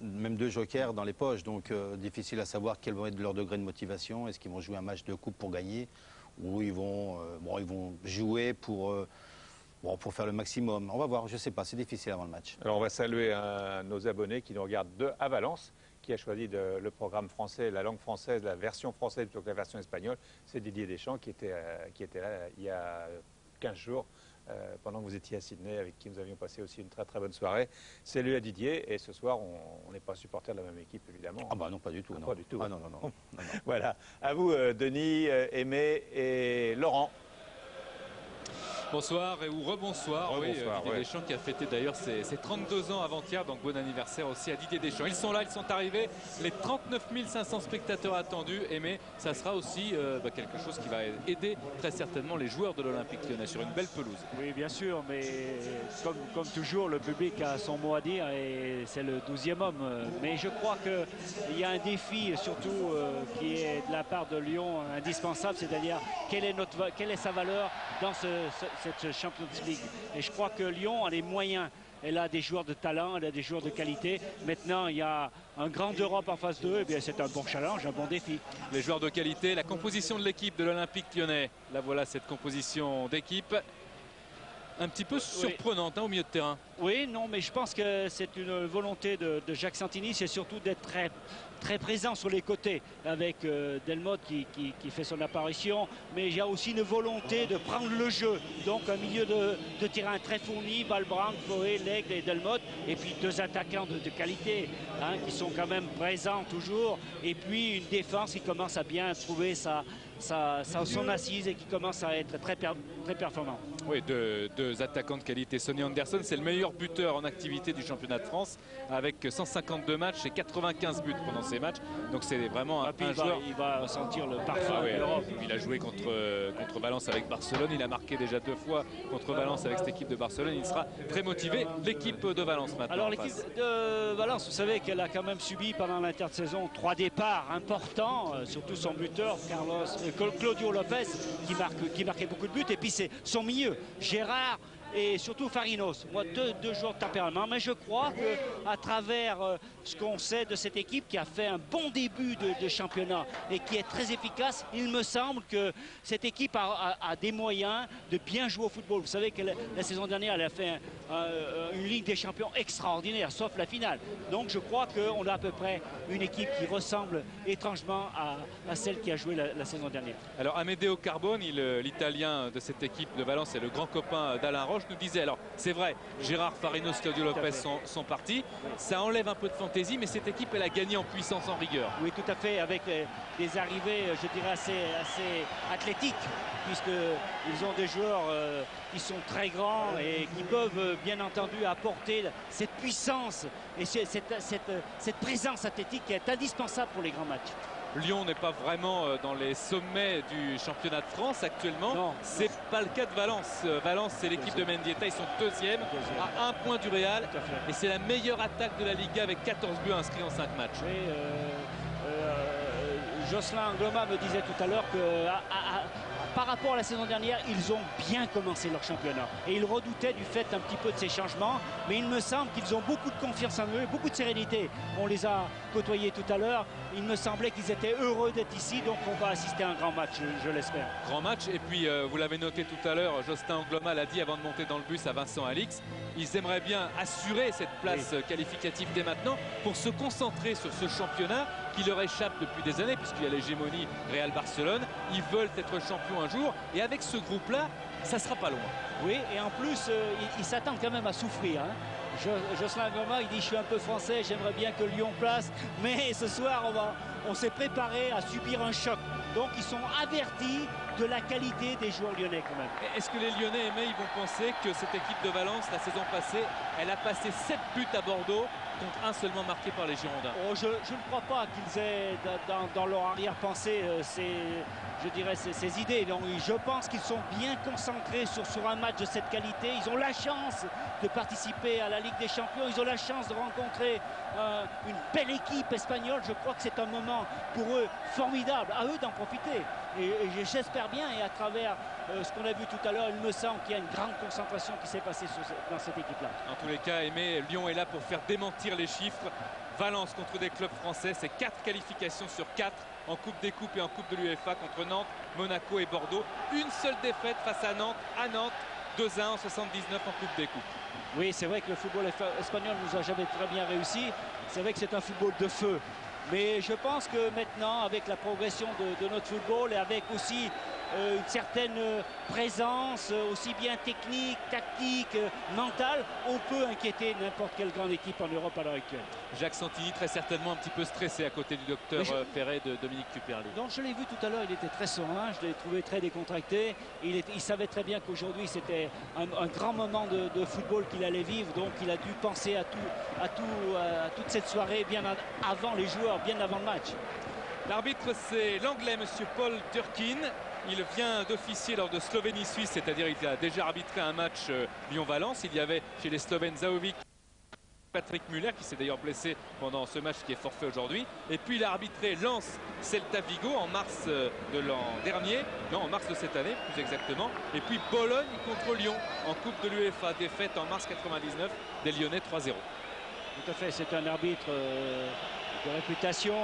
même 2 jokers dans les poches. Donc difficile à savoir quel va être leur degré de motivation. Est-ce qu'ils vont jouer un match de coupe pour gagner ou ils vont jouer pour faire le maximum. On va voir, je ne sais pas, c'est difficile avant le match. Alors on va saluer nos abonnés qui nous regardent à Valence, qui a choisi le programme français, la langue française, la version française plutôt que la version espagnole. C'est Didier Deschamps qui était là il y a 15 jours, pendant que vous étiez à Sydney, avec qui nous avions passé aussi une très très bonne soirée. Salut à Didier, et ce soir on n'est pas supporter de la même équipe évidemment. Ah bah non, pas du tout. Ah, non. Pas du tout. Ah non, non, non. Non. Voilà, à vous Denis, Aimé et Laurent. Bonsoir ou rebonsoir. Oui, Didier Deschamps qui a fêté d'ailleurs ses 32 ans avant-hier, donc bon anniversaire aussi à Didier Deschamps. Ils sont là, ils sont arrivés, les 39 500 spectateurs attendus, mais ça sera aussi quelque chose qui va aider très certainement les joueurs de l'Olympique Lyonnais sur une belle pelouse. Oui, bien sûr, mais comme toujours, le public a son mot à dire et c'est le 12e homme. Mais je crois qu'il y a un défi surtout qui est de la part de Lyon indispensable, c'est-à-dire quelle est sa valeur dans cette Champions League. Et je crois que Lyon a les moyens. Elle a des joueurs de talent, elle a des joueurs de qualité. Maintenant, il y a un grand Europe en face d'eux. Et bien, c'est un bon challenge, un bon défi. Les joueurs de qualité, la composition de l'équipe de l'Olympique Lyonnais. Là, voilà cette composition d'équipe. Un petit peu surprenante au milieu de terrain. Oui, non, mais je pense que c'est une volonté de Jacques Santini, c'est surtout d'être très présent sur les côtés avec Delmotte qui fait son apparition, mais il y a aussi une volonté de prendre le jeu, donc un milieu de terrain très fourni, Valbrand, Foé, Lègle et Delmotte, et puis 2 attaquants de qualité qui sont quand même présents toujours, et puis une défense qui commence à bien trouver son assise et qui commence à être très performant. Oui, deux attaquants de qualité. Sonny Anderson, c'est le meilleur buteur en activité du championnat de France avec 152 matchs et 95 buts pendant ces matchs. Donc c'est vraiment un joueur. Il va sentir le parfum de l'Europe. Il a joué contre Valence avec Barcelone. Il a marqué déjà 2 fois contre Valence avec cette équipe de Barcelone. Il sera très motivé. L'équipe de Valence maintenant. Alors l'équipe de Valence, vous savez qu'elle a quand même subi pendant l'intersaison 3 départs importants, surtout son buteur Claudio Lopez qui marquait beaucoup de buts, et puis c'est son milieu Gérard et surtout Farinos. Moi, deux joueurs de tempérament, mais je crois qu'à travers ce qu'on sait de cette équipe qui a fait un bon début de championnat et qui est très efficace, il me semble que cette équipe a des moyens de bien jouer au football. Vous savez que la saison dernière, elle a fait une Ligue des Champions extraordinaire, sauf la finale. Donc je crois qu'on a à peu près une équipe qui ressemble étrangement à celle qui a joué la saison dernière. Alors Amedeo Carbone, l'Italien de cette équipe de Valence, est le grand copain d'Alain Roche, nous disait, alors c'est vrai, Gérard, Farinos, Claudio Lopez sont partis, ça enlève un peu de fantaisie, mais cette équipe elle a gagné en puissance, en rigueur. Oui, tout à fait, avec des arrivées je dirais assez athlétiques, puisqu'ils ont des joueurs qui sont très grands et qui peuvent bien entendu apporter cette puissance et cette présence athlétique qui est indispensable pour les grands matchs. Lyon n'est pas vraiment dans les sommets du championnat de France actuellement. C'est pas le cas de Valence. Valence, c'est l'équipe de Mendieta. Ils sont 2e à 1 point du Real. Et c'est la meilleure attaque de la Liga avec 14 buts inscrits en 5 matchs. Jocelyn Angloma me disait tout à l'heure que par rapport à la saison dernière, ils ont bien commencé leur championnat. Et ils redoutaient du fait un petit peu de ces changements. Mais il me semble qu'ils ont beaucoup de confiance en eux, beaucoup de sérénité. On les a côtoyés tout à l'heure. Il me semblait qu'ils étaient heureux d'être ici. Donc on va assister à un grand match, je l'espère. Grand match. Et puis, vous l'avez noté tout à l'heure, Jocelyn Angloma l'a dit avant de monter dans le bus à Vincent Alix. Ils aimeraient bien assurer cette place qualificative dès maintenant pour se concentrer sur ce championnat qui leur échappe depuis des années puisqu'il y a l'hégémonie Real-Barcelone. Ils veulent être champions un jour et avec ce groupe-là, ça sera pas loin. Oui, et en plus, ils s'attendent quand même à souffrir. Jocelyn Angloma, il dit « Je suis un peu français, j'aimerais bien que Lyon place, mais ce soir, on s'est préparé à subir un choc. » Donc ils sont avertis de la qualité des joueurs lyonnais quand même. Est-ce que les Lyonnais, Aimé, ils vont penser que cette équipe de Valence, la saison passée, elle a passé 7 buts à Bordeaux contre 1 seulement marqué par les Girondins? Je ne crois pas qu'ils aient dans leur arrière-pensée ces idées. Donc, je pense qu'ils sont bien concentrés sur un match de cette qualité. Ils ont la chance de participer à la Ligue des Champions. Ils ont la chance de rencontrer une belle équipe espagnole. Je crois que c'est un moment pour eux formidable. À eux d'en profiter. Et j'espère super bien et à travers ce qu'on a vu tout à l'heure, il me semble qu'il y a une grande concentration qui s'est passée dans cette équipe-là. En tous les cas, Aimé, Lyon est là pour faire démentir les chiffres. Valence contre des clubs français, c'est 4 qualifications sur 4 en Coupe des Coupes et en Coupe de l'UEFA contre Nantes, Monaco et Bordeaux. Une seule défaite face à Nantes 2-1 en 79 en Coupe des Coupes. Oui, c'est vrai que le football espagnol nous a jamais très bien réussi. C'est vrai que c'est un football de feu. Mais je pense que maintenant, avec la progression de notre football et avec aussi une certaine présence, aussi bien technique, tactique, mentale, on peut inquiéter n'importe quelle grande équipe en Europe à l'heure actuelle. Jacques Santini très certainement un petit peu stressé à côté du docteur Ferré de Dominique Tuperli. Donc je l'ai vu tout à l'heure, il était très serein, je l'ai trouvé très décontracté. Il savait très bien qu'aujourd'hui c'était un grand moment de football qu'il allait vivre, donc il a dû penser à toute cette soirée bien avant les joueurs, bien avant le match. L'arbitre, c'est l'anglais monsieur Paul Turkin. Il vient d'officier lors de Slovénie-Suisse, c'est-à-dire il a déjà arbitré un match Lyon-Valence. Il y avait chez les Slovènes Zahovic, Patrick Muller qui s'est d'ailleurs blessé pendant ce match qui est forfait aujourd'hui. Et puis il a arbitré Lens Celta Vigo en mars de l'an dernier, non en mars de cette année plus exactement. Et puis Bologne contre Lyon en Coupe de l'UEFA, défaite en mars 99 des Lyonnais 3-0. Tout à fait, c'est un arbitre de réputation,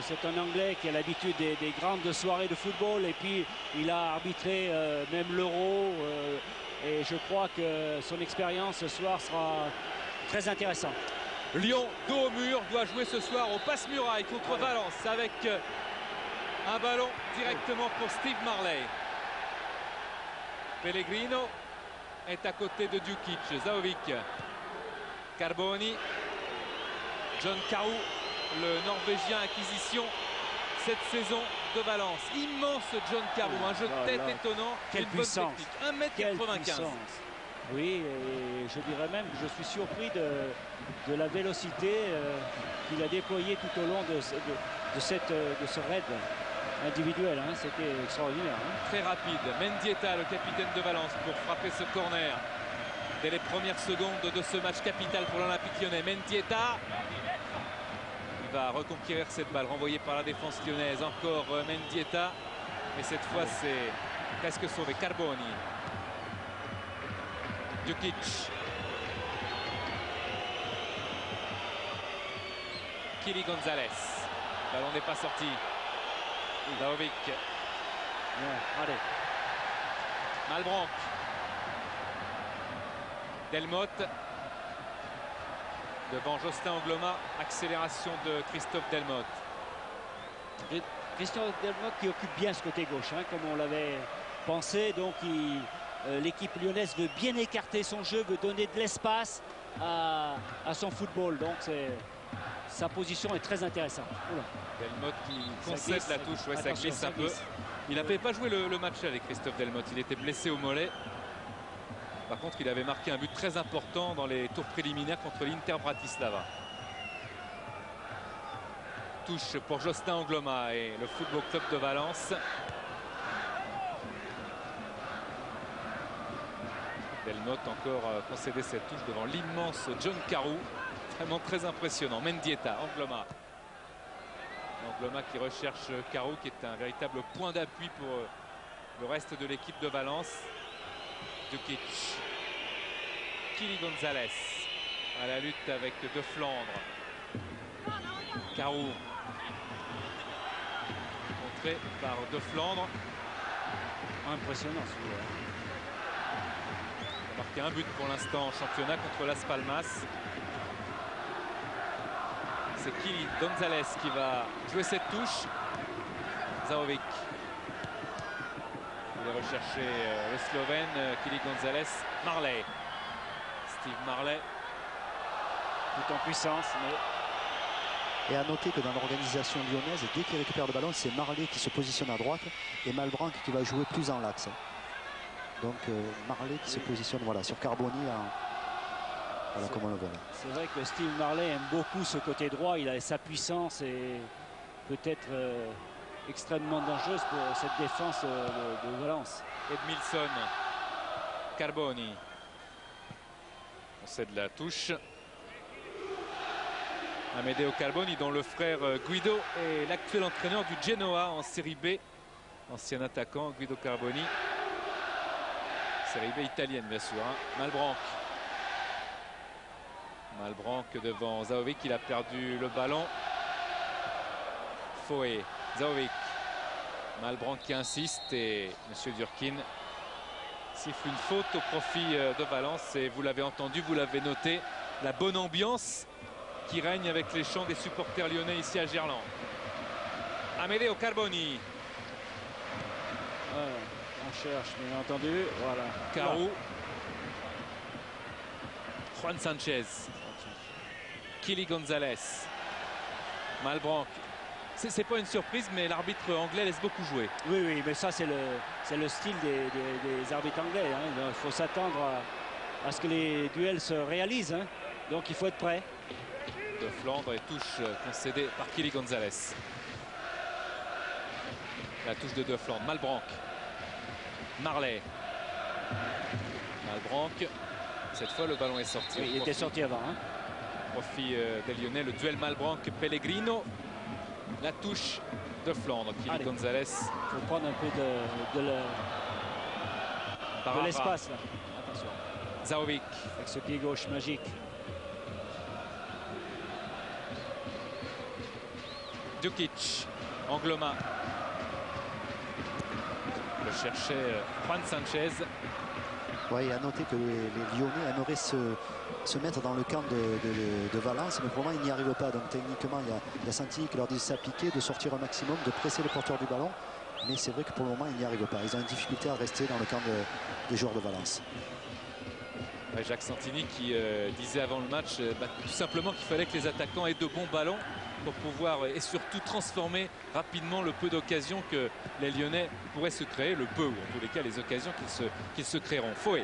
c'est un Anglais qui a l'habitude des grandes soirées de football et puis il a arbitré même l'Euro et je crois que son expérience ce soir sera très intéressante. Lyon, dos au mur, doit jouer ce soir au passe-muraille contre Valence avec un ballon directement pour Steve Marley. Pellegrino est à côté de Djukic, Zahovic, Carboni, John Carew, le Norvégien acquisition cette saison de Valence. Immense John Carew, un jeu de tête étonnant, quelle puissance, bonne technique, 1m95. Oui, et je dirais même que je suis surpris de la vélocité qu'il a déployée tout au long de ce raid individuel. Hein. C'était extraordinaire. Hein. Très rapide. Mendieta, le capitaine de Valence, pour frapper ce corner dès les premières secondes de ce match capital pour l'Olympique lyonnais. Mendieta il va reconquérir cette balle renvoyée par la défense lyonnaise. Encore Mendieta, mais cette fois c'est presque sauvé. Carboni, Djukic, Kili Gonzalez, le ballon n'est pas sorti. Zahovic, allez, Malbranck, Delmotte devant Jocelyn Angloma, accélération de Christophe Delmotte. Christophe Delmotte qui occupe bien ce côté gauche, hein, comme on l'avait pensé. Donc l'équipe lyonnaise veut bien écarter son jeu, veut donner de l'espace à son football. Donc sa position est très intéressante. Oula. Delmotte qui concède la touche, ouais, ça glisse un peu. Il n'avait pas joué le match avec Christophe Delmotte, il était blessé au mollet. Par contre, il avait marqué un but très important dans les tours préliminaires contre l'Inter Bratislava. Touche pour Jocelyn Angloma et le Football Club de Valence. Delmotte encore concédé cette touche devant l'immense John Carew. Vraiment très impressionnant. Mendieta, Angloma. Angloma qui recherche Carew, qui est un véritable point d'appui pour le reste de l'équipe de Valence. Djukic, Kili Gonzalez à la lutte avec De Flandre. Carew contré par De Flandre. Impressionnant celui-là. Il a marqué un but pour l'instant en championnat contre Las Palmas. C'est Kili Gonzalez qui va jouer cette touche. Zahovic. Il va rechercher le Slovène Kili Gonzalez. Marley. Steve Marley. Tout en puissance. Et à noter que dans l'organisation lyonnaise, dès qu'il récupère le ballon, c'est Marley qui se positionne à droite et Malbranck qui va jouer plus en l'axe. Donc Marley qui se positionne voilà, sur Carboni. Voilà comme on le voit là. C'est vrai que Steve Marley aime beaucoup ce côté droit. Il a sa puissance et peut-être extrêmement dangereuse pour cette défense de Valence. Edmilson, Carboni. On cède la touche. Amedeo Carboni, dont le frère Guido est l'actuel entraîneur du Genoa en Série B ancien attaquant, Guido Carboni. Série B italienne, bien sûr. Malbranck. Malbranck devant Zahovic, il a perdu le ballon. Foé, Zahovic. Malbranck qui insiste et M. Durkin siffle une faute au profit de Valence. Et vous l'avez entendu, vous l'avez noté, la bonne ambiance qui règne avec les chants des supporters lyonnais ici à Gerland. Amedeo Carboni. On cherche, bien entendu. Voilà. Carou. Juan Sanchez. Kili Gonzalez. Malbranck. C'est pas une surprise, mais l'arbitre anglais laisse beaucoup jouer. Oui, oui, mais ça, c'est le style des arbitres anglais. Il faut s'attendre à ce que les duels se réalisent. Donc, il faut être prêt. De Flandre et touche concédée par Kili Gonzalez. La touche de Flandre. Malbranck. Marley. Malbranck. Cette fois, le ballon est sorti. Oui, il était sorti avant. Profit des Lyonnais. Le duel Malbranck-Pellegrino. La touche de Flandre. Kili Gonzalez. Il faut prendre un peu de l'espace là. Attention. Zahovic. Avec ce pied gauche magique. Djukic. Angloma. Le cherchait Juan Sanchez. Oui, à noter que les Lyonnais aimeraient se mettre dans le camp de Valence, mais pour le moment, ils n'y arrivent pas. Donc techniquement, il y a Santilli qui leur dit de s'appliquer, de sortir un maximum, de presser le porteur du ballon. Mais c'est vrai que pour le moment, ils n'y arrivent pas. Ils ont une difficulté à rester dans le camp des joueurs de Valence. Jacques Santini qui disait avant le match tout simplement qu'il fallait que les attaquants aient de bons ballons pour pouvoir et surtout transformer rapidement le peu d'occasions que les Lyonnais pourraient se créer, le peu ou en tous les cas les occasions qu'ils se créeront. Foé.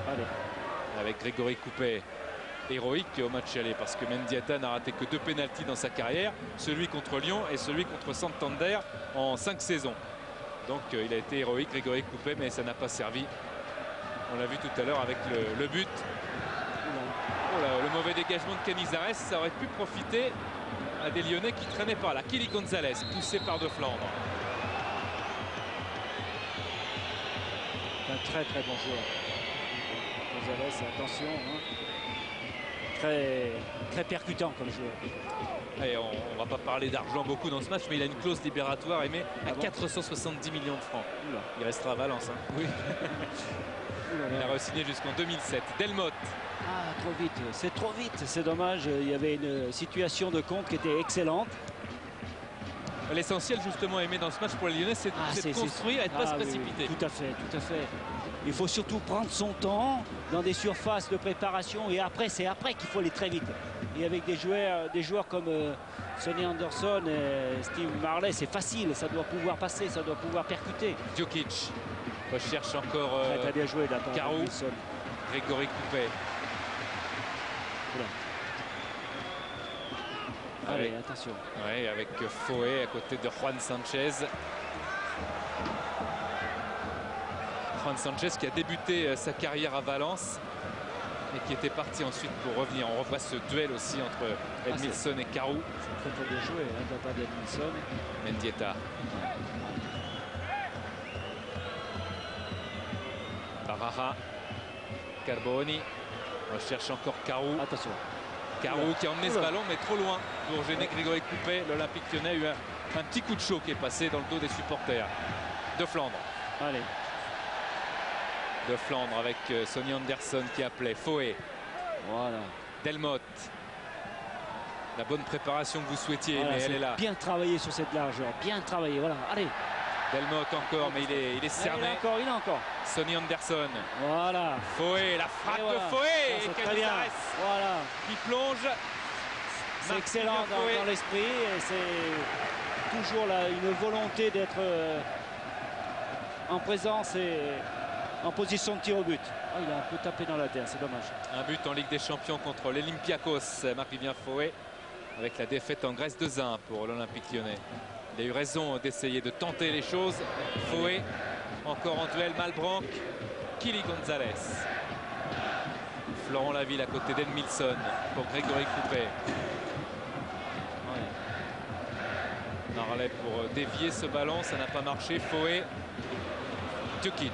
Allez. Avec Grégory Coupet, héroïque au match aller parce que Mendieta n'a raté que 2 pénaltys dans sa carrière, celui contre Lyon et celui contre Santander en 5 saisons. Donc il a été héroïque Grégory Coupet, mais ça n'a pas servi. On l'a vu tout à l'heure avec le but. Oh là, le mauvais dégagement de Canizares, ça aurait pu profiter à des Lyonnais qui traînaient par là. Kili Gonzalez, poussé par De Flandre. Un très très bon joueur. Gonzalez, attention. Très, très percutant comme joueur. Et on ne va pas parler d'argent beaucoup dans ce match, mais il a une clause libératoire émise à 470 millions de francs. Oula. Il restera à Valence. Oui. Il a re-signé jusqu'en 2007. Delmotte. Ah, trop vite. C'est trop vite. C'est dommage. Il y avait une situation de compte qui était excellente. L'essentiel justement aimé dans ce match pour les Lyonnais, c'est de construire et de ne pas se précipiter. Oui, tout à fait, tout à fait. Il faut surtout prendre son temps dans des surfaces de préparation et après, c'est après qu'il faut aller très vite. Et avec des joueurs comme Sonny Anderson et Steve Marley, c'est facile, ça doit pouvoir passer, ça doit pouvoir percuter. Djukic recherche encore très bien joué là, Carou, Grégory Coupet. Allez, attention. Oui, avec Foé à côté de Juan Sanchez. Juan Sanchez qui a débuté sa carrière à Valence et qui était parti ensuite pour revenir. On revoit ce duel aussi entre Edmilson et Carou. C'est très bien joué, de la part d'Edmilson. Mendieta. Barara. Carboni. On cherche encore Carou. Attention. Carou qui a emmené ce ballon mais trop loin pour gêner Grégory Coupet. L'Olympique Lyonnais a eu un petit coup de chaud qui est passé dans le dos des supporters. De Flandre. Allez. De Flandre avec Sonny Anderson qui appelait. Foé. Voilà. Delmotte. La bonne préparation que vous souhaitiez, voilà, mais elle est là. Bien travaillé sur cette largeur. Bien travaillé. Voilà. Allez. Delmotte encore, mais il est cerné. Il a encore. Sonny Anderson. Voilà. Foé, la frappe de Foé. Et Canizares. Voilà. Qui plonge. C'est excellent dans l'esprit. Et c'est toujours là une volonté d'être en présence et en position de tir au but. Oh, il a un peu tapé dans la terre, c'est dommage. Un but en Ligue des Champions contre l'Olympiakos. Marc-Vivien Foé avec la défaite en Grèce 2-1 pour l'Olympique Lyonnais. Il a eu raison d'essayer de tenter les choses. Foé, encore en duel, Malbranck, Kili Gonzalez. Florent Laville à côté d'Edmilson pour Grégory Coupet. Marley pour dévier ce ballon, ça n'a pas marché. Foé, Djukic,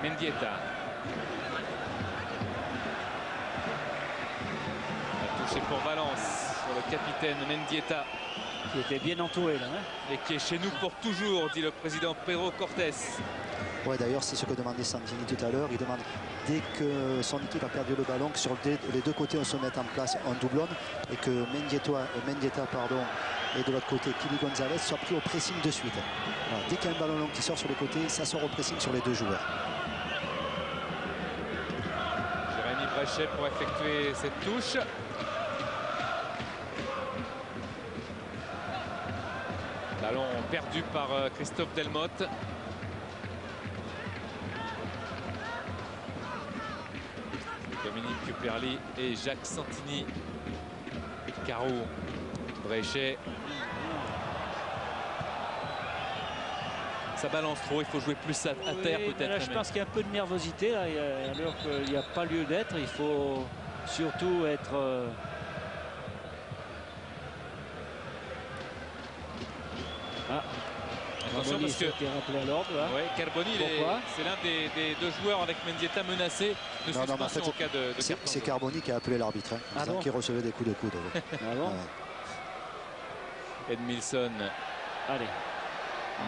Mendieta. La touche est pour Valence, pour le capitaine Mendieta. Qui était bien entouré là. Et qui est chez nous pour toujours, dit le président Pedro Cortés. Ouais, d'ailleurs, c'est ce que demandait Santini tout à l'heure. Il demande, dès que son équipe a perdu le ballon, que sur les deux côtés, on se mette en place en doublon et que Mendieta et de l'autre côté, Kili Gonzalez soit pris au pressing de suite. Voilà, dès qu'il y a un ballon long qui sort sur le côté, ça sort au pressing sur les deux joueurs. Jérémy Bréchet pour effectuer cette touche. Ballon perdu par Christophe Delmotte. Dominique Cuperli et Jacques Santini. Carou, Bréchet. Ça balance trop, il faut jouer plus à terre peut-être. Je pense qu'il y a un peu de nervosité là, alors qu'il n'y a pas lieu d'être. Il faut surtout être... Attention parce que rappelé à l'ordre. Ouais, Carboni, c'est l'un des deux joueurs avec Mendieta menacé de suspension en cas de carton. C'est Carboni qui a appelé l'arbitre, qui recevait des coups de coude. Ah bon Edmilson. Allez.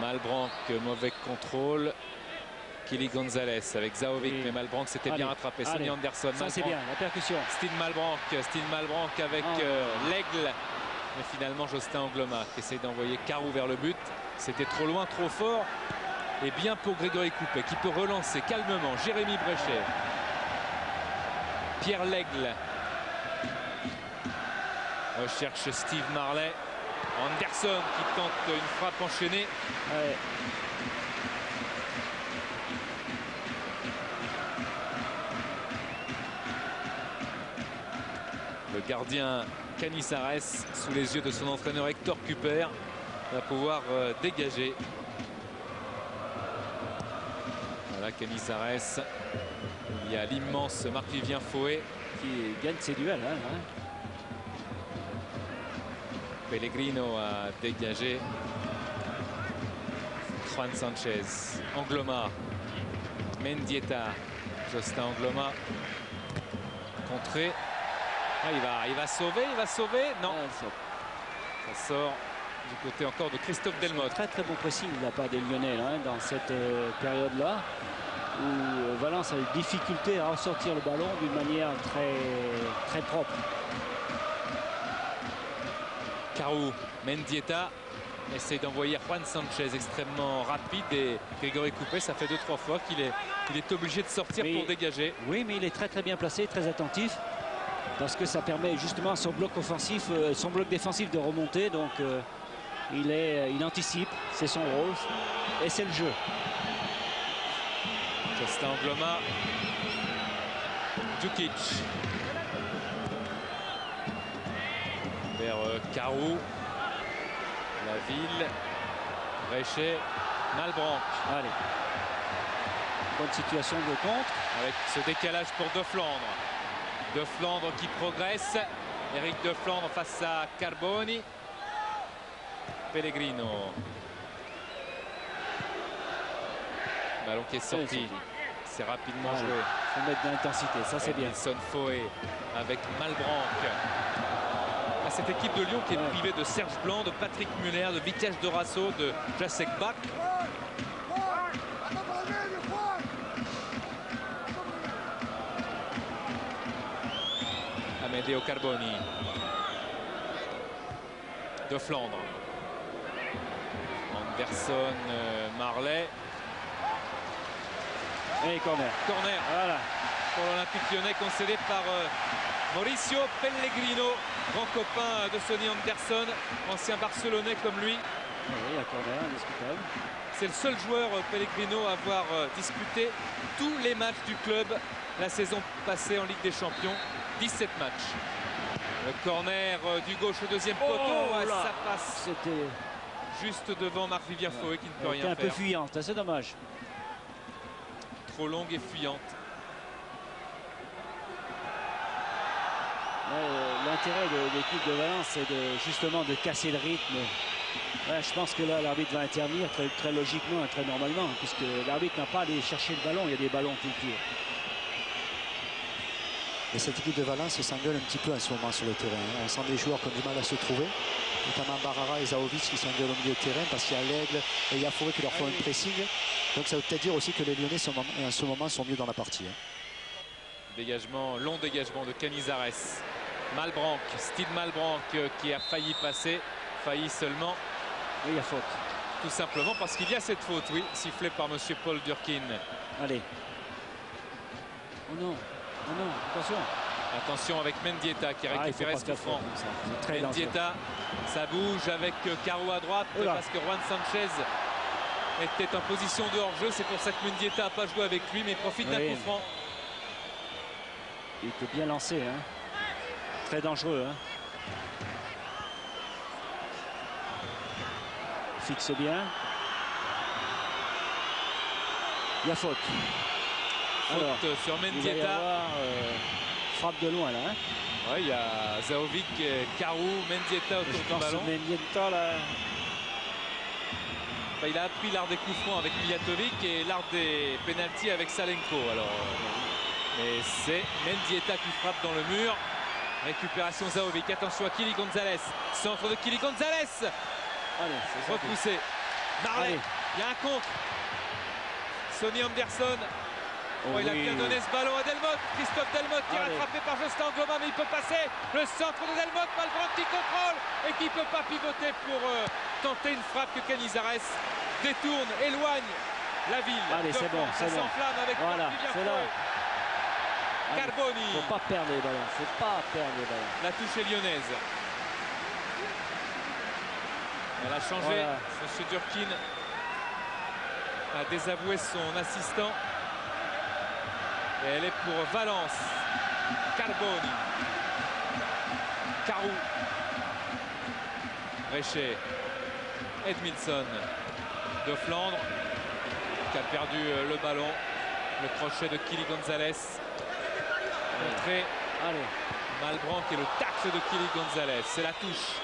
Malbranck, mauvais contrôle. Kili Gonzalez avec Zaovic, mais Malbranck s'était bien rattrapé. Sonny Anderson. Ça c'est bien, la percussion. Steve Malbranck avec l'aigle. Mais finalement, Jocelyn Angloma qui essaye d'envoyer Carou vers le but. C'était trop loin, trop fort. Et bien pour Grégory Coupet qui peut relancer calmement. Jérémy Bréchet. Pierre Lègle. Recherche Steve Marley. Anderson qui tente une frappe enchaînée. Ouais. Le gardien Canizares, sous les yeux de son entraîneur Hector Cuper, va pouvoir dégager. Voilà Canizares. Il y a l'immense Marc-Vivien Foé qui gagne ses duels. Pellegrino a dégagé. Juan Sanchez. Angloma. Mendieta. Jocelyn Angloma. Contré. Ah, il va sauver. Non. Ça sort du côté encore de Christophe Delmotte. Très très bon pressing de la part des Lyonnais dans cette période-là, où Valence a eu difficulté à ressortir le ballon d'une manière très propre. Carou, Mendieta essaye d'envoyer Juan Sanchez, extrêmement rapide, et Grégory Coupet, ça fait 2-3 fois qu'il est obligé de sortir pour dégager. Oui, mais il est très bien placé, très attentif, parce que ça permet justement à son bloc offensif, son bloc défensif de remonter, donc il anticipe, c'est son rôle et c'est le jeu. Jocelyn Angloma, Djukic vers Carou, la ville, Bréchet, Malbranck. Allez, bonne situation de contre. Avec ce décalage pour De Flandre. De Flandre qui progresse. Eric De Flandre face à Carboni. Pellegrino. Ballon qui est sorti. C'est rapidement joué. Il faut mettre de l'intensité, ça c'est bien. Edmilson Foé avec Malbranck. À cette équipe de Lyon qui est privée de Serge Blanc, de Patrick Muller, de Vitiage de Rasso, de Jacek Bach. Amedeo Carboni. De Flandre. Anderson, Marley. Et corner. Voilà. Pour l'Olympique Lyonnais, concédé par Mauricio Pellegrino, grand copain de Sonny Anderson, ancien Barcelonais comme lui. Oui, la corner, indiscutable. C'est le seul joueur, Pellegrino, à avoir disputé tous les matchs du club la saison passée en Ligue des Champions. 17 matchs. Le corner du gauche au deuxième poteau, ça passe. C'était juste devant Marc-Vivien Foé qui ne peut rien faire. Un peu fuyante, c'est dommage. Trop longue et fuyante. Là, l'intérêt de l'équipe de Valence, c'est justement de casser le rythme. Ouais, je pense que là, l'arbitre va intervenir très logiquement et très normalement, puisque l'arbitre n'a pas à aller chercher le ballon, il y a des ballons tout le tour. Et cette équipe de Valence s'engueule un petit peu en ce moment sur le terrain. On sent des joueurs qui ont du mal à se trouver, notamment Barara et Zahovic qui s'engueulent au milieu de terrain parce qu'il y a l'Aigle et Yafouré qui leur font un pressing. Donc ça veut peut-être dire aussi que les Lyonnais en ce moment sont mieux dans la partie. Dégagement, long dégagement de Canizares. Malbranck, Steve Malbranck qui a failli passer, failli seulement. Oui, il y a faute. Tout simplement parce qu'il y a cette faute, oui, sifflée par monsieur Paul Durkin. Allez. Oh non. Oh non, attention. Attention avec Mendieta qui a récupéré ce coup franc. Mendieta, ça bouge avec Caro à droite parce que Juan Sanchez était en position de hors-jeu. C'est pour ça que Mendieta n'a pas joué avec lui, mais il profite d'un coup franc. Il était bien lancé, hein. Très dangereux. Hein. Fixe bien. Il y a faute. Alors, sur Mendieta. Il va y avoir, frappe de loin là. Hein. Ouais, il y a Zahovic, Carou, Mendieta autour du ballon. Mendieta là. Enfin, il a appris l'art des coups francs avec Mijatovic et l'art des pénaltys avec Salenko. Alors, et c'est Mendieta qui frappe dans le mur. Récupération Zahovic. Attention à Kili Gonzalez. Centre de Kili Gonzalez. Allez, c'est repoussé. Marley. Il y a un contre. Sonny Anderson. Oh, il a bien donné ce ballon à Delmotte. Christophe Delmotte qui est rattrapé par Jocelyn Angloma, mais il peut passer. Le centre de Delmotte, Malbranck qui contrôle et qui ne peut pas pivoter pour tenter une frappe que Canizares détourne, éloigne la ville. Allez, c'est bon, c'est bon. S'enflamme avec voilà, c'est là. Carboni. Il ne faut pas perdre les ballons. Faut pas perdre les ballons. La touche est lyonnaise. Elle a changé. Voilà. Monsieur Durkin a désavoué son assistant. Et elle est pour Valence. Carboni. Carou. Réché. Edmilson de Flandre qui a perdu le ballon. Le crochet de Kili Gonzalez. Montré. Allez. Malbranck et le tacle de Kili Gonzalez. C'est la touche.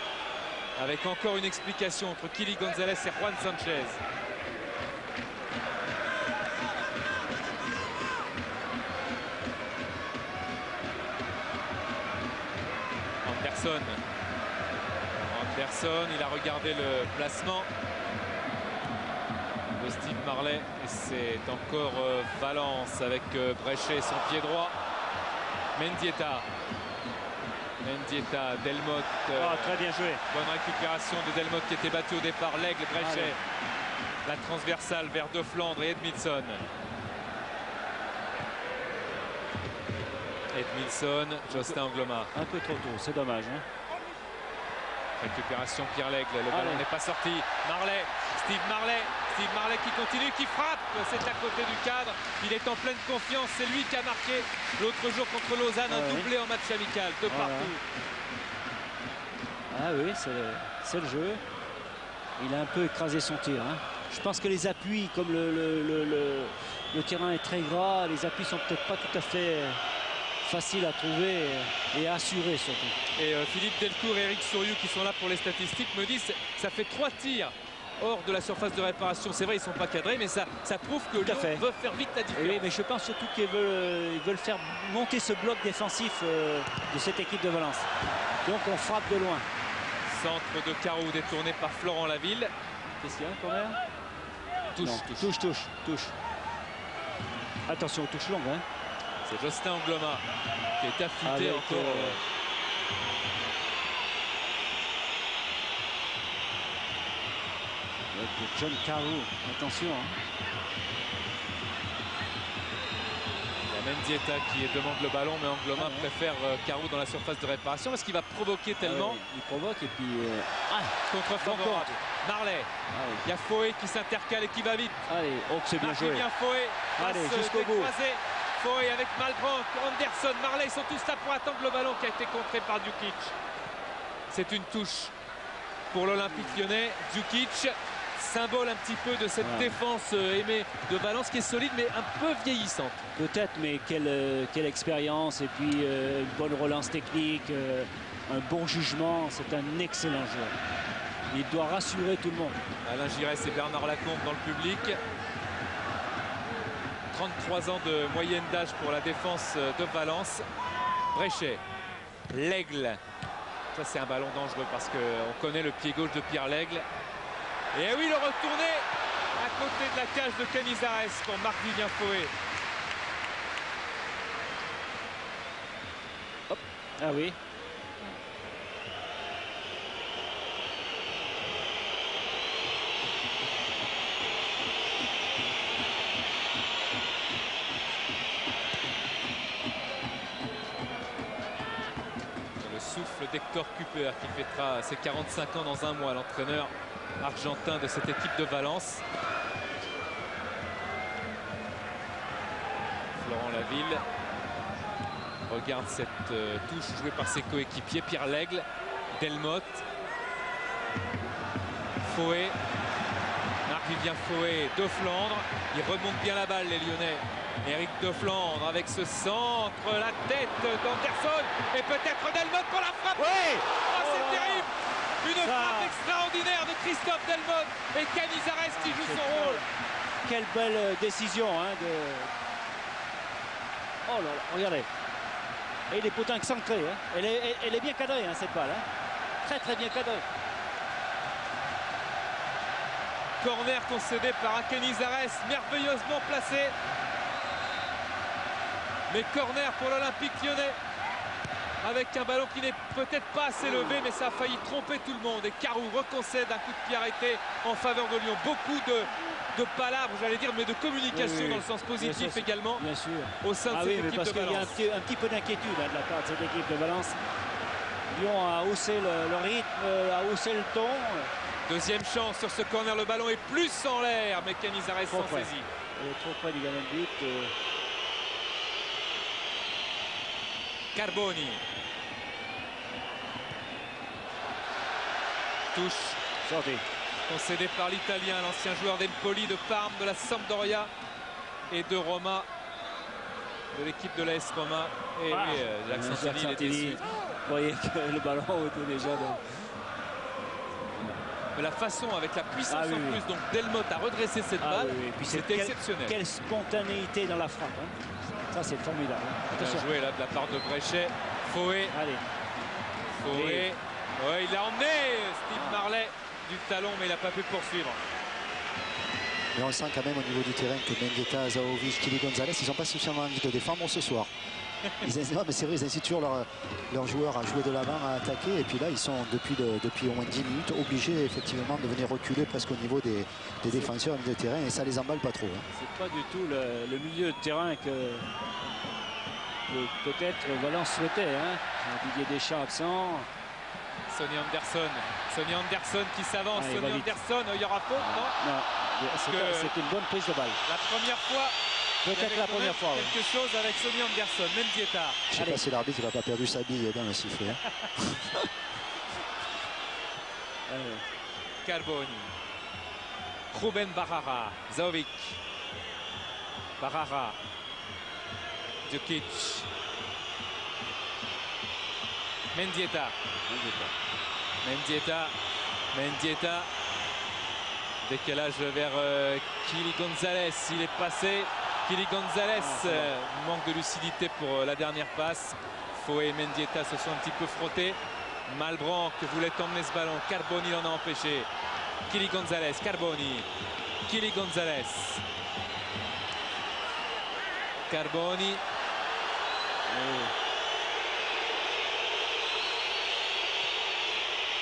Avec encore une explication entre Kili Gonzalez et Juan Sanchez. Anderson, il a regardé le placement de Steve Marley et c'est encore Valence avec Bréchet son pied droit. Mendieta, Delmotte. Très bien joué. Bonne récupération de Delmotte qui était battu au départ. L'Aigle, Bréchet. La transversale vers De Flandre et Edmilson. Jocelyn Angloma. Un peu trop tôt, c'est dommage. Hein. Récupération Pierre L'Aigle, le ballon n'est pas sorti. Steve Marley qui continue, qui frappe. C'est à côté du cadre. Il est en pleine confiance. C'est lui qui a marqué l'autre jour contre Lausanne un doublé en match amical de partout. Ah oui, c'est le jeu. Il a un peu écrasé son tir. Hein. Je pense que les appuis, comme le terrain est très gras, les appuis sont peut-être pas tout à fait facile à trouver et à assurer surtout. Et Philippe Delcourt et Eric Souriou qui sont là pour les statistiques me disent ça fait 3 tirs hors de la surface de réparation. C'est vrai, ils ne sont pas cadrés, mais ça prouve que Lyon veut faire vite la différence. Oui, mais je pense surtout qu'ils veulent faire monter ce bloc défensif de cette équipe de Valence. Donc on frappe de loin. Centre de Carou détourné par Florent Laville. Qu'est-ce qu'il y a, Touche. Touche. Attention aux touches longues. Hein. C'est Jocelyn Angloma qui est affûté encore. Avec John Carou, attention. Hein. Il y a Mendieta qui demande le ballon, mais Angloma préfère Carou dans la surface de réparation parce qu'il va provoquer tellement. Il provoque et puis. Contre favorable. Marley. Il y a Foé qui s'intercale et qui va vite. Allez, c'est bien joué. Bien Foé. Allez, jusqu'au bout. Foé avec Malbranck, Anderson, Marley, ils sont tous là pour attendre le ballon qui a été contré par Djukic. C'est une touche pour l'Olympique Lyonnais. Djukic, symbole un petit peu de cette défense aimée de Valence qui est solide mais un peu vieillissante. Peut-être, mais quelle expérience et puis une bonne relance technique. un bon jugement, c'est un excellent joueur. Il doit rassurer tout le monde. Alain Giresse et Bernard Lacombe dans le public. 33 ans de moyenne d'âge pour la défense de Valence. Bréchet, Lègle. Ça c'est un ballon dangereux parce qu'on connaît le pied gauche de Pierre Lègle. Et oui, le retourné à côté de la cage de Canizares pour Marc-Vivien Foé. Ah oui. Le souffle d'Hector Cooper qui fêtera ses 45 ans dans un mois, l'entraîneur argentin de cette équipe de Valence. Florent Laville regarde cette touche jouée par ses coéquipiers. Pierre Lègle, Delmotte, Foé, Marc-Vivien Foé, De Flandre. Il remonte bien la balle, les Lyonnais. Éric De Flandre avec ce centre, la tête d'Anderson et peut-être Delmotte pour la frappe. Oui. Oh, c'est terrible. Une Ça... frappe extraordinaire de Christophe Delmotte et Canizares qui joue son rôle. Quelle belle décision hein, de... Oh là là, regardez. Et les potins centrés. Hein. Elle est bien cadrée hein, cette balle. Hein. Très très bien cadrée. Corner concédé par Canizares, merveilleusement placé. Mais corner pour l'Olympique Lyonnais. Avec un ballon qui n'est peut-être pas assez levé, mais ça a failli tromper tout le monde. Et Carou reconcède un coup de pied arrêté en faveur de Lyon. Beaucoup de palabres, j'allais dire, mais de communication dans le sens positif également. Bien sûr. Au sein de cette équipe parce de Valence. qu'il y a un petit peu d'inquiétude hein, de la part de cette équipe de Valence. Lyon a haussé le rythme, a haussé le ton. Deuxième chance sur ce corner, le ballon est plus en l'air, mais Canizares s'en saisit. Il est trop près du gamin de but. Carboni. Touche. Sortez. Concédé par l'Italien, l'ancien joueur d'Empoli, de Parme, de la Sampdoria et de Roma, de l'équipe de l'AS Roma. Et oui, Jacques Santini, il était déçu. Vous voyez que le ballon était déjà dans... Mais la façon, avec la puissance oui, en plus, donc Delmotte a redressé cette balle, c'était exceptionnel. Quelle spontanéité dans la frappe. Hein. Ça, c'est formidable. Hein. Bien joué là de la part de Bréchet. Foé. Allez. Foé. Ouais, il a emmené Steve Marlet du talon, mais il n'a pas pu poursuivre. Et on sent quand même au niveau du terrain que Mendieta, Zahovic, Kili Gonzalez, ils n'ont pas suffisamment envie de défendre ce soir. Non, mais c'est vrai, ils incitent toujours leurs joueurs à jouer de l'avant, à attaquer. Et puis là, ils sont depuis au moins 10 minutes obligés effectivement de venir reculer presque au niveau des défenseurs au milieu de terrain. Et ça les emballe pas trop. Hein. C'est pas du tout le milieu de terrain que peut-être Valence souhaitait. Hein. Didier Deschamps absent. Sonny Anderson qui s'avance. Sonny Anderson, il y aura faute, non? Non, c'est une bonne prise de balle. La première fois. Peut-être la première fois. Quelque chose avec Sonny Anderson, Mendieta. Je ne sais pas si l'arbitre n'a pas perdu sa bille dans le sifflet. Hein. Carboni. Ruben Barrara. Zahovic. Barrara. Djukic. Mendieta. Décalage vers Kili Gonzalez. Il est passé. Kili Gonzalez manque de lucidité pour la dernière passe. Foé et Mendieta se sont un petit peu frottés. Malbranc voulait emmener ce ballon. Carboni l'en a empêché. Kili Gonzalez. Carboni. Kili Gonzalez. Carboni.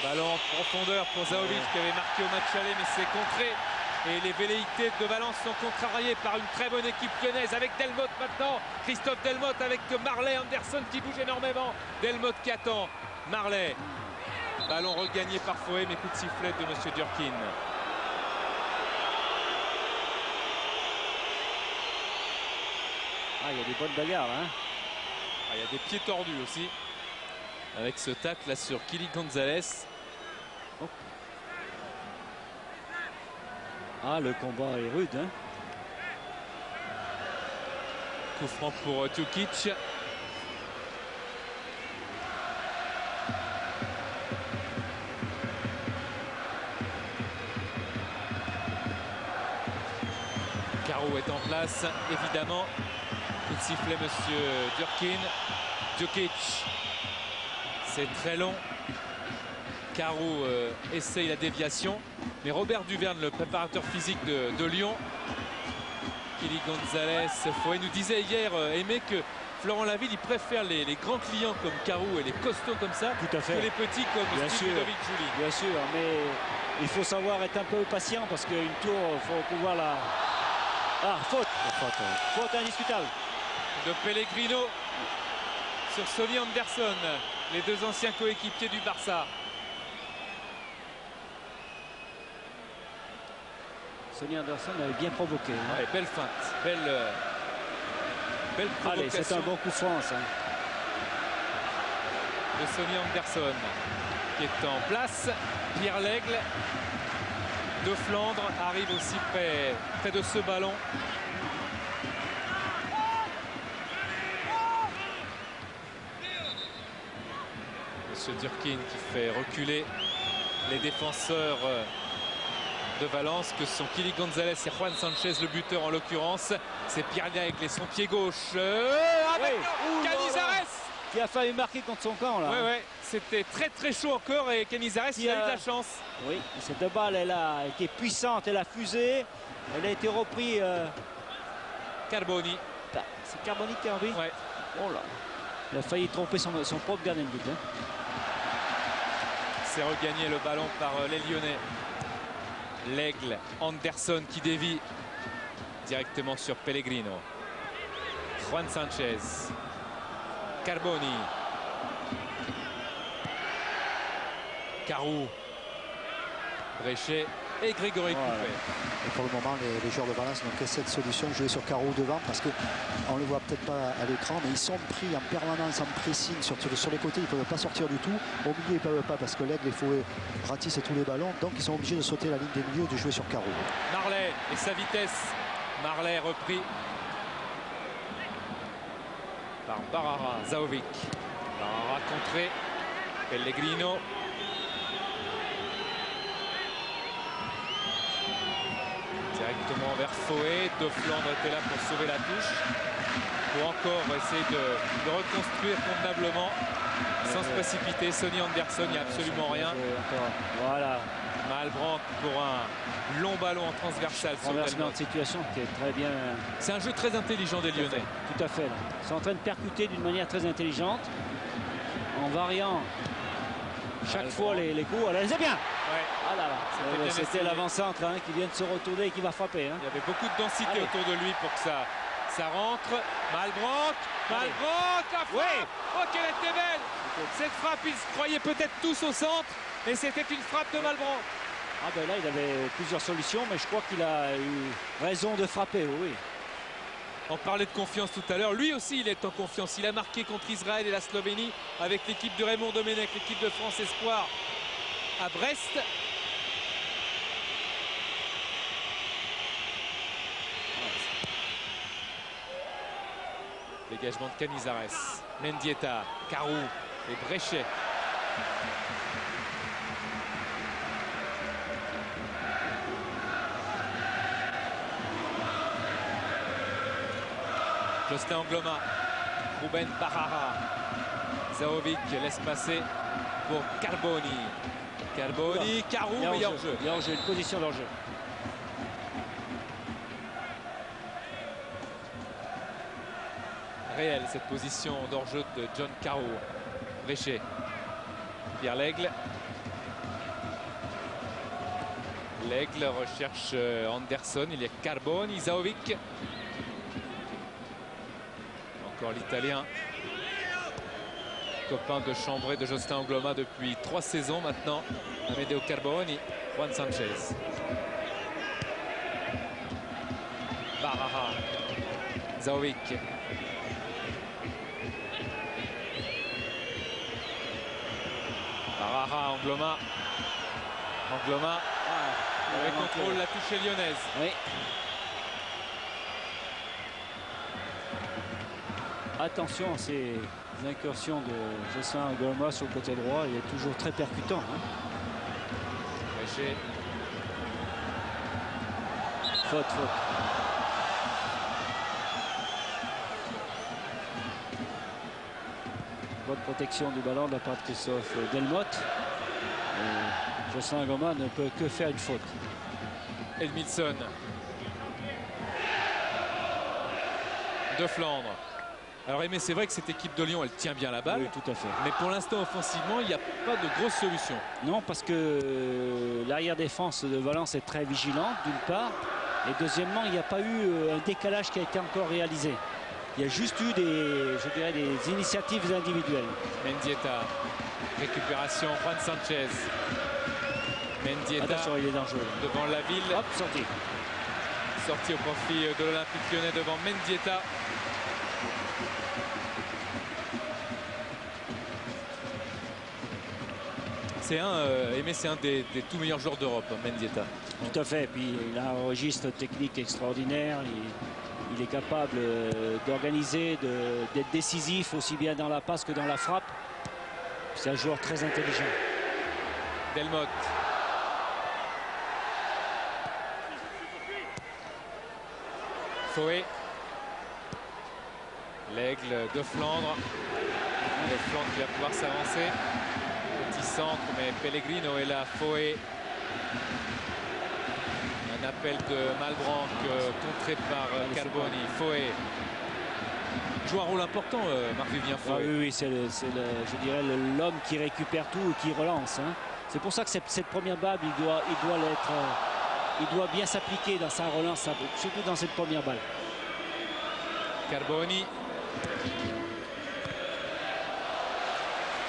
Ballon en profondeur pour Zahovic qui avait marqué au match aller, mais c'est contré. Et les velléités de Valence sont contrariées par une très bonne équipe lyonnaise avec Delmotte maintenant. Christophe Delmotte avec Marlet, Anderson qui bouge énormément. Delmotte qui attend. Marlet. Ballon regagné par Foé, mais coup de sifflet de M. Durkin. Il y a des bonnes bagarres. Hein. Il y a des pieds tordus aussi. Avec ce tacle là sur Kili Gonzalez. Le combat est rude. Hein. Coup franc pour Djukic. est en place, évidemment. Coup de sifflet, monsieur Durkin. Djukic, c'est très long. Carou essaye la déviation. Mais Robert Duverne, le préparateur physique de Lyon, Kili Gonzalez, Fouet, nous disait hier, Aimé, que Florent Laville, il préfère les grands clients comme Carou et les costauds comme ça, Tout à fait. que les petits comme Steve Ludovic Julie. Bien sûr, mais il faut savoir être un peu patient parce qu'une tour, il faut pouvoir la... Ah, faute. Faute indiscutable. De Pellegrino sur Sonny Anderson, les deux anciens coéquipiers du Barça. Sonny Anderson avait bien provoqué. Hein. Ouais, belle feinte, belle provocation. Allez, c'est un bon coup franc, ça. De Sonny Anderson qui est en place. Pierre Lègle de Flandre arrive aussi près de ce ballon. Monsieur Durkin qui fait reculer les défenseurs de Valence, que sont Kili Gonzalez et Juan Sanchez, le buteur en l'occurrence. C'est Pierre Lègle et son pied gauche avec Canizares qui a failli marquer contre son camp là. Ouais, c'était très chaud encore et Canizares il a eu de la chance. Oui, cette balle elle a été puissante, elle a fusé, elle a été reprise. Carboni. C'est Carboni qui a envie. Ouais. Oh là, il a failli tromper son propre gardien de but. Hein. C'est regagné le ballon par les Lyonnais. Lègle, Anderson qui dévie directement sur Pellegrino. Juan Sanchez. Carboni. Carou. Bréchet et Grégory Coupet. Et pour le moment, les joueurs de Valence n'ont que cette solution, jouer sur Carou devant, parce qu'on ne le voit peut-être pas à l'écran, mais ils sont pris en permanence en pressing sur les côtés, ils ne peuvent pas sortir du tout. Au milieu, ils ne peuvent pas parce que l'Aigle, il faut ratisser tous les ballons, donc ils sont obligés de sauter la ligne des milieux et de jouer sur Carou. Marley et sa vitesse. Marley repris par Barara, Zaovic. Barara contré. Pellegrino. Directement vers Fouet. De Flandre était là pour sauver la touche. Pour encore essayer de reconstruire convenablement sans se précipiter. Sonny Anderson, il n'y a absolument rien. Voilà. Malbranck pour un long ballon en transversal. Renversement de situation qui est très bien. C'est un jeu très intelligent des Lyonnais. Tout à fait. Là. Ils sont en train de percuter d'une manière très intelligente en variant chaque fois les coups. Alors, c'est bien. Ouais. Ah là là. C'était l'avant-centre hein, qui vient de se retourner et qui va frapper. Hein. Il y avait beaucoup de densité autour de lui pour que ça rentre. Malbranck. Malbranck, la frappe. Oui. Oh, qu'elle était belle. Cette frappe, ils se croyaient peut-être tous au centre. Et c'était une frappe de Malbranck. Ah ben là, il avait plusieurs solutions, mais je crois qu'il a eu raison de frapper, oui. On parlait de confiance tout à l'heure. Lui aussi, il est en confiance. Il a marqué contre Israël et la Slovénie avec l'équipe de Raymond Domenech, l'équipe de France Espoir à Brest. Dégagement de Canizares, Mendieta, Carou et Bréchet. Jocelyn Angloma, Ruben Barara, Zaovic laisse passer pour Carboni. Carboni, Carou, mais il y a hors-jeu. Il y a hors-jeu, une position d'hors-jeu. Réelle cette position d'hors-jeu de John Carou. Bréchet, Pierre Lègle. Lègle recherche Anderson, il y a Carboni, Zaovic. Encore l'Italien, copain de Chambray de Jocelyn Angloma depuis 3 saisons maintenant. Amedeo Carboni, Juan Sanchez. Barara, Zaovic. Barara, Angloma. Angloma avec contrôle, la touche lyonnaise. Oui. Attention à ces incursions de Jocelyn Angloma sur le côté droit, il est toujours très percutant. Hein. Bréchet. Faute. Bonne protection du ballon de la part de Christophe Delmotte. Jocelyn Angloma ne peut que faire une faute. Edmilson. De Flandre. Alors Aimé, c'est vrai que cette équipe de Lyon, elle tient bien la balle. Oui, tout à fait. Mais pour l'instant, offensivement, il n'y a pas de grosse solution. Non, parce que l'arrière-défense de Valence est très vigilante, d'une part. Et deuxièmement, il n'y a pas eu un décalage qui a été encore réalisé. Il y a juste eu je dirais, des initiatives individuelles. Mendieta. Récupération, Juan Sanchez. Mendieta. Attention, il est dangereux. Devant la ville. Hop, sorti. Sorti au profit de l'Olympique Lyonnais devant Mendieta. C'est un des tout meilleurs joueurs d'Europe, Mendieta. Tout à fait. Et puis il a un registre technique extraordinaire. Il est capable d'organiser, d'être décisif aussi bien dans la passe que dans la frappe. C'est un joueur très intelligent. Delmotte. Fouet. L'Aigle de Flandre. De Flandre qui va pouvoir s'avancer. Petit centre, mais Pellegrino est là. Fouet. Un appel de Malbranc contré par Carboni. Fouet joue un rôle important, Marc-Vivien Fouet. Ah oui, c'est je dirais l'homme qui récupère tout et qui relance. Hein. C'est pour ça que cette première balle, il doit bien s'appliquer dans sa relance, surtout dans cette première balle. Carboni.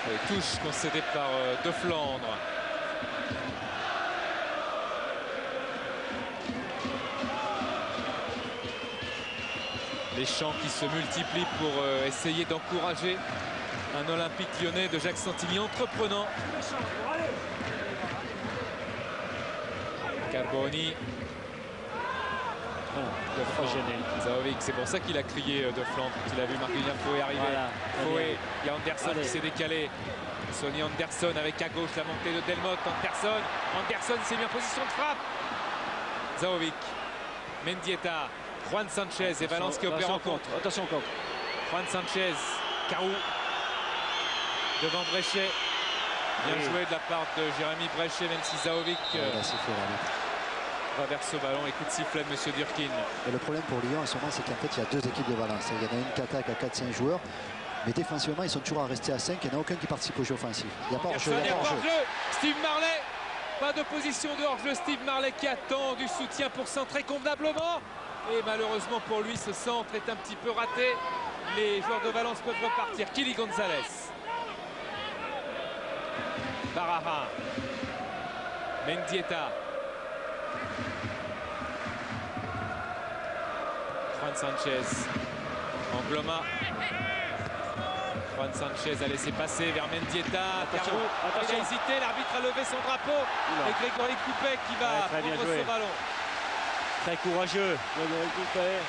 Et touche concédée par De Flandre. Les chants qui se multiplient pour essayer d'encourager un Olympique Lyonnais de Jacques Santini entreprenant. Carboni. Zahovic, c'est pour ça qu'il a crié De Flandre. Il a vu Marc-Vivien Fouet arriver. Voilà. Fouet, il y a Anderson qui s'est décalé. Sonny Anderson avec à gauche la montée de Delmotte. Anderson s'est mis en position de frappe. Zahovic, Mendieta, Juan Sanchez et Valence qui opère en contre. Attention au contre. Juan Sanchez, Carou devant Bréchet. Bien joué de la part de Jérémy Bréchet, même si Zahovic traverse ce ballon et coup de sifflet de M. Durkin. Et le problème pour Lyon en ce moment, c'est qu'en fait, il y a deux équipes de Valence. Il y en a une qui attaque à 4-5 joueurs, mais défensivement, ils sont toujours à rester à 5. Il n'y en a aucun qui participe au jeu offensif. Il n'y a pas hors-jeu. Steve Marley, pas de position de hors-jeu. Steve Marley qui attend du soutien pour centrer convenablement. Et malheureusement pour lui, ce centre est un petit peu raté. Les joueurs de Valence peuvent repartir. Kili Gonzalez. Barara. Mendieta. Juan Sanchez. Angloma. Juan Sanchez a laissé passer vers Mendieta. Carou. Il a hésité, l'arbitre a levé son drapeau. Et Grégory Coupet qui va prendre ce ballon. Très courageux, Grégory Coupet.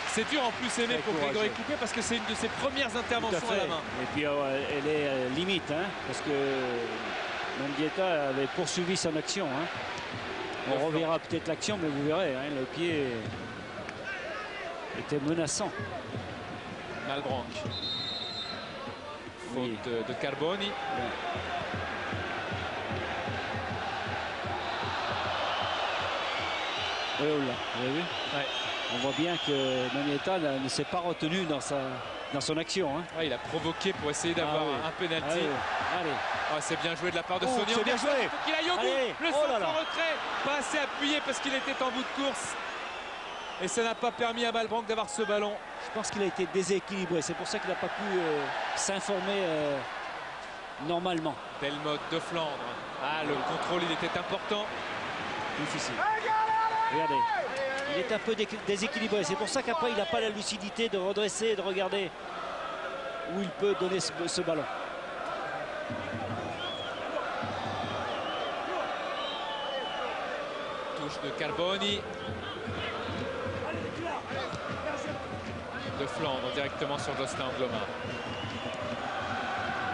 C'est dur en plus Aimé pour Grégory Coupet parce que c'est une de ses premières interventions à la main. Et puis elle est limite, hein, parce que Mendieta avait poursuivi son action. Hein. On reverra peut-être l'action, mais vous verrez, hein, le pied était menaçant. Malbranc. Faute de Carboni. Ouais. Oui, vous avez vu? Ouais. On voit bien que Mendieta ne s'est pas retenu dans son action. Hein. Ouais, il a provoqué pour essayer d'avoir un penalty. Allez. Oh, c'est bien joué de la part de Sonny c'est bien Anderson. joué. Il faut qu'il aille au bout. Le centre en retrait. Pas assez appuyé parce qu'il était en bout de course. Et ça n'a pas permis à Malbranc d'avoir ce ballon. Je pense qu'il a été déséquilibré. C'est pour ça qu'il n'a pas pu s'informer normalement. Delmotte de Flandre. Ah, le contrôle, il était important. Difficile. Regardez. Il est un peu déséquilibré. C'est pour ça qu'après, il n'a pas la lucidité de redresser et de regarder où il peut donner ce ballon. Touche de Carboni. De Flandre directement sur Jocelyn Angloma.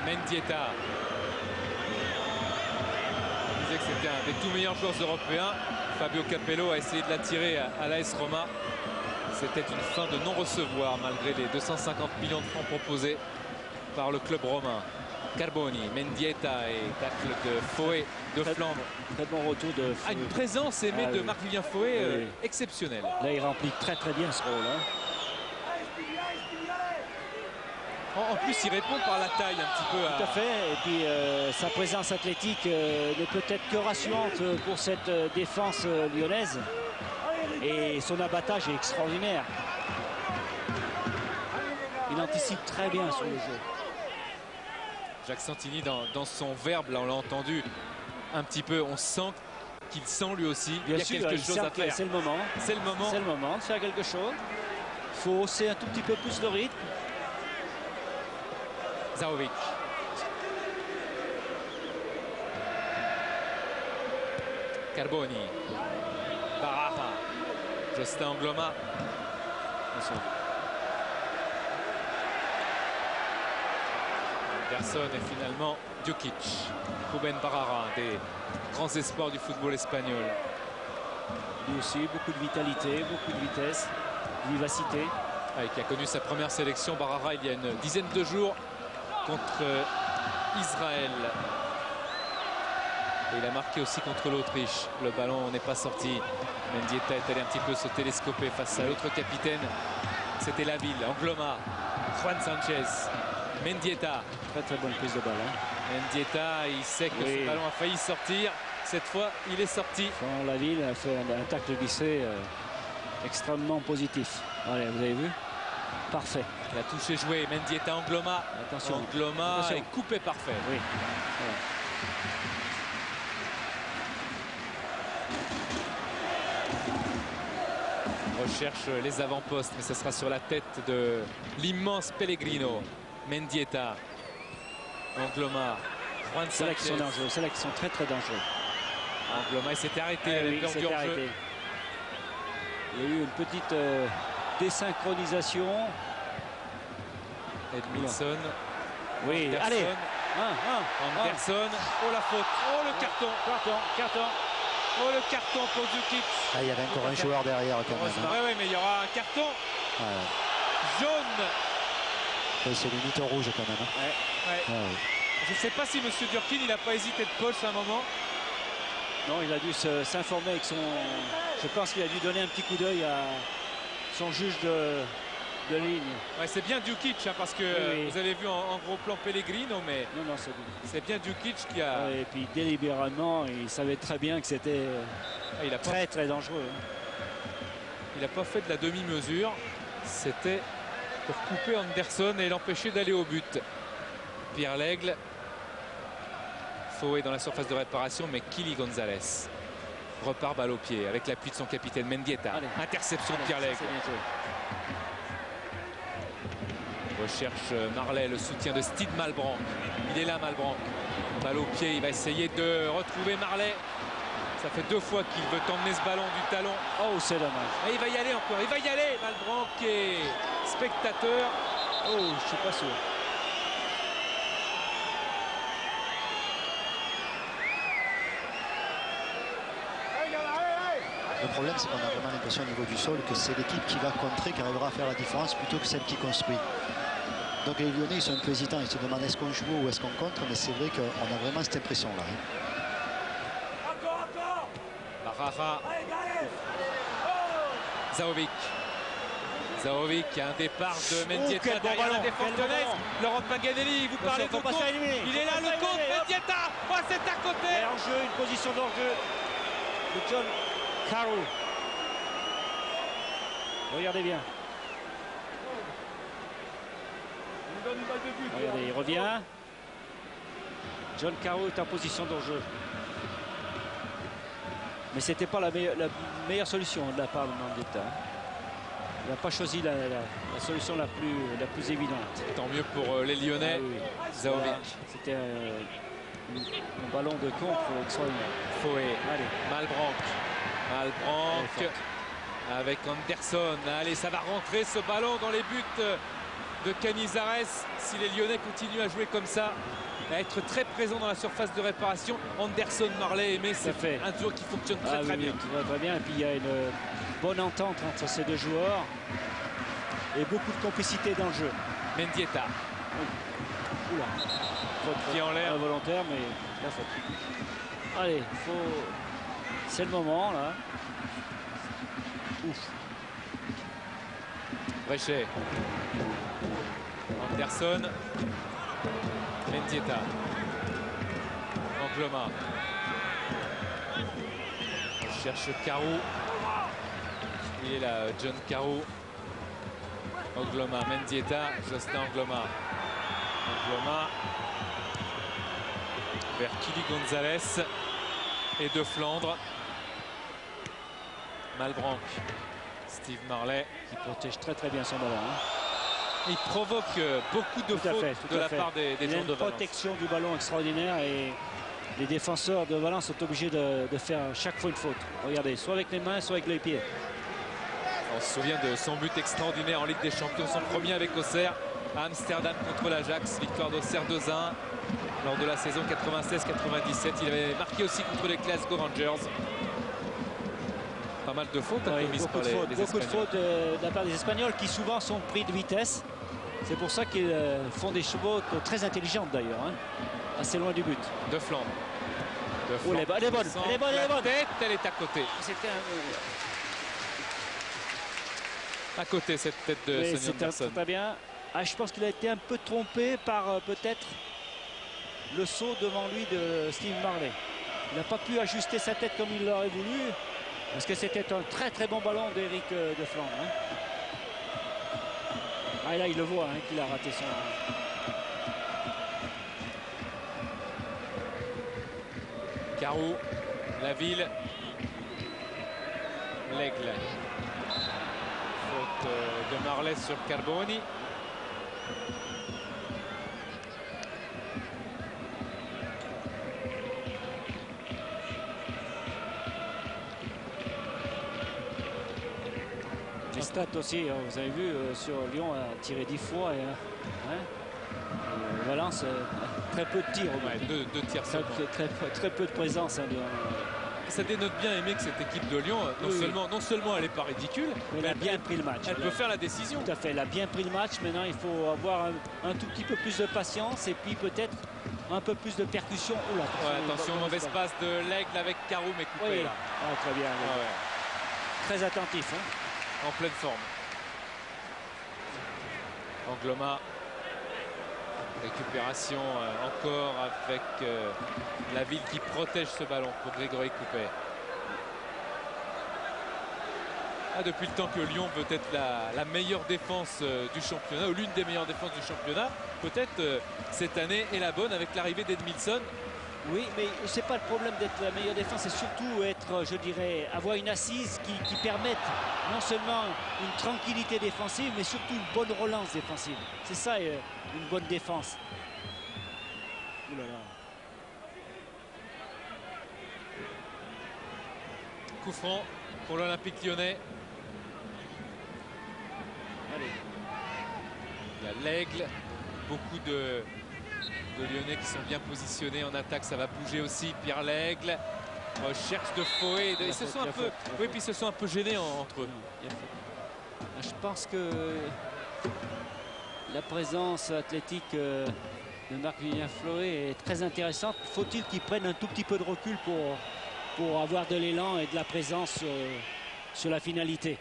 Mendieta. Il disait que c'était un des tout meilleurs joueurs européens. Fabio Capello a essayé de l'attirer à l'AS Roma. C'était une fin de non-recevoir malgré les 250 millions de francs proposés par le club romain. Carboni, Mendieta et tacle de Foé de Flandre. Très bon retour de Foé. Une présence aimée de Marc-Vivien Foé exceptionnelle. Là, il remplit très bien ce rôle. Hein. En plus, il répond par la taille un petit peu. Tout à fait. Et puis, sa présence athlétique ne peut être que rassurante pour cette défense lyonnaise. Et son abattage est extraordinaire. Il anticipe très bien sur le jeu. Jacques Santini, dans son verbe, là on l'a entendu un petit peu, on sent qu'il sent lui aussi. Bien il y a sûr, quelque chose à faire. C'est le moment. C'est le moment. C'est le moment de faire quelque chose. Il faut hausser un tout petit peu plus le rythme. Zahovic. Carboni. Baraha. Justin Angloma. Anderson et finalement Djukic. Ruben Barara, un des grands espoirs du football espagnol. Lui aussi, beaucoup de vitalité, beaucoup de vitesse, de vivacité. Qui a connu sa première sélection, Barara, il y a une dizaine de jours contre Israël. Et il a marqué aussi contre l'Autriche. Le ballon n'est pas sorti. Mendieta est allé un petit peu se télescoper face à l'autre capitaine. C'était Laville, Angloma, Juan Sanchez, Mendieta. Très bonne prise de ballon. Mendieta, il sait que ce ballon a failli sortir. Cette fois, il est sorti. Laville a fait un tacle glissé extrêmement positif. Allez, vous avez vu? Parfait. Il a touché joué. Mendieta, Angloma. Attention. Angloma est coupé parfait. Oui. Recherche les avant-postes, mais ce sera sur la tête de l'immense Pellegrino. Mendieta, Angloma, Juan C'est là qu'ils sont Sanchez. dangereux, c'est là qu'ils sont très dangereux. Angloma, il s'était arrêté, Il s'était arrêté. Il y a eu une petite désynchronisation. Edmilson. Oui, Anderson. allez. Anderson. Oh la faute. Oh le carton. Oh le carton pour Djukic. Ah, il y avait encore un joueur derrière quand même. Hein. Oui, mais il y aura un carton jaune. C'est limite rouge quand même. Hein. Je ne sais pas si M. Durkin il n'a pas hésité de poche à un moment. Non, il a dû s'informer avec son... Je pense qu'il a dû donner un petit coup d'œil à son juge de ligne. Ouais, c'est bien Djukic hein, parce que vous avez vu en gros plan Pellegrino, mais non, c'est bien Djukic qui a... Et puis délibérément, il savait très bien que c'était très dangereux. Il n'a pas fait de la demi-mesure. C'était pour couper Anderson et l'empêcher d'aller au but. Pierre Lègle. Foé dans la surface de réparation, mais Kili Gonzalez repart balle au pied avec l'appui de son capitaine Mendieta. Interception de Pierre Lègle. Recherche Marley, le soutien de Steve Malbranc. Il est là, Malbranc. Balle au pied, il va essayer de retrouver Marley. Ça fait 2 fois qu'il veut emmener ce ballon du talon. Oh, c'est dommage. Et il va y aller encore. Il va y aller, Malbranc qui est spectateur. Oh, je suis pas sûr. Le problème, c'est qu'on a vraiment l'impression au niveau du sol que c'est l'équipe qui va contrer qui arrivera à faire la différence plutôt que celle qui construit. Donc les Lyonnais, ils sont un peu hésitants. Ils se demandent est-ce qu'on joue ou est-ce qu'on contre, mais c'est vrai qu'on a vraiment cette impression-là. Barara. Zahovic. Zahovic qui a un départ de Mendieta derrière la défense lyonnaise. Laurent Paganelli, vous parlez de compte. Il est là, le compte, Mendieta. Oh, c'est à côté. Et en jeu, une position d'enjeu de John Carew. Regardez bien. Regardez, il revient. John Carew est en position d'enjeu. Mais c'était pas la meilleure solution de la part de Mendieta. Il n'a pas choisi la solution la plus évidente. Tant mieux pour les Lyonnais. Zahovic. C'était un ballon de contre extraordinaire. Foé. Malbranc. Avec Anderson. Allez, ça va rentrer ce ballon dans les buts de Canizares. Si les Lyonnais continuent à jouer comme ça, à être très présents dans la surface de réparation, Anderson, Marley, Aimé, c'est un duo qui fonctionne très bien. Très bien. Et puis il y a bonne entente entre ces deux joueurs et beaucoup de complicité dans le jeu. Mendieta Oula. qui en l'air. Volontaire, mais la faute. Allez, c'est le moment là. Ouf. Bréchet. Anderson. Mendieta. Angloma. On cherche Carou. Il est là, John Carou. Angloma, Mendieta, Jocelyn Angloma. Angloma. Vers Kili Gonzalez. Et De Flandre. Malbranc. Steve Marley. Qui protège très très bien son ballon. Il provoque beaucoup de fautes de la part des Il y a joueurs une de Valence. protection du ballon extraordinaire et les défenseurs de Valence sont obligés de faire chaque fois une faute. Regardez, soit avec les mains, soit avec les pieds. On se souvient de son but extraordinaire en Ligue des Champions, son premier avec Auxerre à Amsterdam contre l'Ajax, victoire d'Auxerre 2-1 lors de la saison 96-97. Il avait marqué aussi contre les Glasgow Rangers. Pas mal de fautes commises par les Beaucoup de Espagnols. fautes de la part des Espagnols qui souvent sont pris de vitesse. C'est pour ça qu'ils font des chevaux très intelligentes d'ailleurs, hein. Assez loin du but. De Flandre. De Oh, elle est bonne, elle est bonne, elle est bonne, elle est La bonne. tête, elle est à côté. C'était À côté cette tête de oui, Sonny c'était Anderson. très bien. Ah, je pense qu'il a été un peu trompé par peut-être le saut devant lui de Steve Marley. Il n'a pas pu ajuster sa tête comme il l'aurait voulu. Parce que c'était un très très bon ballon d'Éric De Flandre. Hein. Ah, là, il le voit hein, qu'il a raté son... Carou, la ville, l'Aigle. Faute de Marley sur Carboni. Les stats aussi, hein, vous avez vu, sur Lyon a tiré 10 fois et Valence très peu de tirs. Ouais, deux tirs Très, seulement. très peu de présence. Hein, Ça dénote bien, Aimé, que cette équipe de Lyon, non seulement elle n'est pas ridicule, mais elle a bien pris le match. elle peut faire la décision. Tout à fait, elle a bien pris le match. Maintenant, il faut avoir un tout petit peu plus de patience et puis peut-être un peu plus de percussion. Oula, Ouais, attention, mauvaise passe de l'Aigle avec Carou, mais coupé Oui, là. ah, très bien. Ah ouais, Très attentif. Hein. en pleine forme. Angloma. Récupération encore avec la ville qui protège ce ballon pour Grégory Coupet. Ah, depuis le temps que Lyon peut être la meilleure défense du championnat, ou l'une des meilleures défenses du championnat, peut-être cette année est la bonne avec l'arrivée d'Edmilson. Oui, mais c'est pas le problème d'être la meilleure défense, c'est surtout être, je dirais, avoir une assise qui permette non seulement une tranquillité défensive, mais surtout une bonne relance défensive. C'est ça, une bonne défense. Ouh là là. Coup franc pour l'Olympique lyonnais. Allez. Il y a l'Aigle, beaucoup de Lyonnais qui sont bien positionnés en attaque, ça va bouger aussi. Pierre l'Aigle recherche de Foé. Ils se sont un peu, oui, puis ils se sont un peu gênés entre eux. Je pense que la présence athlétique de Marc-Julien Fleuret est très intéressante. Faut-il qu'il prenne un tout petit peu de recul pour avoir de l'élan et de la présence sur la finalité.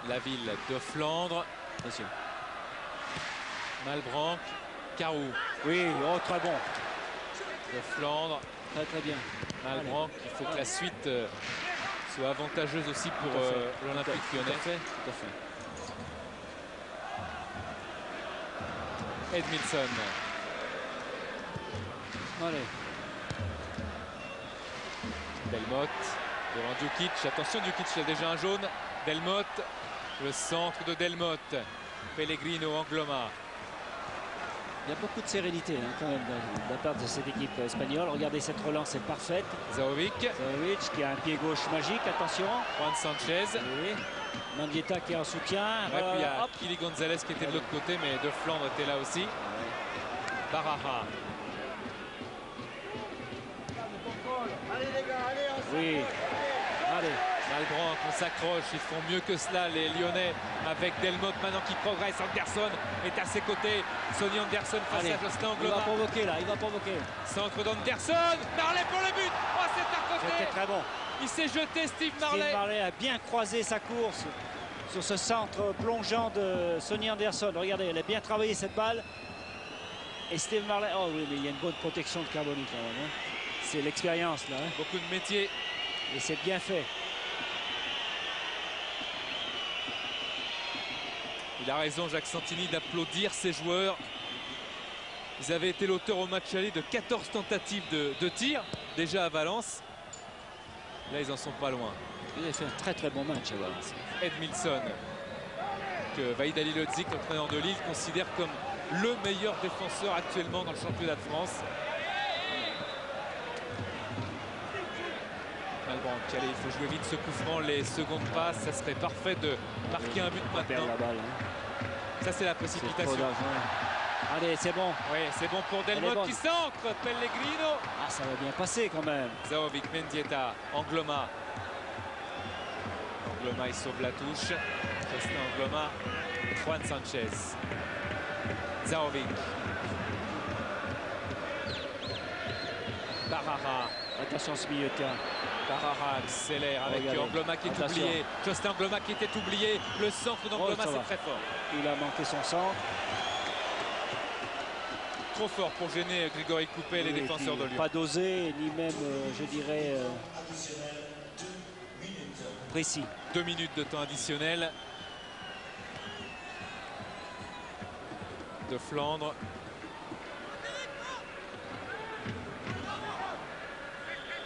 La ville de Flandre. Attention. Malbranc, Carou. Oui, oh, très bon. De Flandre. Très très bien. Malbranc, il faut que la suite soit avantageuse aussi pour l'Olympique lyonnais. Tout à fait. Edmilson. Allez. Delmotte devant Djukic. Attention, Djukic a déjà un jaune. Delmotte, le centre de Delmotte. Pellegrino, Angloma. Il y a beaucoup de sérénité hein, quand même de la part de cette équipe espagnole. Regardez, cette relance est parfaite. Zaovic. Zaovic qui a un pied gauche magique, attention. Juan Sanchez. Oui. Mendieta qui est en soutien. Ouais, puis il y a Kili Gonzalez qui était de l'autre côté, mais De Flandre était là aussi. Baraja. Oui. Allez. Malbranc, on s'accroche, ils font mieux que cela les Lyonnais avec Delmotte maintenant qui progresse. Anderson est à ses côtés. Sonny Anderson face Allez. à Jocelyn Il va Angloma. provoquer là, il va provoquer. Centre d'Anderson, Marley pour le but. Oh, c'est à C'était côté. très bon. Il s'est jeté Steve Marley. Steve Marley a bien croisé sa course sur ce centre plongeant de Sonny Anderson. Regardez, elle a bien travaillé cette balle. Et Steve Marley, oh oui, mais il y a une bonne protection de Carboni quand même. Hein. C'est l'expérience là. Hein. Beaucoup de métiers. Et c'est bien fait. Il a raison, Jacques Santini, d'applaudir ses joueurs. Ils avaient été l'auteur au match aller de 14 tentatives de tir, déjà à Valence. Là, ils en sont pas loin. Il a fait un très très bon match à Valence. Edmilson, que Vahid Halilhodžić, l'entraîneur de Lille, considère comme le meilleur défenseur actuellement dans le championnat de France. Malbranc, allez, il faut jouer vite ce coup franc, les secondes passes, ça serait parfait de marquer un but On perd maintenant. la balle. Hein. Ça, c'est la C'est précipitation. trop d'argent. Allez, c'est bon. Oui, c'est bon pour Delmotte qui centre. Pellegrino. Ah, ça va bien passer quand même. Zahovic, Mendieta, Angloma. Angloma, il sauve la touche. Jocelyn Angloma, Juan Sanchez. Zahovic. Barara. Attention ce milieu de terrain. Barara accélère avec Regardez. Angloma qui est Attention. oublié. Jocelyn Angloma qui était oublié. Le centre d'Angloma, Oh, ça va. c'est très fort. Il a manqué son centre. Trop fort pour gêner Grégory Coupet, les Et défenseurs puis, de Lyon. pas dosé, ni même, je dirais, précis. 2 minutes de temps additionnel de Flandre.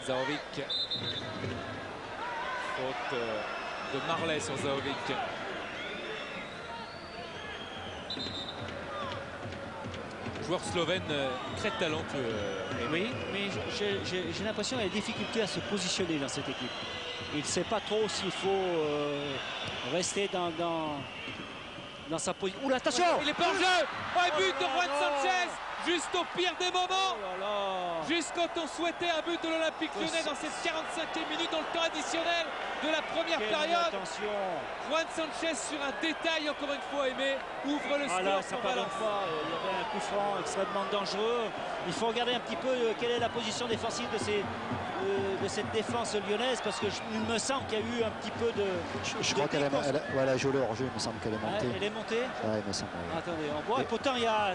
Zahovic. Faute de Marley sur Zahovic. Joueur slovène très talentueux. Oui, mais j'ai l'impression qu'il a des difficultés à se positionner dans cette équipe. Il ne sait pas trop s'il faut rester dans sa position. Oula, attention! Il est pas en jeu. Oh, et but de Juan Sanchez. Juste au pire des moments. Oh là là. Juste quand on souhaitait un but de l'Olympique Lyonnais dans cette 45e minute dans le temps additionnel de la première Quelle période. attention! Juan Sanchez sur un détail encore une fois aimé ouvre le Ah score là, ça pour pardonne Valence. pas. Il y avait un coup franc extrêmement dangereux. Il faut regarder un petit peu quelle est la position défensive de cette défense lyonnaise, parce que il me semble qu'il y a eu un petit peu de. Je crois qu'elle a joué le hors-jeu, il me semble qu'elle est montée. Elle est montée. Ouais, il me semble. Ouais. Attendez, on voit. Et pourtant, il y a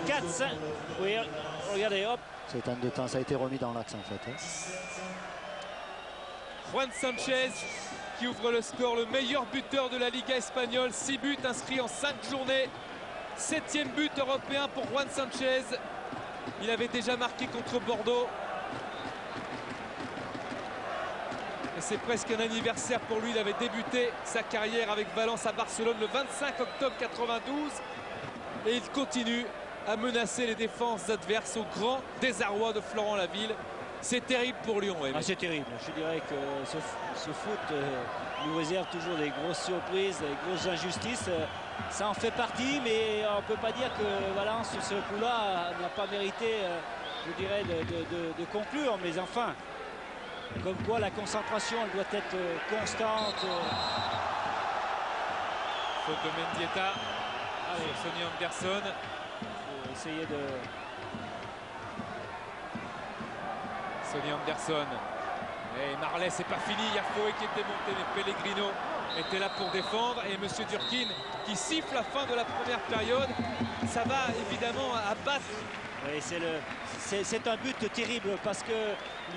4, 5. Oui, regardez, hop. Ça a été un de temps, ça a été remis dans l'axe en fait. Hein. Juan Sanchez qui ouvre le score, le meilleur buteur de la Liga espagnole. 6 buts inscrits en 5 journées. 7e but européen pour Juan Sanchez. Il avait déjà marqué contre Bordeaux. Et c'est presque un anniversaire pour lui. Il avait débuté sa carrière avec Valence à Barcelone le 25 octobre 92. Et il continue à menacer les défenses adverses au grand désarroi de Florent Laville. C'est terrible pour Lyon. Aimé. Ah, c'est terrible. Je dirais que ce foot nous réserve toujours des grosses surprises, des grosses injustices. Ça en fait partie, mais on ne peut pas dire que Valence, sur ce coup-là, n'a pas mérité, je dirais, de conclure. Mais enfin, comme quoi la concentration, elle doit être constante. Faute de Mendieta. Allez, Sonny Anderson. Faut essayer de... Sonny Anderson. Et Marley, c'est pas fini. Il y a Fouet qui était monté, mais Pellegrino était là pour défendre. Et Monsieur Durkin qui siffle la fin de la première période. Ça va évidemment abattre. Oui, c'est un but terrible parce que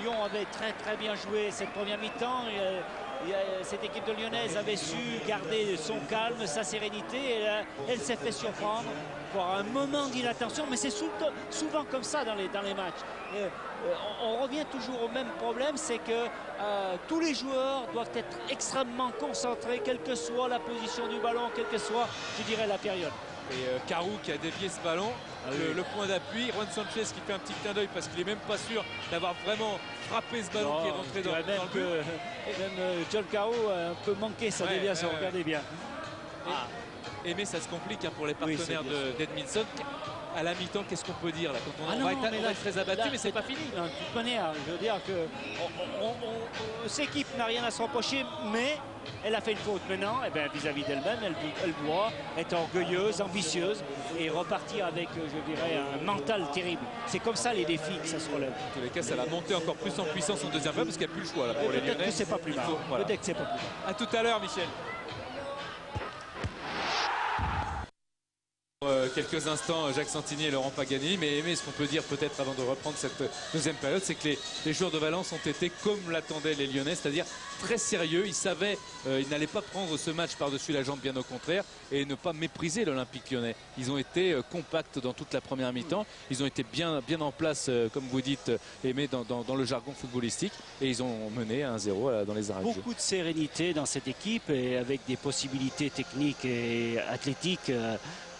Lyon avait très bien joué cette première mi-temps. Cette équipe de Lyonnaise avait su garder son calme, sa sérénité. Et elle s'est fait surprendre pour un moment d'inattention, mais c'est souvent comme ça dans les matchs. On revient toujours au même problème, c'est que tous les joueurs doivent être extrêmement concentrés, quelle que soit la position du ballon, quelle que soit, je dirais, la période. Et Carou qui a dévié ce ballon, le point d'appui. Juan Sanchez qui fait un petit clin d'œil parce qu'il n'est même pas sûr d'avoir vraiment frappé ce ballon qui est rentré dans le but. Même John Carou a un peu manqué sa déviation, regardez bien. Mais ça se complique hein, pour les partenaires d'Edmilson. à la mi-temps, qu'est-ce qu'on peut dire là, quand on, Ah on non, va être, mais on là, va être très abattu, là, mais c'est pas fini. De toute manière, je veux dire que cette équipe n'a rien à se reprocher, mais elle a fait une faute maintenant. Et bien, vis-à-vis d'elle-même, elle doit être orgueilleuse, ambitieuse et repartir avec, je dirais, un mental terrible. C'est comme ça les défis que ça se relève. En tous les cas, ça va monter encore plus en puissance en deuxième période parce qu'il n'y a plus le choix là, pour les Peut-être Lyonnais. que c'est pas plus mal. Voilà. Peut-être que c'est pas plus mal. À tout à l'heure, Michel. Quelques instants, Jacques Santini et Laurent Pagani, mais ce qu'on peut dire peut-être avant de reprendre cette deuxième période, c'est que les joueurs de Valence ont été comme l'attendaient les Lyonnais, c'est-à-dire très sérieux. Ils savaient ils n'allaient pas prendre ce match par-dessus la jambe, bien au contraire, et ne pas mépriser l'Olympique Lyonnais. Ils ont été compacts dans toute la première mi-temps, ils ont été bien en place, comme vous dites, Aimé, dans le jargon footballistique, et ils ont mené 1-0 dans les arrêts de jeu. Beaucoup de sérénité dans cette équipe et avec des possibilités techniques et athlétiques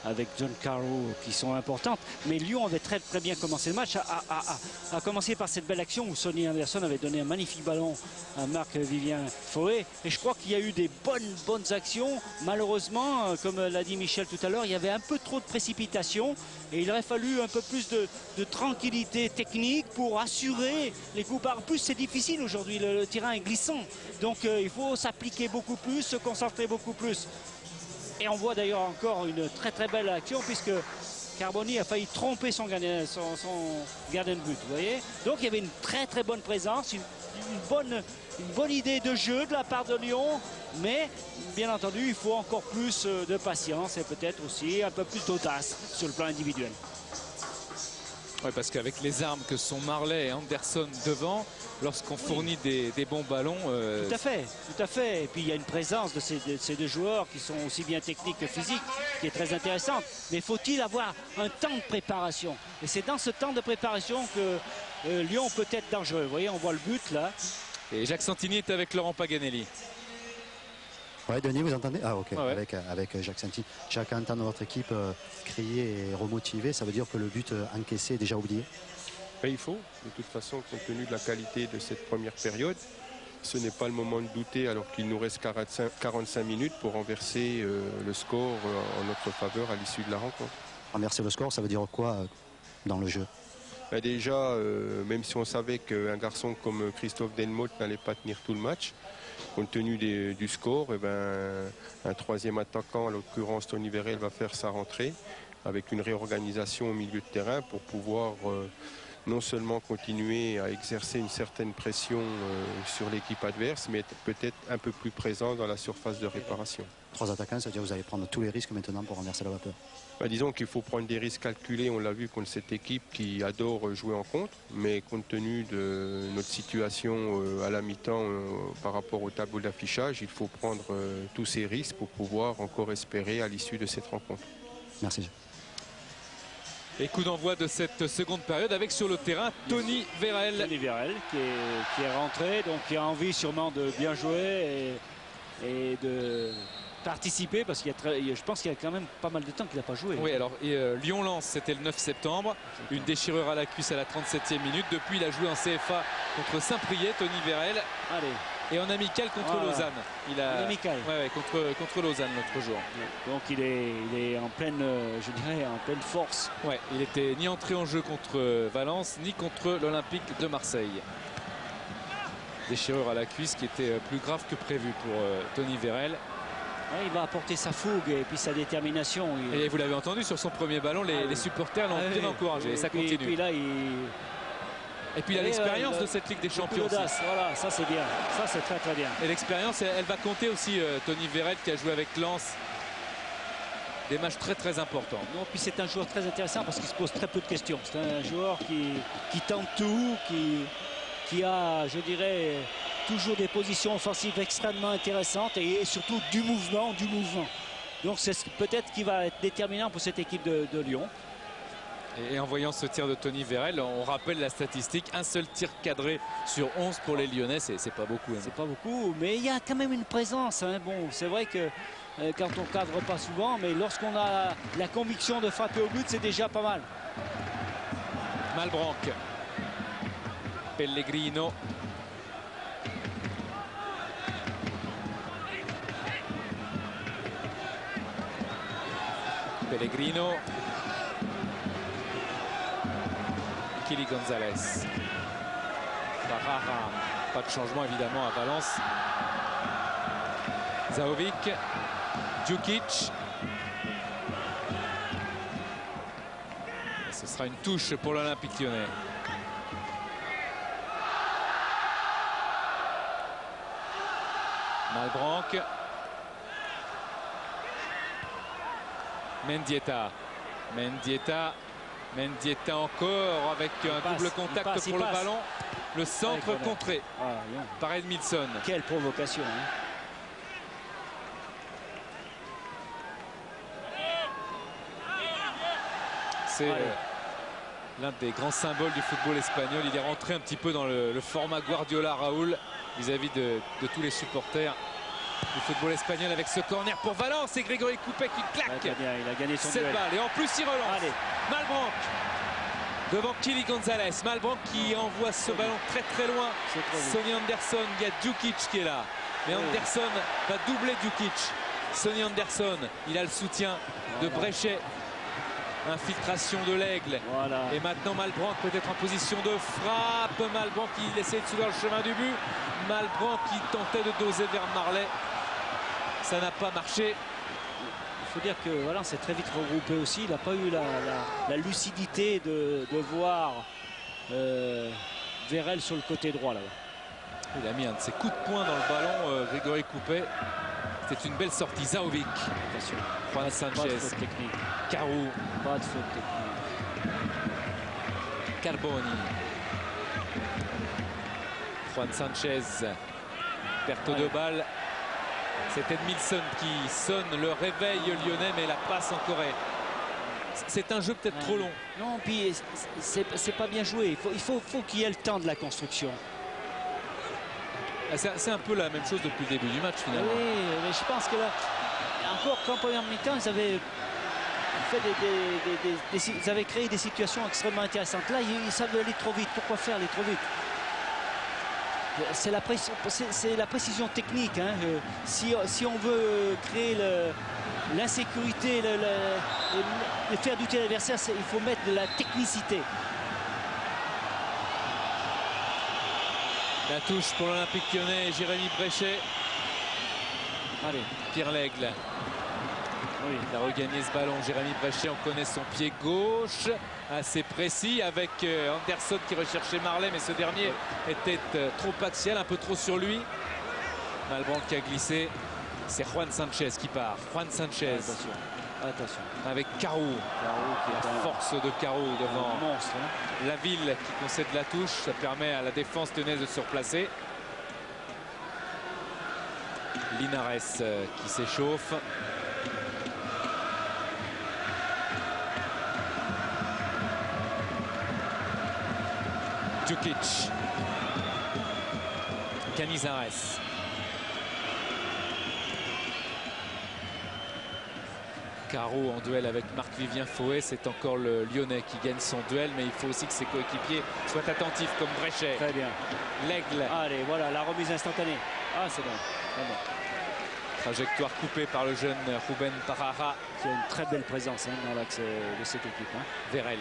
avec John Carroll qui sont importantes. Mais Lyon avait très bien commencé le match, a commencé par cette belle action où Sonny Anderson avait donné un magnifique ballon à Marc-Vivien Foé. Et je crois qu'il y a eu des bonnes actions. Malheureusement, comme l'a dit Michel tout à l'heure, il y avait un peu trop de précipitation et il aurait fallu un peu plus de tranquillité technique pour assurer les coups. En plus, c'est difficile aujourd'hui, le terrain est glissant. Donc il faut s'appliquer beaucoup plus, se concentrer beaucoup plus. Et on voit d'ailleurs encore une très belle action puisque Carboni a failli tromper son gardien de but, vous voyez. Donc il y avait une très bonne présence, une bonne idée de jeu de la part de Lyon, mais bien entendu il faut encore plus de patience et peut-être aussi un peu plus d'audace sur le plan individuel. Oui, parce qu'avec les armes que sont Marley et Anderson devant, lorsqu'on fournit des bons ballons... Tout à fait. Et puis il y a une présence de ces deux joueurs qui sont aussi bien techniques que physiques, qui est très intéressante. Mais faut-il avoir un temps de préparation? Et c'est dans ce temps de préparation que Lyon peut être dangereux. Vous voyez, on voit le but là. Et Jacques Santini est avec Laurent Paganelli. Ouais, Denis, vous entendez? Ah, ok, ouais. avec Jacques Santini. Jacques entend notre équipe crier et remotiver, ça veut dire que le but encaissé est déjà oublié? Mais il faut, de toute façon, compte tenu de la qualité de cette première période, ce n'est pas le moment de douter alors qu'il nous reste 45 minutes pour renverser le score en notre faveur à l'issue de la rencontre. Renverser le score, ça veut dire quoi dans le jeu? Ben déjà, même si on savait qu'un garçon comme Christophe Delmotte n'allait pas tenir tout le match, compte tenu du score, et ben, un troisième attaquant, en l'occurrence Tony Vérel, va faire sa rentrée avec une réorganisation au milieu de terrain pour pouvoir non seulement continuer à exercer une certaine pression sur l'équipe adverse, mais peut-être un peu plus présent dans la surface de réparation. 3 attaquants, ça veut dire que vous allez prendre tous les risques maintenant pour renverser la vapeur? Ben, disons qu'il faut prendre des risques calculés, on l'a vu contre cette équipe qui adore jouer en contre, mais compte tenu de notre situation à la mi-temps par rapport au tableau d'affichage, il faut prendre tous ces risques pour pouvoir encore espérer à l'issue de cette rencontre. Merci. Et coup d'envoi de cette seconde période avec sur le terrain Tony Vérel. Tony Vérel qui est rentré, donc qui a envie sûrement de bien jouer et de participer parce je pense qu'il y a quand même pas mal de temps qu'il n'a pas joué. Oui, alors Lyon-Lens, c'était le 9 septembre, une déchirure à la cuisse à la 37e minute. Depuis, il a joué en CFA contre Saint-Priest, Tony Vérel. Allez. Et en amical contre Lausanne. Il a amical. Ouais, contre Lausanne l'autre jour. Donc il est en pleine, je dirais, en pleine force. Ouais, il était ni entré en jeu contre Valence, ni contre l'Olympique de Marseille. Déchirure à la cuisse qui était plus grave que prévu pour Tony Vérel. Ouais, il va apporter sa fougue et puis sa détermination. Et vous l'avez entendu sur son premier ballon, les supporters l'ont bien encouragé. Et ça continue. Et puis là, Et puis il a l'expérience de cette Ligue des Champions aussi. Voilà, ça c'est bien. Ça c'est très bien. Et l'expérience, elle va compter aussi. Tony Vérel qui a joué avec Lens. Des matchs très importants. Non, puis c'est un joueur très intéressant parce qu'il se pose très peu de questions. C'est un joueur qui tente tout, qui a, je dirais, toujours des positions offensives extrêmement intéressantes et surtout du mouvement. Donc c'est peut-être qui va être déterminant pour cette équipe de Lyon. Et en voyant ce tir de Tony Vérel, on rappelle la statistique, un seul tir cadré sur 11 pour les Lyonnais, c'est pas beaucoup. C'est pas beaucoup, mais il y a quand même une présence. Hein. Bon, c'est vrai que quand on cadre pas souvent, mais lorsqu'on a la conviction de frapper au but, c'est déjà pas mal. Malbranc. Pellegrino. Kili Gonzalez. Parara. Pas de changement évidemment à Valence. Zahovic. Djukic. Et ce sera une touche pour l'Olympique Lyonnais. Malbranck. Mendieta. Mendieta encore avec un double contact pour le ballon. Le centre contré par Edmilson. Quelle provocation, hein. C'est l'un des grands symboles du football espagnol. Il est rentré un petit peu dans le format Guardiola Raúl vis-à-vis de tous les supporters du football espagnol avec ce corner pour Valence et Grégory Coupet qui claque. Il a gagné son cette duel. balle et en plus il relance. Allez. Malbranck devant Kili Gonzalez. Malbranck qui envoie ce ballon très très loin. Sonny Anderson, il y a Djukic qui est là. Mais Anderson va doubler Djukic. Sonny Anderson, il a le soutien de Brechet. Infiltration de l'Aigle. Voilà. Et maintenant Malbranck peut-être en position de frappe. Malbranck qui essaie de s'ouvrir le chemin du but. Malbranck qui tentait de doser vers Marley. Ça n'a pas marché. Il faut dire que voilà, c'est très vite regroupé aussi. Il n'a pas eu la lucidité de voir Vérel sur le côté droit là-bas. Il a mis un de ses coups de poing dans le ballon, Grégory Coupet. C'était une belle sortie. Zahovic. Attention. Juan Sanchez. Pas de faute technique. Carou. Pas de faute technique. Carboni. Juan Sanchez. Perte de balle. C'est Edmilson qui sonne le réveil lyonnais, mais la passe en Corée. C'est un jeu peut-être trop long. Non, puis c'est pas bien joué. Il faut qu'il y ait le temps de la construction. C'est un peu la même chose depuis le début du match finalement. Oui, mais je pense que là, encore qu'en première mi-temps, ils avaient fait ils avaient créé des situations extrêmement intéressantes. Là, ils savent aller trop vite. Pourquoi faire aller trop vite? C'est la précision technique. Hein. Si on veut créer l'insécurité, le faire douter l'adversaire, il faut mettre de la technicité. La touche pour l'Olympique Lyonnais, Jérémy Brechet. Allez, Pierre Lègle. Oui, il a regagné ce ballon. Jérémy Brechet, on connaît son pied gauche, assez précis, avec Anderson qui recherchait Marley, mais ce dernier était trop axial, un peu trop sur lui. Malbranck qui a glissé. C'est Juan Sanchez qui part. Juan Sanchez. Attention. Avec Carou. La force de Carou devant monstre, hein. la ville qui concède la touche. Ça permet à la défense lyonnaise de se replacer. Linares qui s'échauffe. Djukic. Canizares. Carreau en duel avec Marc-Vivien Fouet. C'est encore le Lyonnais qui gagne son duel, mais il faut aussi que ses coéquipiers soient attentifs comme Brechet. Très bien. L'Aigle. Allez, voilà la remise instantanée. Ah, c'est bon. Très bon. Trajectoire coupée par le jeune Ruben Parara. Qui a une très belle présence dans l'axe de cette équipe. Hein. Vérel.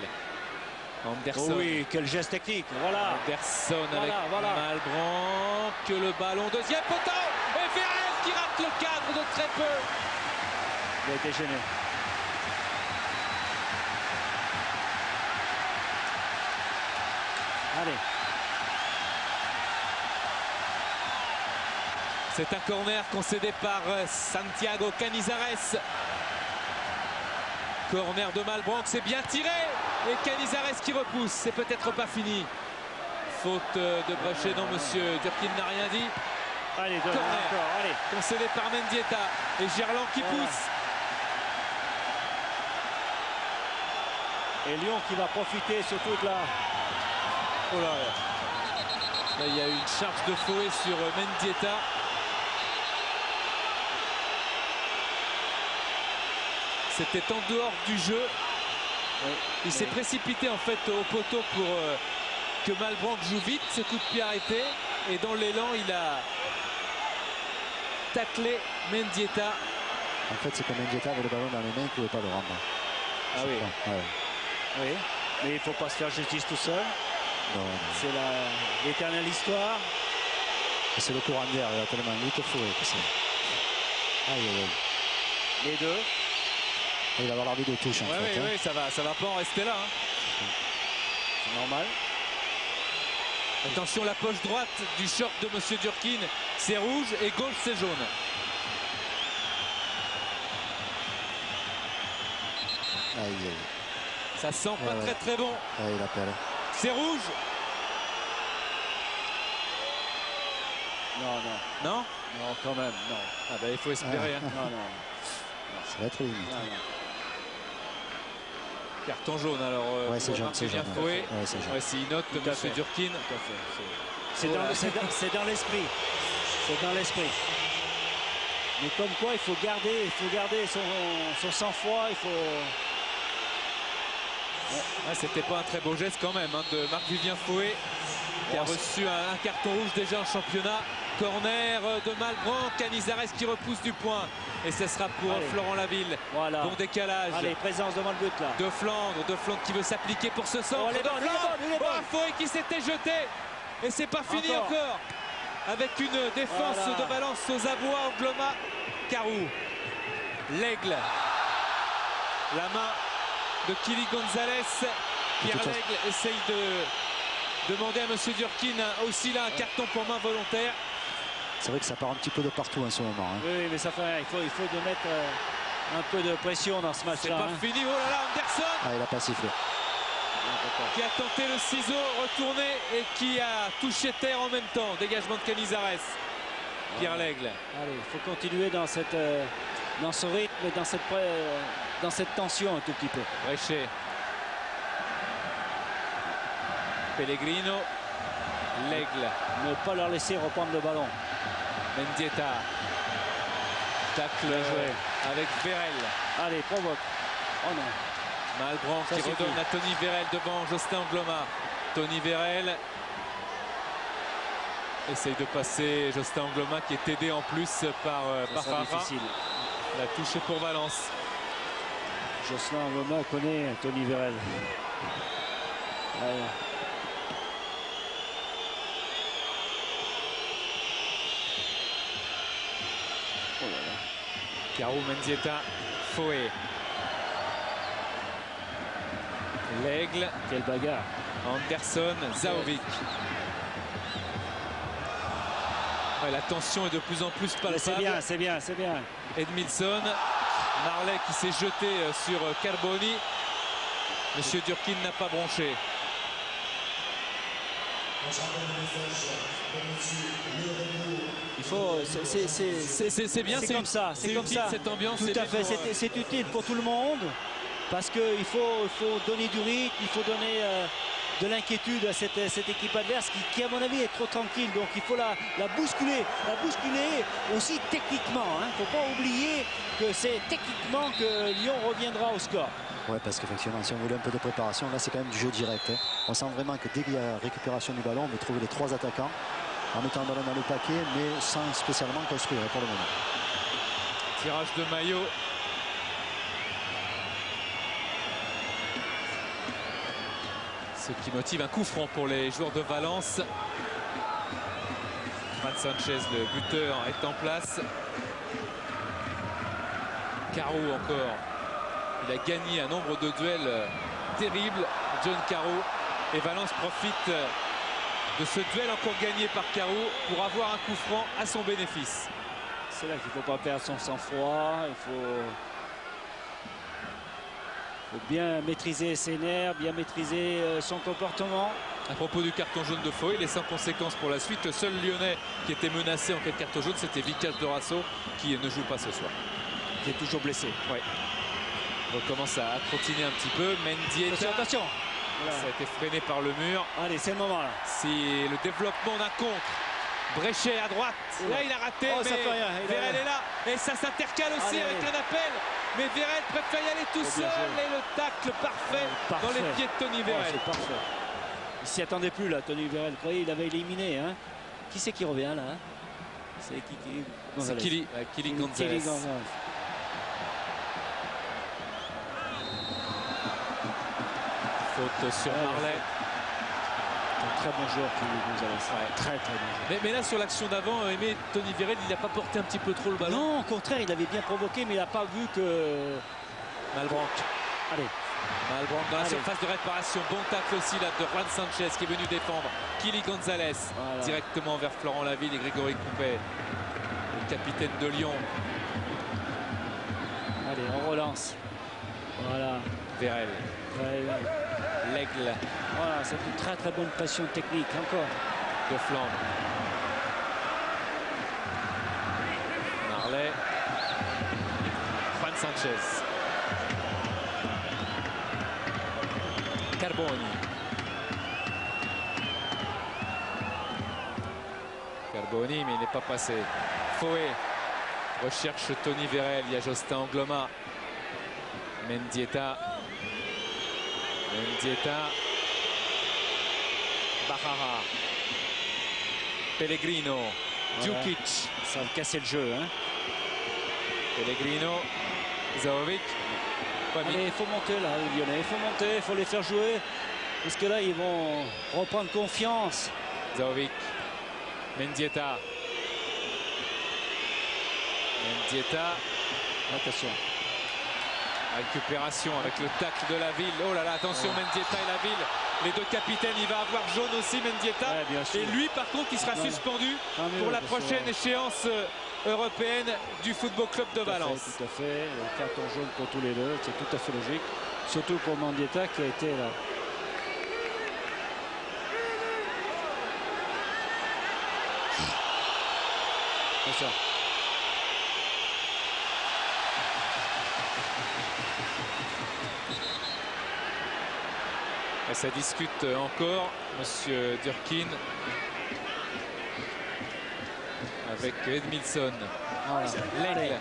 Anderson. Oh oui, quel geste technique. Voilà. Anderson avec Malbranck. Le ballon, deuxième poteau. Et Vérel qui rate le cadre de très peu. Il a été gêné. Allez. C'est un corner concédé par Santiago Canizares. Corner de Malbranck, c'est bien tiré. Et Canizares qui repousse, c'est peut-être pas fini. Faute de Brechet, non monsieur Durkin n'a rien dit. Allez, corner encore, allez. Concédé par Mendieta. Et Gerland qui pousse. Et Lyon qui va profiter surtout de la... Oh là, là, il y a eu une charge de Fouet sur Mendieta. C'était en dehors du jeu. Il s'est précipité en fait au poteau pour que Malbranck joue vite ce coup de pied arrêté. Et dans l'élan, il a taclé Mendieta. En fait, c'est que Mendieta avait le ballon dans les mains, il ne pouvait pas le rendre. Ah oui. Oui. Mais il ne faut pas se faire justice tout seul. Non. C'est l'éternelle histoire. C'est le courant d'air, il a tellement vite fourré que c'est. Aïe, aïe, aïe. Les deux. Il va avoir l'arbitre de touche en fait. Oui, ça va pas en rester là. Hein. C'est normal. Attention, la poche droite du short de Monsieur Durkin, c'est rouge et gauche, c'est jaune. Aïe, aïe. Ça sent pas très bon. Aïe, il appelle. C'est rouge. Non, non. Non? Non, quand même, non. Ah ben, il faut espérer. Hein. Non, non. Ça va être limite. Non, non. Carton jaune alors. Ouais, c'est jaune, c'est bien jaune. Foué. Ouais, c'est jaune. Ouais, c'est une note de Tout à Monsieur fait. Durkin. Tout à fait. C'est dans l'esprit. C'est dans l'esprit. Mais comme quoi, il faut garder son sang-froid. Il faut. Ah, c'était pas un très beau geste quand même hein, de Marc-Vivien Foué qui a reçu un carton rouge déjà en championnat. Corner de Malbranc, Canizares qui repousse du point et ce sera pour Florent Laville. Voilà. Bon décalage. Allez, présence devant le but là. De Flandre qui veut s'appliquer pour ce centre. Il est bon. Foué qui s'était jeté et c'est pas fini encore. Avec une défense de Valence aux abois, Angloma, Carou, l'aigle, la main de Kili Gonzalez. Pierre Lègle essaye de demander à Monsieur Durkin aussi là un carton pour main volontaire. C'est vrai que ça part un petit peu de partout en ce moment. Hein. Oui, mais ça fait rien. Il faut de mettre un peu de pression dans ce match-là. C'est pas fini. Oh là là, Anderson. Ah, il a pas sifflé. Qui a tenté le ciseau retourné et qui a touché terre en même temps. Dégagement de Canizares. Pierre Lègle. Allez, il faut continuer dans ce rythme, dans cette tension un tout petit peu. Bréchet. Pellegrino. L'aigle. Ne pas leur laisser reprendre le ballon. Mendieta. Tacle avec Vérel. Allez, provoque. Oh non. Malbranc qui redonne à Tony Vérel devant Jocelyn Angloma. Tony Vérel essaye de passer Jocelyn Angloma qui est aidé en plus par Farah. Difficile. La touche pour Valence. Jocelyn Angloma connaît Tony Vérel. Allez. Oh là là. Carou, Mendieta, Foué. L'aigle. Quelle bagarre. Anderson, Zaovic. Ouais, la tension est de plus en plus palpable. C'est bien. Edmilson, Marley qui s'est jeté sur Carboni. Monsieur Durkin n'a pas bronché. Il faut, c'est bien, c'est comme ça, c'est comme ça. Cette ambiance, tout à fait, c'est utile pour tout le monde parce qu'il faut donner du rythme, il faut donner de l'inquiétude à cette équipe adverse qui, à mon avis, est trop tranquille. Donc il faut la bousculer aussi techniquement. Il ne faut pas oublier que c'est techniquement que Lyon reviendra au score. Ouais, parce qu'effectivement, si on voulait un peu de préparation, là c'est quand même du jeu direct. Hein. On sent vraiment que dès qu'il y a récupération du ballon, on veut trouver les trois attaquants en mettant le ballon dans le paquet, mais sans spécialement construire pour le moment. Tirage de maillot. Ce qui motive un coup franc pour les joueurs de Valence. Juan Sanchez, le buteur, est en place. Carou encore. Il a gagné un nombre de duels terribles, John Carou. Et Valence profite de ce duel encore gagné par Carou pour avoir un coup franc à son bénéfice. C'est là qu'il ne faut pas perdre son sang-froid. Il faut bien maîtriser ses nerfs, bien maîtriser son comportement. À propos du carton jaune de Foué, il est sans conséquence pour la suite. Le seul Lyonnais qui était menacé en cas de carton jaune, c'était Vicas Dorasso qui ne joue pas ce soir. Qui est toujours blessé. Oui. On recommence à trottiner un petit peu. Mendieta. Attention. Voilà. Ça a été freiné par le mur. Allez, c'est le moment là. C'est le développement d'un contre. Bréchet à droite. Là, il a raté. Oh, mais Vérel est là. Et ça s'intercale aussi avec un appel. Mais Vérel préfère y aller tout seul. Et le tacle parfait dans les pieds de Tony Vérel. C'est parfait. Il s'y attendait plus là, Tony Vérel. Il avait éliminé. Hein. Qui c'est qui revient là hein? C'est Kili Gonzalez. Faute sur Marley. Un très bon joueur qui nous a laissé. Très très bon joueur. Mais là, sur l'action d'avant, Aimé Tony Vérel, il n'a pas porté un petit peu trop le ballon. Non, au contraire, il avait bien provoqué, mais il n'a pas vu que... Malbranc. Allez. Malbranc dans la surface de réparation. Bon tacle aussi là de Juan Sanchez qui est venu défendre Kili Gonzalez. Voilà. Directement vers Florent Laville et Grégory Coupet, le capitaine de Lyon. Allez, on relance. Voilà. Vérel. L'Aigle. Voilà, c'est une très très bonne pression technique encore. De flanc. Marley. Juan Sanchez. Carboni. Carboni, mais il n'est pas passé. Fouet recherche Tony Vérel. Il y a Jospin Angloma. Mendieta. Bajara. Pellegrino. Djukic. Ça va casser le jeu. Hein. Pellegrino. Zaovic. Allez, il faut monter là, les Lyonnais. Il faut monter, il faut les faire jouer. Parce que là, ils vont reprendre confiance. Zaovic. Mendieta. Attention. Récupération avec le tacle de Laville. Oh là là, attention, Mendieta et Laville. Les deux capitaines, il va avoir jaune aussi, Mendieta. Et lui, par contre, il sera suspendu pour la prochaine échéance européenne du Football Club de Valence. Tout à fait. Carton jaune pour tous les deux, c'est tout à fait logique. Surtout pour Mendieta qui a été là. Attention. Et ça discute encore, monsieur Durkin, avec Edmilson. Voilà. L'Aigle.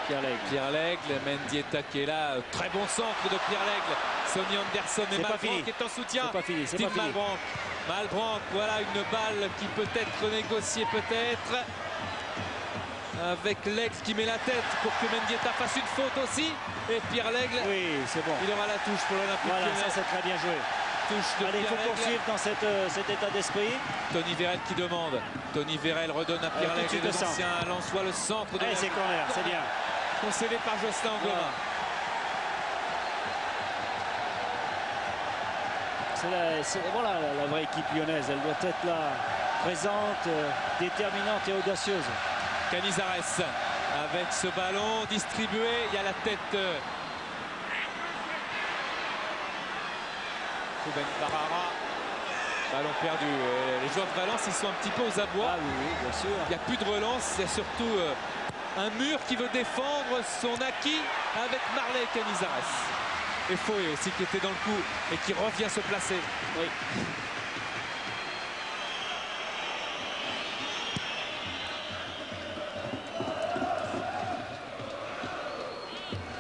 Pierre L'Aigle, Mendieta qui est là. Très bon centre de Pierre l'Aigle. Sonny Anderson et Malbranc qui est en soutien. Steve Malbranc. Malbranc, voilà une balle qui peut être négociée peut-être. Avec l'Aigle qui met la tête pour que Mendieta fasse une faute aussi. Et Pierre l'Aigle, oui, c'est bon. Il aura la touche pour l'Olympique Lyonnais. Voilà, ça c'est très bien joué. Touche de Allez, il faut poursuivre dans cet état d'esprit. Tony Vérel qui demande. Tony Vérel redonne à Pierre l'Aigle et les anciens Lensois le centre de c'est corner, c'est bien. Concédé par Jospin Angloma. Voilà la vraie équipe lyonnaise. Elle doit être là, présente, déterminante et audacieuse. Canizares avec ce ballon distribué. Il y a la tête. Ruben Barara. Ballon perdu. Les joueurs de Valence, ils sont un petit peu aux abois. Ah oui, bien sûr. Il n'y a plus de relance. Il y a surtout un mur qui veut défendre son acquis avec Marley et Canizares. Et Fouet aussi qui était dans le coup et qui revient se placer. Oui.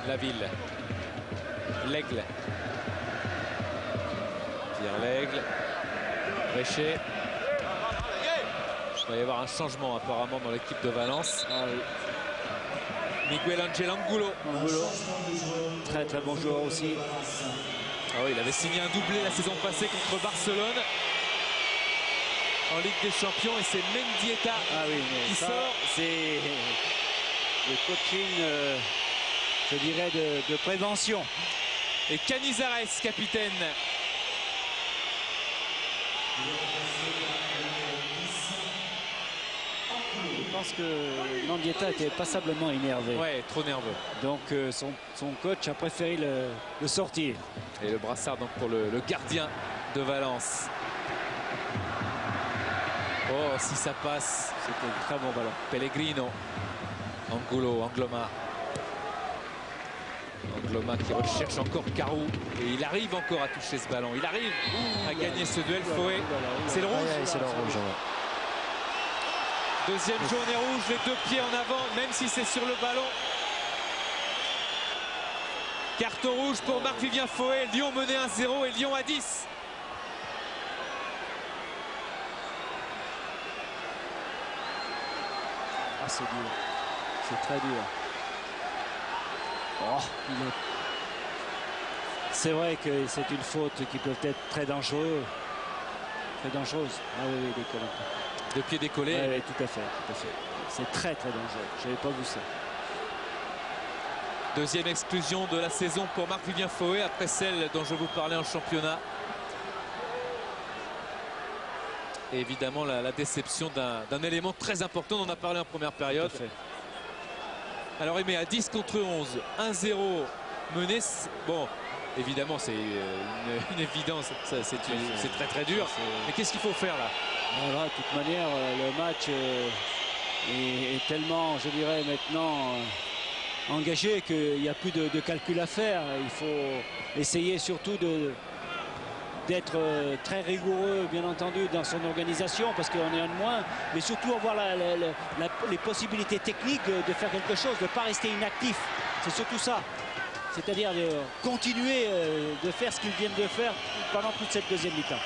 Laville. L'Aigle. Pierre l'Aigle. Réché. Il va y avoir un changement apparemment dans l'équipe de Valence. Ah, oui. Miguel Angel Angulo. Très très bon joueur aussi. Ah oui, il avait signé un doublé la saison passée contre Barcelone en Ligue des Champions et c'est Mendieta qui sort. C'est le coaching, je dirais, de prévention. Et Canizares, capitaine. Je pense que Mendieta était passablement énervé. Ouais, trop nerveux. Donc son coach a préféré le sortir. Et le brassard donc pour le gardien de Valence. Oh, si ça passe. C'était un très bon ballon. Pellegrino. Angloma. Angloma qui recherche encore Carou. Et il arrive encore à toucher ce ballon. Il arrive à gagner ce duel. Fouet. C'est le rouge. C'est le rouge. Deuxième jaune et rouge, les deux pieds en avant, même si c'est sur le ballon. Carton rouge pour Marc-Vivien Fouet. Lyon menait 1-0 et Lyon à 10. Ah, c'est dur. C'est très dur. Oh, C'est vrai que c'est une faute qui peut être très dangereuse. Très dangereuse. Ah oui, décollé. De pied décollé. Oui, tout à fait. C'est très très dangereux. Je n'avais pas vu ça. Deuxième exclusion de la saison pour Marc-Vivien Fauet après celle dont je vous parlais en championnat. Et évidemment la déception d'un élément très important dont on a parlé en première période. Alors il met à 10 contre 11, 1-0 mené. Bon, évidemment c'est une évidence, c'est très très dur. Mais qu'est-ce qu'il faut faire là? Voilà, de toute manière, le match est tellement, je dirais maintenant, engagé qu'il n'y a plus de calcul à faire. Il faut essayer surtout d'être très rigoureux, bien entendu, dans son organisation, parce qu'on est un de moins, mais surtout avoir les possibilités techniques de faire quelque chose, de ne pas rester inactif. C'est surtout ça. C'est-à-dire de continuer de faire ce qu'ils viennent de faire pendant toute cette deuxième mi-temps.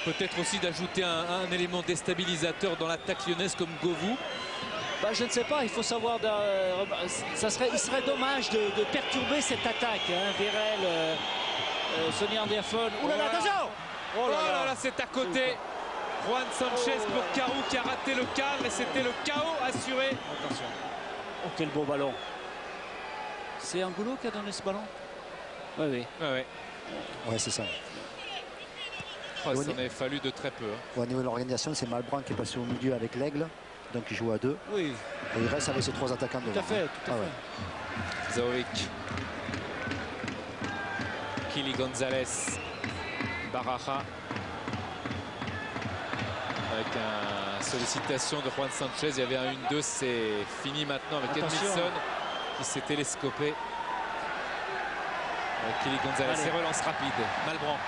Peut-être aussi d'ajouter un élément déstabilisateur dans l'attaque lyonnaise comme Govou. Bah, je ne sais pas, il faut savoir. Il serait dommage de perturber cette attaque. Hein. Vérel, Sonny Anderson. Ouh là là, attention! Oh là là, c'est à côté. Juan Sanchez pour Carou qui a raté le cadre et c'était le chaos assuré. Attention. Oh, quel beau ballon. C'est Angulo qui a donné ce ballon? Oui. Ouais, c'est ça. Oh, ça en avait fallu de très peu. Au niveau de l'organisation, c'est Malbranc qui est passé au milieu avec l'Aigle. Donc il joue à 2. Oui. Et il reste avec ses 3 attaquants devant. Tout à fait. Ouais. Zaovic. Kili Gonzalez. Baraja. Avec une sollicitation de Juan Sanchez. Il y avait un 1-2. C'est fini maintenant avec Edmilson qui s'est télescopé. Kili Gonzalez. Et relance rapide. Malbranc.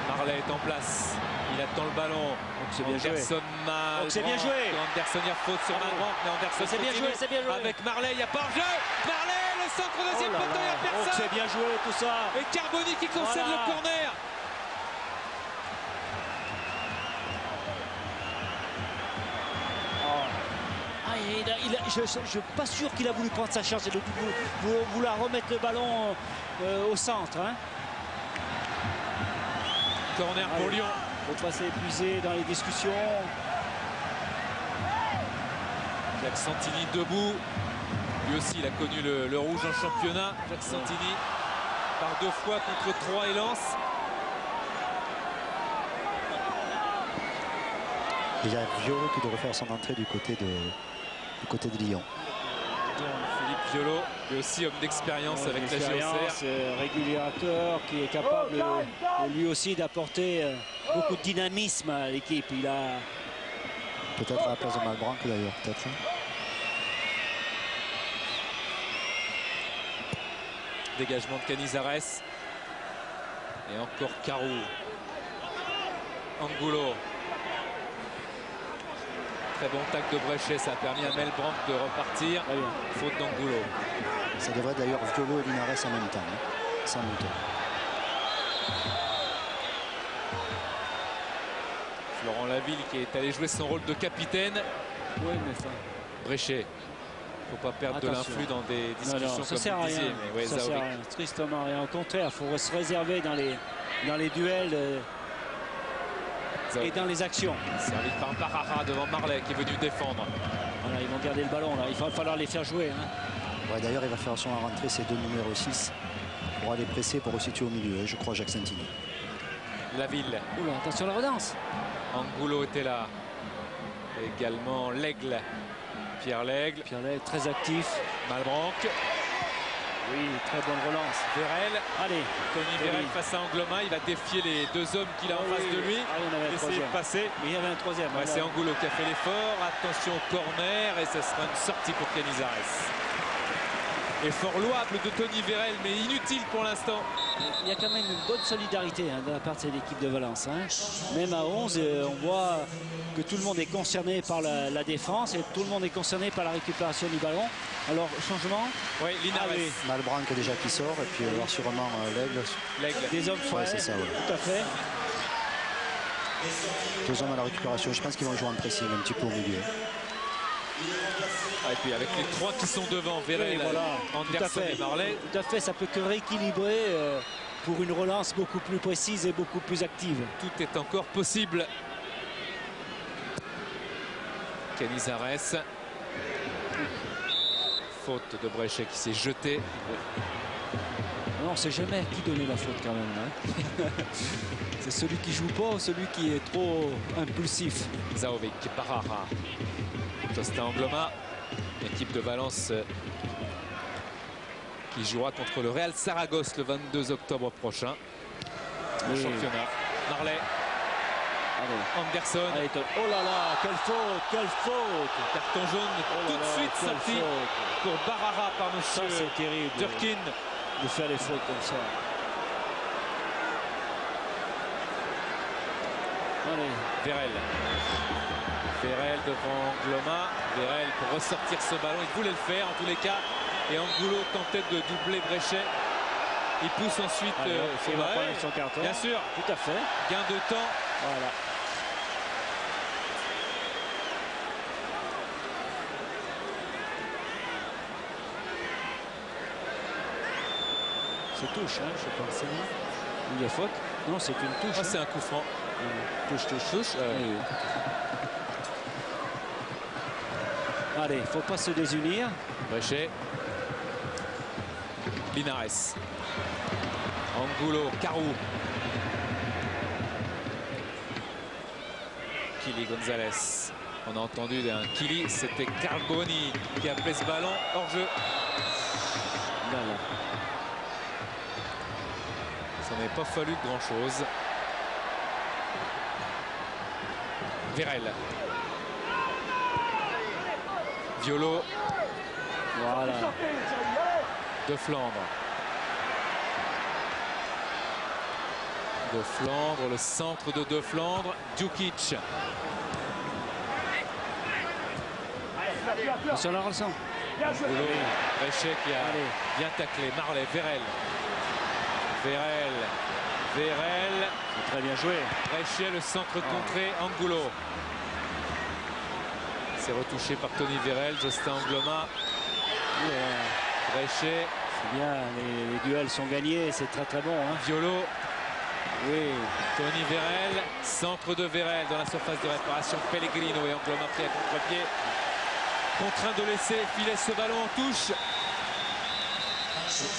Marley est en place. Il attend le ballon. C'est bien joué. C'est bien joué. Anderson, il y a faute sur Malbranc, mais Anderson c'est bien joué, avec Marley, il y a pas hors-jeu. Marley, le centre deuxième poteau, il n'y a personne. C'est bien joué tout ça. Et Carboni qui concède le corner. Je ne suis pas sûr qu'il a voulu prendre sa chance et de vouloir remettre le ballon au centre. Hein. Corner pour Lyon. Il ne faut pas s'épuiser dans les discussions. Jacques Santini debout. Lui aussi, il a connu le rouge en championnat. Jacques Santini par 2 fois contre 3 et Lens. Il y a Violo qui devrait faire son entrée du côté de Lyon. Philippe Violo, lui aussi homme d'expérience avec la JOCR. Régulateur qui est capable lui aussi d'apporter beaucoup de dynamisme à l'équipe. Il a peut-être à la place de Malbranc d'ailleurs, peut-être. Dégagement de Canizares. Et encore Carou. Angulo. Très bon tacle de Bréchet, ça a permis à Melbranc de repartir. Faute d'Angulo. Ça devrait d'ailleurs Violo et Linares en même temps, hein, sans doute. Florent Laville qui est allé jouer son rôle de capitaine. Oui, mais ça. Bréchet. Il ne faut pas perdre de l'influx dans des discussions ça sert comme à vous rien. disiez. Mais ouais, ça sert à rien. Tristement rien. Au contraire, il faut se réserver dans les duels. Et dans les actions. Servi par Baraja devant Marley qui est venu défendre. Voilà, ils vont garder le ballon là. Il va falloir les faire jouer. Hein. Ouais, d'ailleurs, il va faire son rentrée ses 2 numéros 6 pour aller presser pour resituer au milieu, je crois, Jacques Santini. Laville. Oula, attention à la relance. Angulo était là. Également l'Aigle. Pierre L'Aigle. Très actif. Malbranc. Oui, très bonne relance. Vérel. Allez. Tony Vérel face à Angloma. Il va défier les 2 hommes qu'il a en face de lui. Essayer de passer. Mais il y avait un troisième. Ouais, c'est Angulo qui a fait l'effort. Attention au corner. Et ce sera une sortie pour Canizares. Effort louable de Tony Vérel, mais inutile pour l'instant. Il y a quand même une bonne solidarité de la part de l'équipe de Valence. Hein. Même à 11, on voit que tout le monde est concerné par la défense et tout le monde est concerné par la récupération du ballon. Alors, changement. Oui, Linares. Malbranc déjà qui sort et puis alors sûrement l'Aigle. Des hommes frais, c'est ça, ouais. Tout à fait. 2 hommes à la récupération. Je pense qu'ils vont jouer en pressing un petit peu au milieu. Et puis avec les 3 qui sont devant, Vérel, Oui, voilà, Anderson et Marley. Tout à fait, ça peut que rééquilibrer pour une relance beaucoup plus précise et beaucoup plus active. Tout est encore possible. Canizares. Faute de Bréchet qui s'est jeté. Non, on ne sait jamais qui donnait la faute quand même. Hein. C'est celui qui joue pas ou celui qui est trop impulsif. Zaovic, Barara, Justin Angloma, équipe de Valence qui jouera contre le Real Saragosse le 22 octobre prochain. Au championnat. Marley. Allez. Anderson. Allez, oh là là, quelle faute, quelle faute. Carton jaune tout de suite sorti pour Barara par monsieur c'est terrible Durkin. De faire les fautes comme ça. Allez. Vérel. Vérel devant Angloma. Vérel pour ressortir ce ballon. Il voulait le faire en tous les cas. Et Angulo tentait de doubler Bréchet. Il pousse ensuite il va prendre son carton. Bien sûr. Tout à fait. Gain de temps. Voilà. C'est touche, hein, je pense. Il y a faute. Non, c'est une touche. C'est un coup franc. Touche. Oui. Allez, il ne faut pas se désunir. Bréchet. Linares. Angulo, Carou. Kili Gonzalez. On a entendu un Kili, c'était Carboni qui a pris ce ballon hors jeu. Voilà. Ça n'avait pas fallu grand chose. Vérel. Violo. Voilà. De Flandre. De Flandre, le centre de Flandre. Djukic. Sur la rançon. Bréchet qui a bien taclé. Marley, Vérel. Vérel. Très bien joué. Bréchet, le centre contré. Angulo. C'est retouché par Tony Vérel. Justin Angloma. Bréchet. C'est bien, les duels sont gagnés, c'est très bon. Hein. Violo. Oui. Tony Vérel. Centre de Vérel dans la surface de réparation. Pellegrino et Angloma pris à contre-pied. Contraint de laisser filer ce ballon en touche.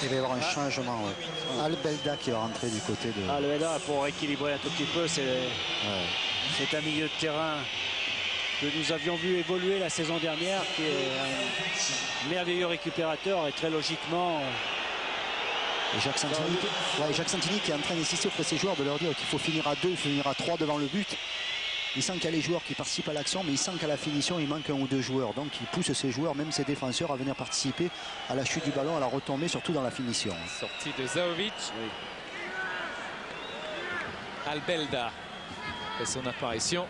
Il va y avoir un changement. Ouais. Albelda qui va rentrer du côté de... Albelda pour équilibrer un tout petit peu. C'est un milieu de terrain que nous avions vu évoluer la saison dernière, qui est un merveilleux récupérateur et très logiquement... Et Jacques Santini qui est en train d'insister auprès de ses joueurs de leur dire qu'il faut finir à 2, finir à 3 devant le but. Il sent qu'il y a les joueurs qui participent à l'action, mais il sent qu'à la finition, il manque 1 ou 2 joueurs. Donc il pousse ses joueurs, même ses défenseurs, à venir participer à la chute du ballon, à la retombée, surtout dans la finition. Sortie de Zaovic. Oui. Albelda fait son apparition.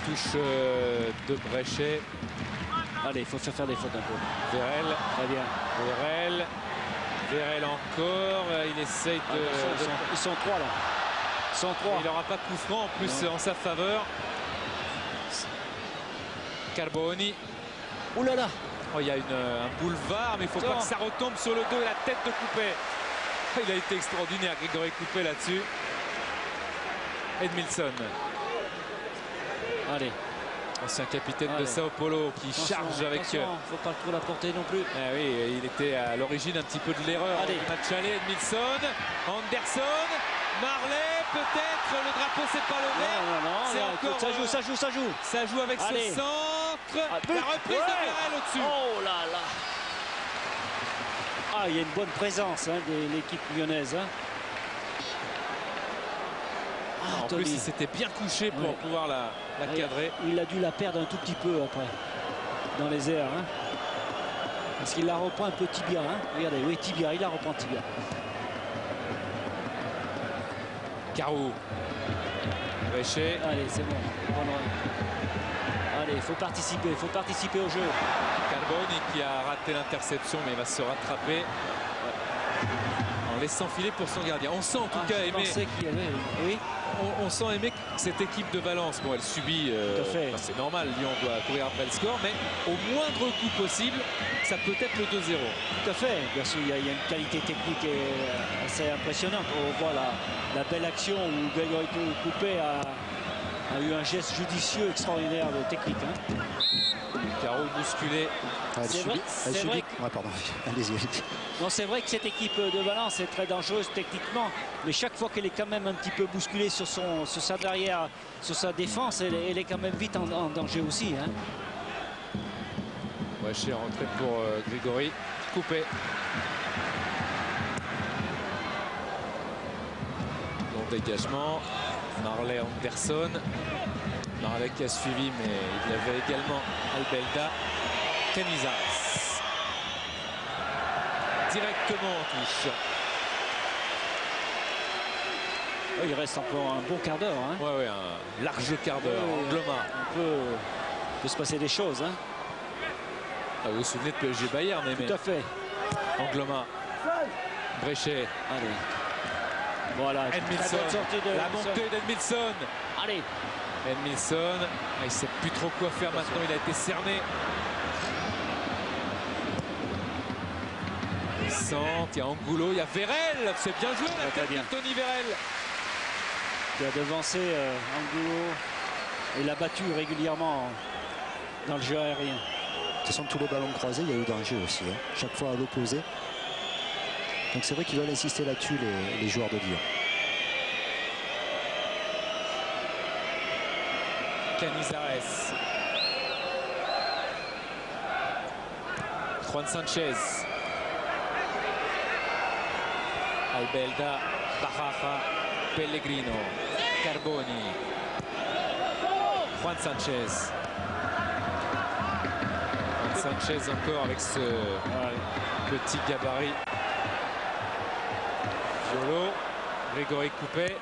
Touche de Bréchet. Allez, il faut faire des fautes un peu. Vérel. Très bien. Vérel encore. Il essaye de... Ils sont 3 là. Il n'aura pas de coup franc en plus en sa faveur. Carboni. Ouh là là. Il y a un boulevard, mais il ne faut pas que ça retombe sur le dos et la tête de Coupé. Il a été extraordinaire, Grégory Coupé là-dessus. Edmilson. Allez. Ancien capitaine de Sao Paulo qui charge avec... Il ne faut pas trop la porter non plus. Oui, il était à l'origine un petit peu de l'erreur. Du match aller, Edmilson. Anderson. Marley, peut-être, le drapeau s'est pas levé. Non, encore, ça joue. Ça joue avec ce centre. La reprise de Vérel au-dessus. Oh là là. Ah, il y a une bonne présence de l'équipe lyonnaise. En plus, il s'était bien couché pour pouvoir la cadrer. Il a dû la perdre un tout petit peu après, dans les airs. Parce qu'il la reprend un peu tibia. Regardez, oui, tibia, il la reprend tibia. Carou. Bréchet. Allez, c'est bon. Allez, il faut participer au jeu. Carboni qui a raté l'interception, mais il va se rattraper. en laissant filer pour son gardien. On sent en tout cas Aimé. Oui. On sent Aimé que cette équipe de Valence, bon, elle subit, c'est normal, Lyon doit courir après le score, mais au moindre coup possible, ça peut être le 2-0. Tout à fait, bien sûr, il y a une qualité technique assez impressionnante. On voit la belle action où Grégory Coupé a eu un geste judicieux extraordinaire de technique. Hein. Carreau bousculé. C'est vrai que... Ouais, pardon. Allez-y. Non, c'est vrai que cette équipe de Valence est très dangereuse techniquement, mais chaque fois qu'elle est quand même un petit peu bousculée sur sa derrière, sur sa défense, elle est quand même vite en danger aussi. Hein. Ouais, chez rentrée pour Grégory Coupé. Long dégagement. Marley Anderson. Marley qui a suivi, mais il y avait également Albelda. Canizares. Directement en touche. Il reste encore un bon quart d'heure. Hein. Ouais, un large quart d'heure. Angloma. Peut se passer des choses. Hein. Ah, vous vous souvenez de PSG Bayern, mais tout à fait. Angloma. Bréchet. Allez. Voilà. Edmilson. La montée d'Edmilson. Allez. Edmilson. Il ne sait plus trop quoi faire maintenant. Il a été cerné. Il y a Angulo, il y a Vérel. C'est bien joué la tête de Tony Vérel. Qui a devancé Angulo et l'a battu régulièrement dans le jeu aérien. Ce sont tous les ballons croisés, il y a eu danger aussi. Hein. Chaque fois à l'opposé. Donc c'est vrai qu'ils veulent insister là-dessus, les joueurs de Lyon. Canizares. Juan Sanchez. Albelda, Baraja, Pellegrino, Carboni, Juan Sanchez. Juan Sanchez encore avec ce petit gabarit. Violo, Grégory Coupé.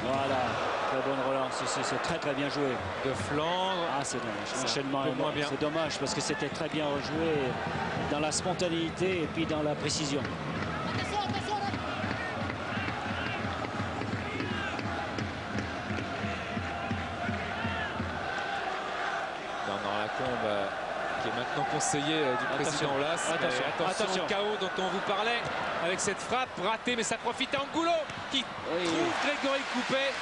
Voilà, très bonne relance ici, c'est très bien joué. De Flandre. Ah, c'est dommage, l'enchaînement est moins bien. C'est dommage parce que c'était très bien rejoué dans la spontanéité et puis dans la précision. Qui est maintenant conseiller du président Olas. Attention au chaos dont on vous parlait avec cette frappe ratée, mais ça profite à Angulo qui trouve Grégory Coupé.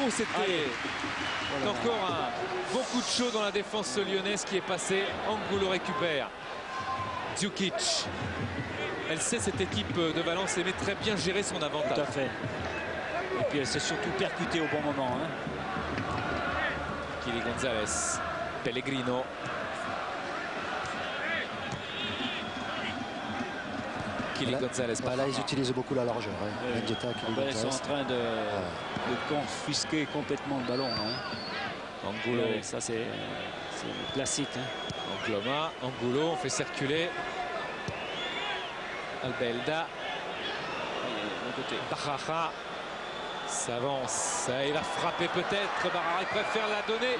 Oh, c'était encore un bon coup de chaud dans la défense lyonnaise qui est passé. Angulo récupère. Djukic. Elle sait, cette équipe de Valence, aimait très bien gérer son avantage. Tout à fait. Et puis elle s'est surtout percutée au bon moment. Hein. Kili Gonzalez. Pellegrino. Kili Gonzalez. Là, ils utilisent beaucoup la largeur. Hein. Ils sont en train de confisquer complètement le ballon. Hein. Angulo. Ça, c'est classique. Hein. Angulo, on fait circuler. Albelda. Baraja s'avance. Il a frappé peut-être. Baraja, il préfère la donner.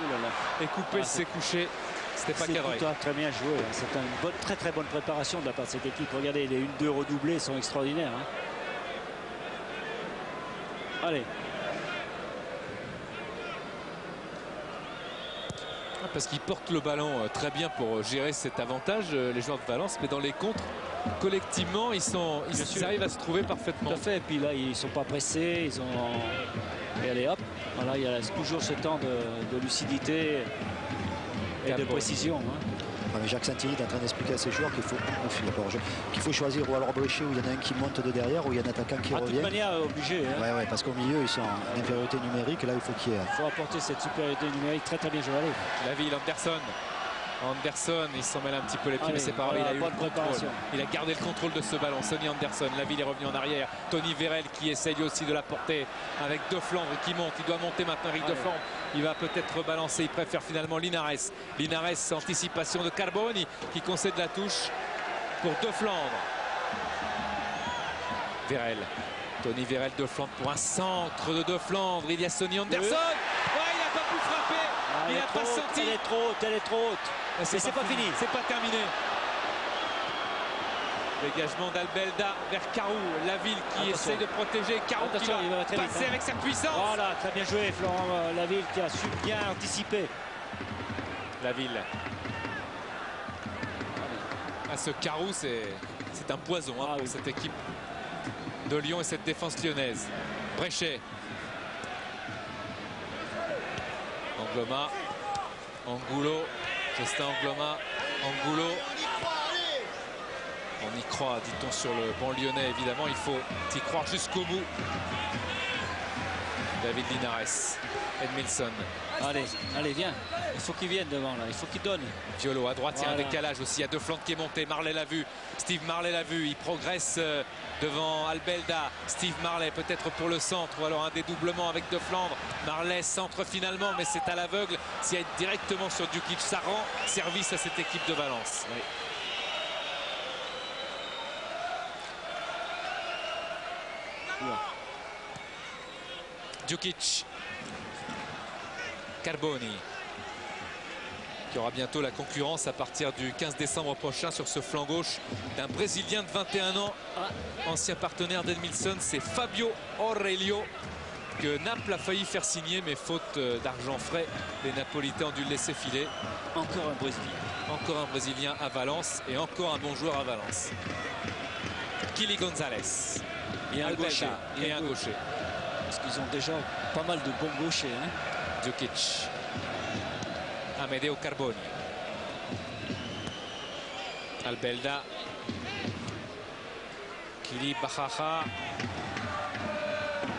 Et Coupé s'est couché. C'était pas cadré. Très bien joué. C'est une très bonne préparation de la part de cette équipe. Regardez, les 1-2 redoublés sont extraordinaires. Hein. Allez. Parce qu'ils portent le ballon très bien pour gérer cet avantage, les joueurs de Valence, mais dans les contres, collectivement, ils arrivent à se trouver parfaitement. Tout à fait. Et puis là, ils ne sont pas pressés. Et allez, hop. Voilà, il y a toujours ce temps de lucidité et de précision. Hein. Ouais, mais Jacques Santini est en train d'expliquer à ses joueurs qu'il faut choisir ou alors Bréchet où il y en a un qui monte de derrière ou il y a un attaquant qui revient. De toute manière, obligé. Hein. Ouais, parce qu'au milieu, ils sont en infériorité numérique. Là, il faut qu'il y ait... Il faut apporter cette supériorité numérique très bien jouée. La ville, Anderson, il s'en mêle un petit peu les pieds, mais c'est pas grave, il a eu le contrôle. Il a gardé le contrôle de ce ballon. Sonny Anderson, la ville est revenue en arrière. Tony Vérel qui essaye aussi de la porter avec De Flandre qui monte. Il doit monter maintenant, Eric De Flandre. Il va peut-être rebalancer. Il préfère finalement Linares. Linares, anticipation de Carboni qui concède la touche pour De Flandre. Vérel. Tony Vérel, De Flandre pour un centre de Flandre. Il y a Sonny Anderson. Ouais, il n'a pas pu frapper. Il n'a pas senti. Elle est trop haute. Mais c'est pas fini. C'est pas terminé. Dégagement d'Albelda vers Carou. Laville qui essaie de protéger. Carou qui Attention, il va va très vite, passer hein. avec sa puissance. Voilà, très bien joué Florent Laville qui a su bien anticiper. Laville. Ah, ce Carou, c'est un poison hein, pour cette équipe de Lyon et cette défense lyonnaise. Bréchet. Angloma. Angulo. Justin Angloma. Angulo. On y croit, dit-on sur le banc lyonnais, évidemment. Il faut y croire jusqu'au bout. David Linares. Edmilson. Allez, allez, viens. Il faut qu'il vienne devant là, il faut qu'il donne. Violo à droite, il y a un Voilà. décalage aussi. Il y a Defland qui est monté. Marley l'a vu. Steve Marley l'a vu. Il progresse devant Albelda. Steve Marley peut-être pour le centre ou alors un dédoublement avec Defland. Marley centre finalement, mais c'est à l'aveugle. S'il y a directement sur Djukic, ça rend service à cette équipe de Valence. Oui. Djukic. Carboni. Qui aura bientôt la concurrence à partir du 15 décembre prochain sur ce flanc gauche d'un Brésilien de 21 ans, ancien partenaire d'Edmilson, c'est Fabio Aurelio que Naples a failli faire signer, mais faute d'argent frais, les Napolitains ont dû le laisser filer. Encore un Brésilien. Encore un Brésilien à Valence et encore un bon joueur à Valence. Kili Gonzalez. Et un Albelda gaucher. et un gaucher. Parce qu'ils ont déjà pas mal de bons gauchers. Hein. Djukic. Amedeo Carboni. Albelda. Kili Bajaja.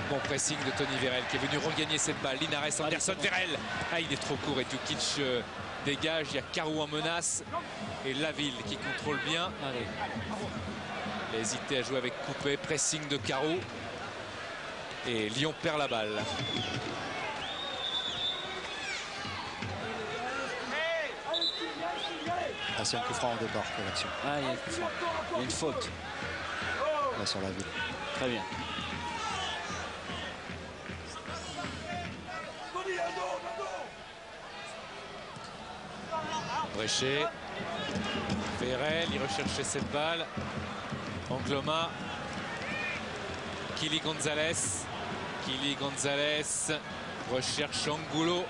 Bon pressing de Tony Vérel qui est venu regagner cette balle. Linares, Anderson, Vérel. Ah, il est trop court et Djukic dégage. Il y a Carou en menace. Et Laville qui contrôle bien. Allez. Il a hésité à jouer avec Coupé. Pressing de Carou. Et Lyon perd la balle. Ah, c'est un coup franc au départ de l'action. Ah, il y a un coup franc. Il y a une faute. Là sur la ville. Très bien. Bréchet. Vérel, il recherchait cette balle. Angloma. Kili Gonzalez. Kili Gonzalez recherche Angulo.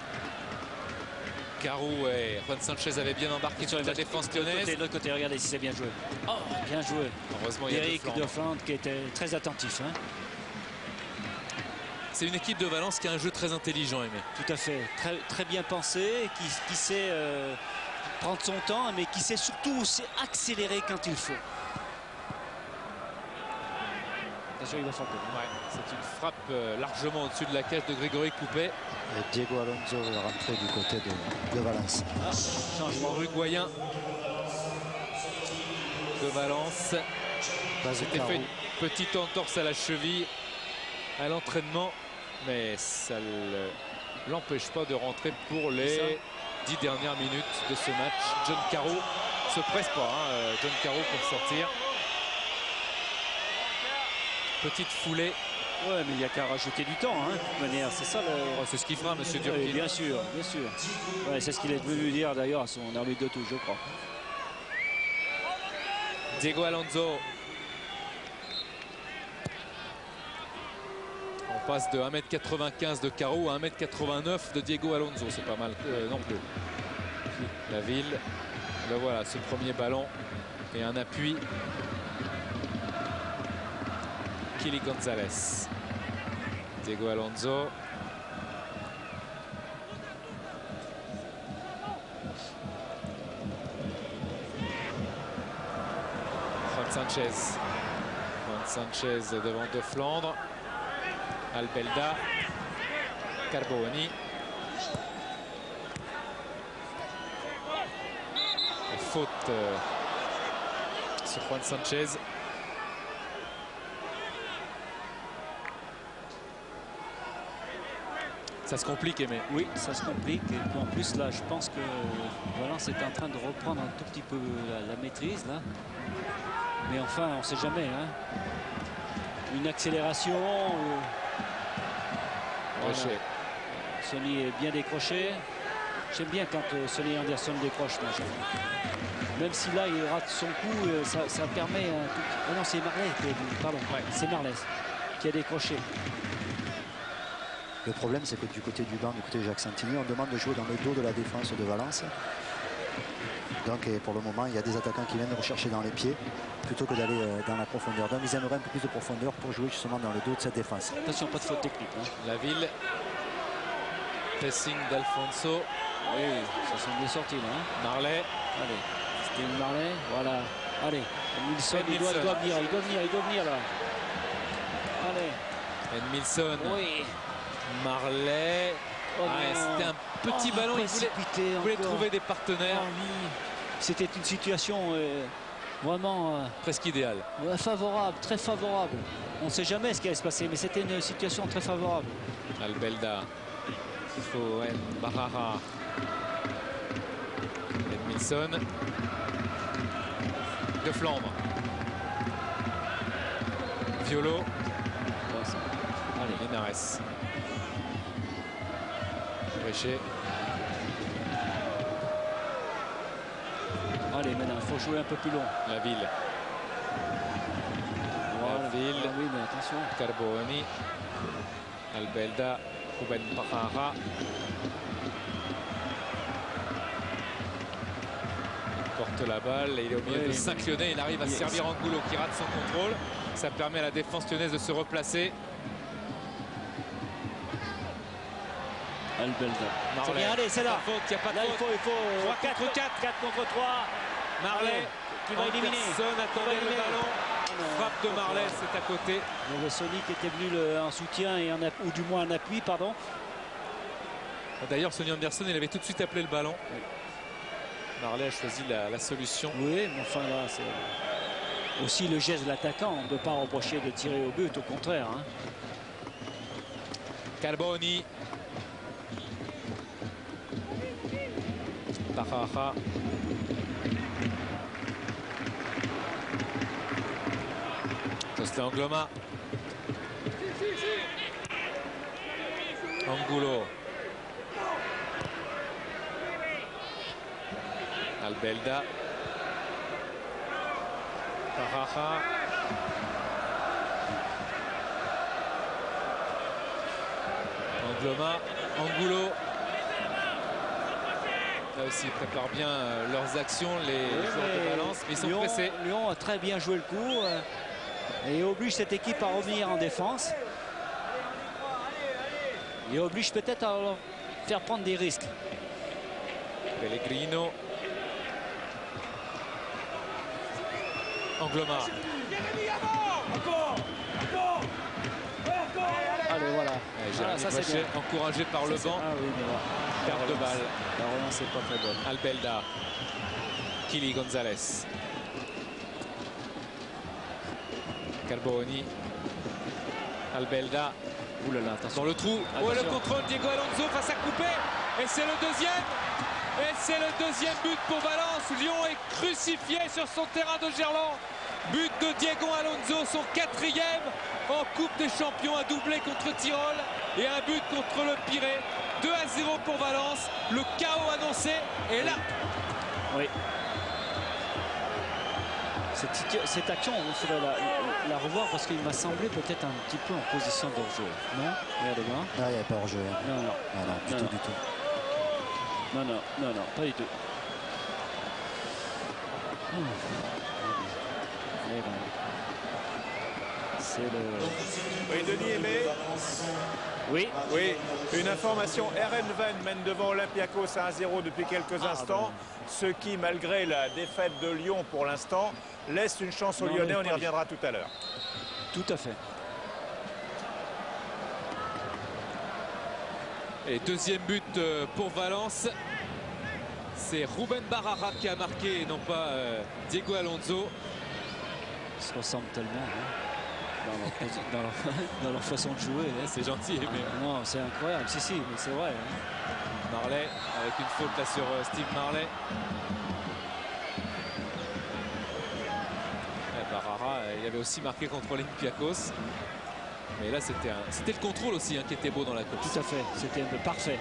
Carou et Juan Sanchez avaient bien embarqué sur la défense lyonnaise. De l'autre côté, regardez si c'est bien joué. Oh, bien joué. Heureusement, il y a Eric Defland. Defland qui était très attentif. Hein. C'est une équipe de Valence qui a un jeu très intelligent, Aimé. Tout à fait. Très, très bien pensé, qui sait prendre son temps, mais qui sait surtout aussi accélérer quand il faut. Attention, il va frapper. Ouais, c'est une frappe largement au-dessus de la cage de Grégory Coupé. Et Diego Alonso est rentré du côté de Valence. Changement uruguayen de Valence. C'était fait une petite entorse à la cheville à l'entraînement, mais ça ne l'empêche pas de rentrer pour les 10 dernières minutes de ce match. John Carou se presse pas, hein, John Carou pour sortir. Petite foulée. Ouais, mais il n'y a qu'à rajouter du temps, hein, de toute manière. C'est ça le. Oh, c'est ce qu'il fera, monsieur Durkin. Oui, bien sûr, bien sûr. Ouais, c'est ce qu'il est venu dire d'ailleurs à son arbitre de touche, je crois. Diego Alonso. On passe de 1m95 de Carou à 1m89 de Diego Alonso. C'est pas mal non plus. La ville. Ben voilà, ce premier ballon et un appui. Kili Gonzalez. Diego Alonso. Juan Sanchez. Juan Sanchez devant De Flandre. Albelda. Carboni. Et faute sur Juan Sanchez. Ça se complique, Aimé. Oui, ça se complique. Et puis en plus, là, je pense que Valence est en train de reprendre un tout petit peu la maîtrise, là. Mais enfin, on ne sait jamais. Hein. Une accélération. Voilà. Sony est bien décroché. J'aime bien quand Sonny Anderson décroche. Moi, même si là, il rate son coup, ça permet... Oh non, c'est Marley. Pardon, ouais, c'est Marley qui a décroché. Le problème, c'est que du côté du banc, du côté de Jacques Santini, on demande de jouer dans le dos de la défense de Valence. Donc pour le moment, il y a des attaquants qui viennent rechercher dans les pieds plutôt que d'aller dans la profondeur. Donc ils aimeraient un peu plus de profondeur pour jouer justement dans le dos de cette défense. Attention, pas de faute technique. Hein. La Ville. Pressing d'Alfonso. Oui, ça sont bien sortis là. Hein. Marley. Allez, c'était Marley. Voilà. Allez, Nilsson, il doit venir là. Allez. Edmilson. Oui. Marley. Oh, c'était un petit ballon. Il voulait trouver des partenaires. Oh, oui. C'était une situation vraiment presque idéale. Favorable, très favorable. On ne sait jamais ce qui allait se passer, mais c'était une situation très favorable. Albelda. Foen Barara. Edmilson. De Flandre. Violo. Allez, Linares. Bréchet. Allez, maintenant, il faut jouer un peu plus long. La Ville. Voilà. La Ville. Ah oui, mais attention. Carboni. Albelda. Ruben Barara. Il porte la balle et il est au milieu de 5 Lyonnais. Il arrive à servir Angulo qui rate son contrôle. Ça permet à la défense lyonnaise de se replacer. C'est bien, allez, c'est là. Il n'y a pas de là, faute. il faut 3 4 contre 3. Marley qui va éliminer. Personne attendait le ballon. Frappe de Marley, c'est à côté. Le Sonny qui était venu en soutien et ou du moins en appui, pardon. D'ailleurs, Sonny Anderson, il avait tout de suite appelé le ballon. Oui. Marley a choisi la solution. Oui, mais enfin là, c'est aussi le geste de l'attaquant. On ne peut pas reprocher de tirer au but, au contraire. Hein. Carboni. Barara. Jocelyn Angloma. Angulo. Albelda. Barara. Angloma. Angulo. Là aussi, ils préparent bien leurs actions, les joueurs de Valence, mais ils sont pressés. Lyon a très bien joué le coup et oblige cette équipe à revenir en défense. Et oblige peut-être à leur faire prendre des risques. Pellegrino. Angloma. Allez, voilà. Ça c'est bien. Encouragé par le banc. Ah oui, mais voilà. Perte de balle. La relance n'est pas très bonne. Albelda. Kili Gonzalez. Carboni. Albelda. Ouh là là, attention. Dans le trou. Oh, le contrôle Diego Alonso face à Coupé. Et c'est le deuxième. Et c'est le deuxième but pour Valence. Lyon est crucifié sur son terrain de Gerland. But de Diego Alonso, son 4e en Coupe des Champions, un doublé contre Tyrol et un but contre le Pirée. 2-0 pour Valence, le chaos annoncé est là. Oui. Cette action, il faudrait la revoir parce qu'il m'a semblé peut-être un petit peu en position d'hors-jeu. Non? Regardez bien. Ah, il n'y a pas hors-jeu. Hein. Non, non. Ah, non, du tout. Non, pas du tout. C'est le... Oui, Denis Aimé. Oui. Oui, une information. Erenven mène devant Olympiakos à 1-0 depuis quelques instants. Ce qui, malgré la défaite de Lyon pour l'instant, laisse une chance aux Lyonnais. On y reviendra tout à l'heure. Tout à fait. Et deuxième but pour Valence. C'est Ruben Barara qui a marqué et non pas Diego Alonso. Ils se ressemblent tellement dans leur façon de jouer. Hein. C'est gentil. Mais... non, c'est incroyable. Si, mais c'est vrai. Hein. Marley avec une faute là sur Steve Marley. Et Barara, il avait aussi marqué contre Olympiakos. Mais là, c'était le contrôle aussi hein, qui était beau dans la course. Tout à fait. C'était un peu parfait.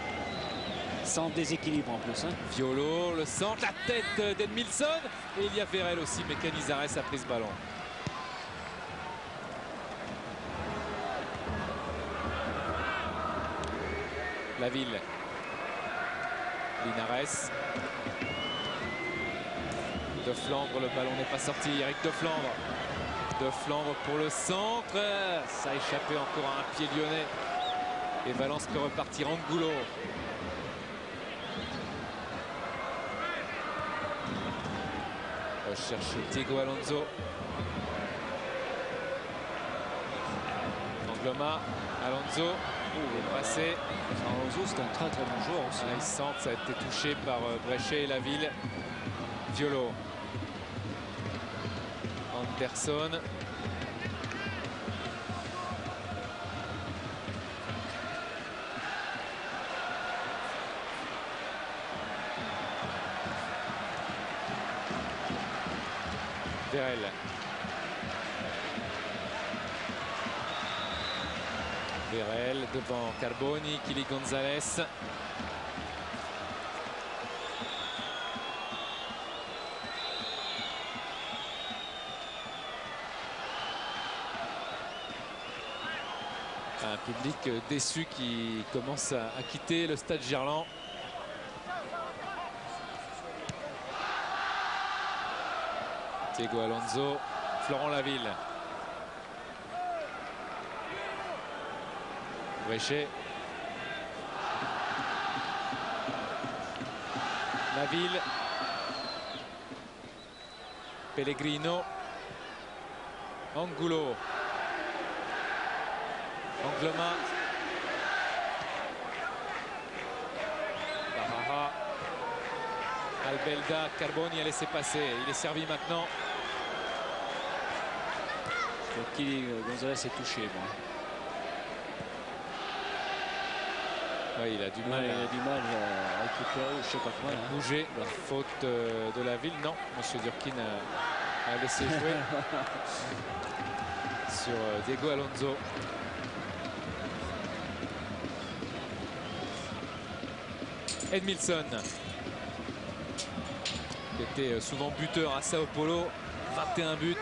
Sans déséquilibre en plus. Hein. Violo, le centre, la tête d'Edmilson. Et il y a Vérel aussi, mais Canizares a pris ce ballon. Laville. Linares. De Flandre, le ballon n'est pas sorti. Eric De Flandre. De Flandre pour le centre. Ça a échappé encore à un pied lyonnais. Et Valence peut repartir. Angulo. Cherche Diego Alonso. Angloma. Alonso. Il est passé. Alonso, c'est un très très bon joueur aussi. Il centre, ça a été touché par Bréchet et Laville. Violo. Anderson. Vérel. Vérel devant Carboni, Kili Gonzalez. Un public déçu qui commence à quitter le stade Gerland. Diego Alonso, Florent Laville. Bréchet. Laville. Pellegrino. Angulo. Angloma. Barara. Albelda. Carboni a laissé passer. Il est servi maintenant. Kili Gonzalez est touché. Bon. Ouais, il a du mal, il a du mal à récupérer, je sais pas quoi. À bouger. La faute de Laville. Non, Monsieur Durkin a laissé jouer sur Diego Alonso. Edmilson, qui était souvent buteur à Sao Paulo, 21 buts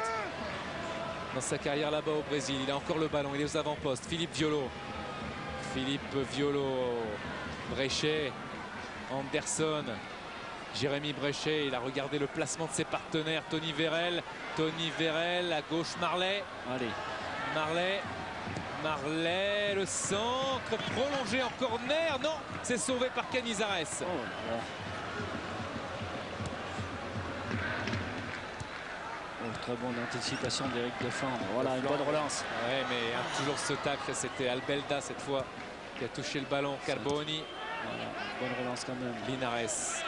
dans sa carrière là-bas au Brésil. Il a encore le ballon, il est aux avant-postes. Philippe Violo. Philippe Violo, Bréchet, Anderson, Jérémy Bréchet. Il a regardé le placement de ses partenaires. Tony Vérel, à gauche Marley. Allez. Marley, le centre, prolongé en corner. Non, c'est sauvé par Canizares. Oh là là. Très bonne anticipation d'Eric De Flandre. Voilà, une bonne relance. Ouais, mais toujours ce tacle, c'était Albelda cette fois qui a touché le ballon. Carboni. Voilà, bonne relance quand même. Linares.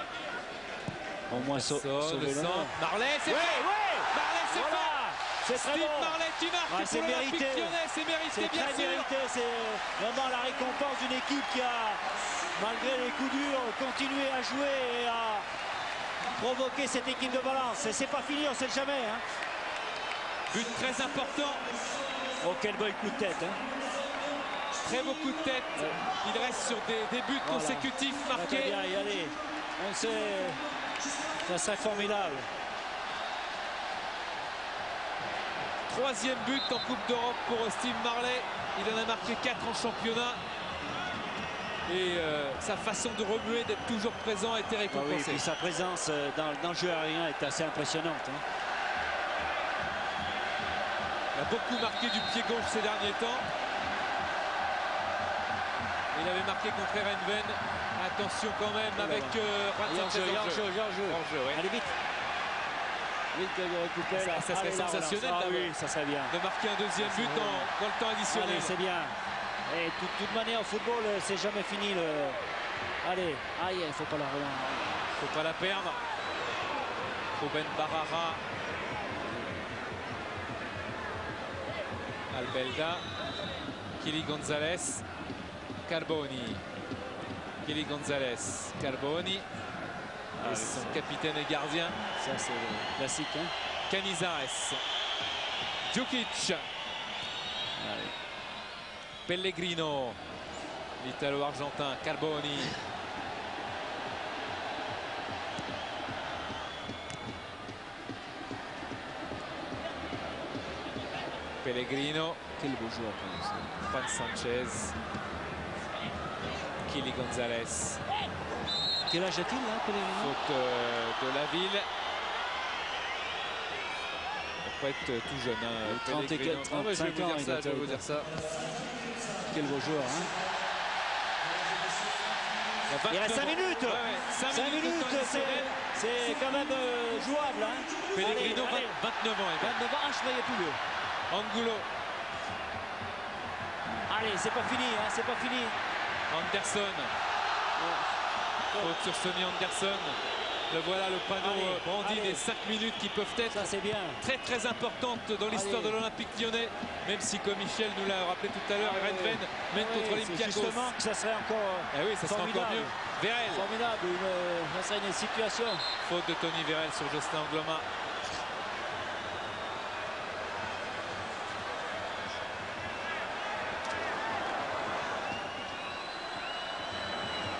Au moins sauver le centre. Marley, c'est fait. Marley, c'est voilà. fait. C'est très Steve bon. Marley qui marque pour l'Olympique Lyonnais. C'est mérité, bien très sûr. mérité. C'est vraiment la récompense d'une équipe qui a, malgré les coups durs, continué à jouer et à provoquer cette équipe de Valence. Et c'est pas fini, on sait jamais. Hein. But très important. Oh, quel bon coup de tête. Hein. Très beau coup de tête. Il reste sur des buts consécutifs marqués. Bien y aller. On sait, ça serait formidable. Troisième but en Coupe d'Europe pour Steve Marley. Il en a marqué 4 en championnat. Et sa façon de remuer, d'être toujours présent, a été récompensée. Ah oui, et sa présence dans le jeu aérien est assez impressionnante. Hein. Il a beaucoup marqué du pied gauche ces derniers temps. Il avait marqué contre Erenven. Attention quand même avec Hors-jeu. Allez vite. Vite de récupérer. Ça serait sensationnel ça serait bien. De marquer un deuxième but dans le temps additionnel. Allez, c'est bien. Et de toute manière, au football, c'est jamais fini. Allez, aïe, il faut pas la relancer. Faut pas la perdre. Ruben Barara. Albelda. Kili Gonzalez. Carboni. Kili Gonzalez. Carboni. Et son capitaine et gardien. Ça, c'est classique. Hein. Canizares. Djukic. Pellegrino. L'Italo-Argentin. Carboni. Pellegrino, Quel beau joueur quand même, ça. Juan Sanchez, Kili Gonzalez. Quel âge a-t-il là, Pellegrino? Faute de la ville. Il faut être tout jeune. Hein, 34, 35 ans. Je vais vous dire ça. Quel beau joueur. Hein. Il reste 5 minutes. Ouais, 5 minutes, c'est quand même jouable. Hein. Pellegrino, Allez, 29 ans. 29 ans, je voyais plus vieux. Angulo, Allez, c'est pas fini, hein, c'est pas fini. Anderson. Faute sur Sonny Anderson. Le voilà, le panneau brandi des 5 minutes qui peuvent être Ça, c'est bien. très importantes dans l'histoire de l'Olympique Lyonnais. Même si, comme Michel nous l'a rappelé tout à l'heure, Redven mène contre l'Olympiakos. Justement que ça serait encore Eh oui, ça serait encore mieux. Vérel. formidable. Ça serait une situation. Faute de Tony Vérel sur Jocelyn Angloma.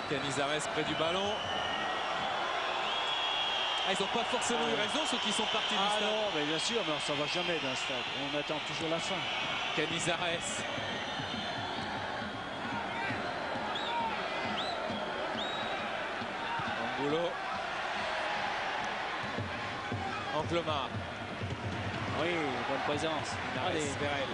Canizares près du ballon. Ils n'ont pas forcément eu raison, ceux qui sont partis du stade. Non, mais bien sûr, mais ça va jamais d'un stade. On attend toujours la fin. Canizares. Angulo. Angloma. Oui, bonne présence. Allez, Vérel.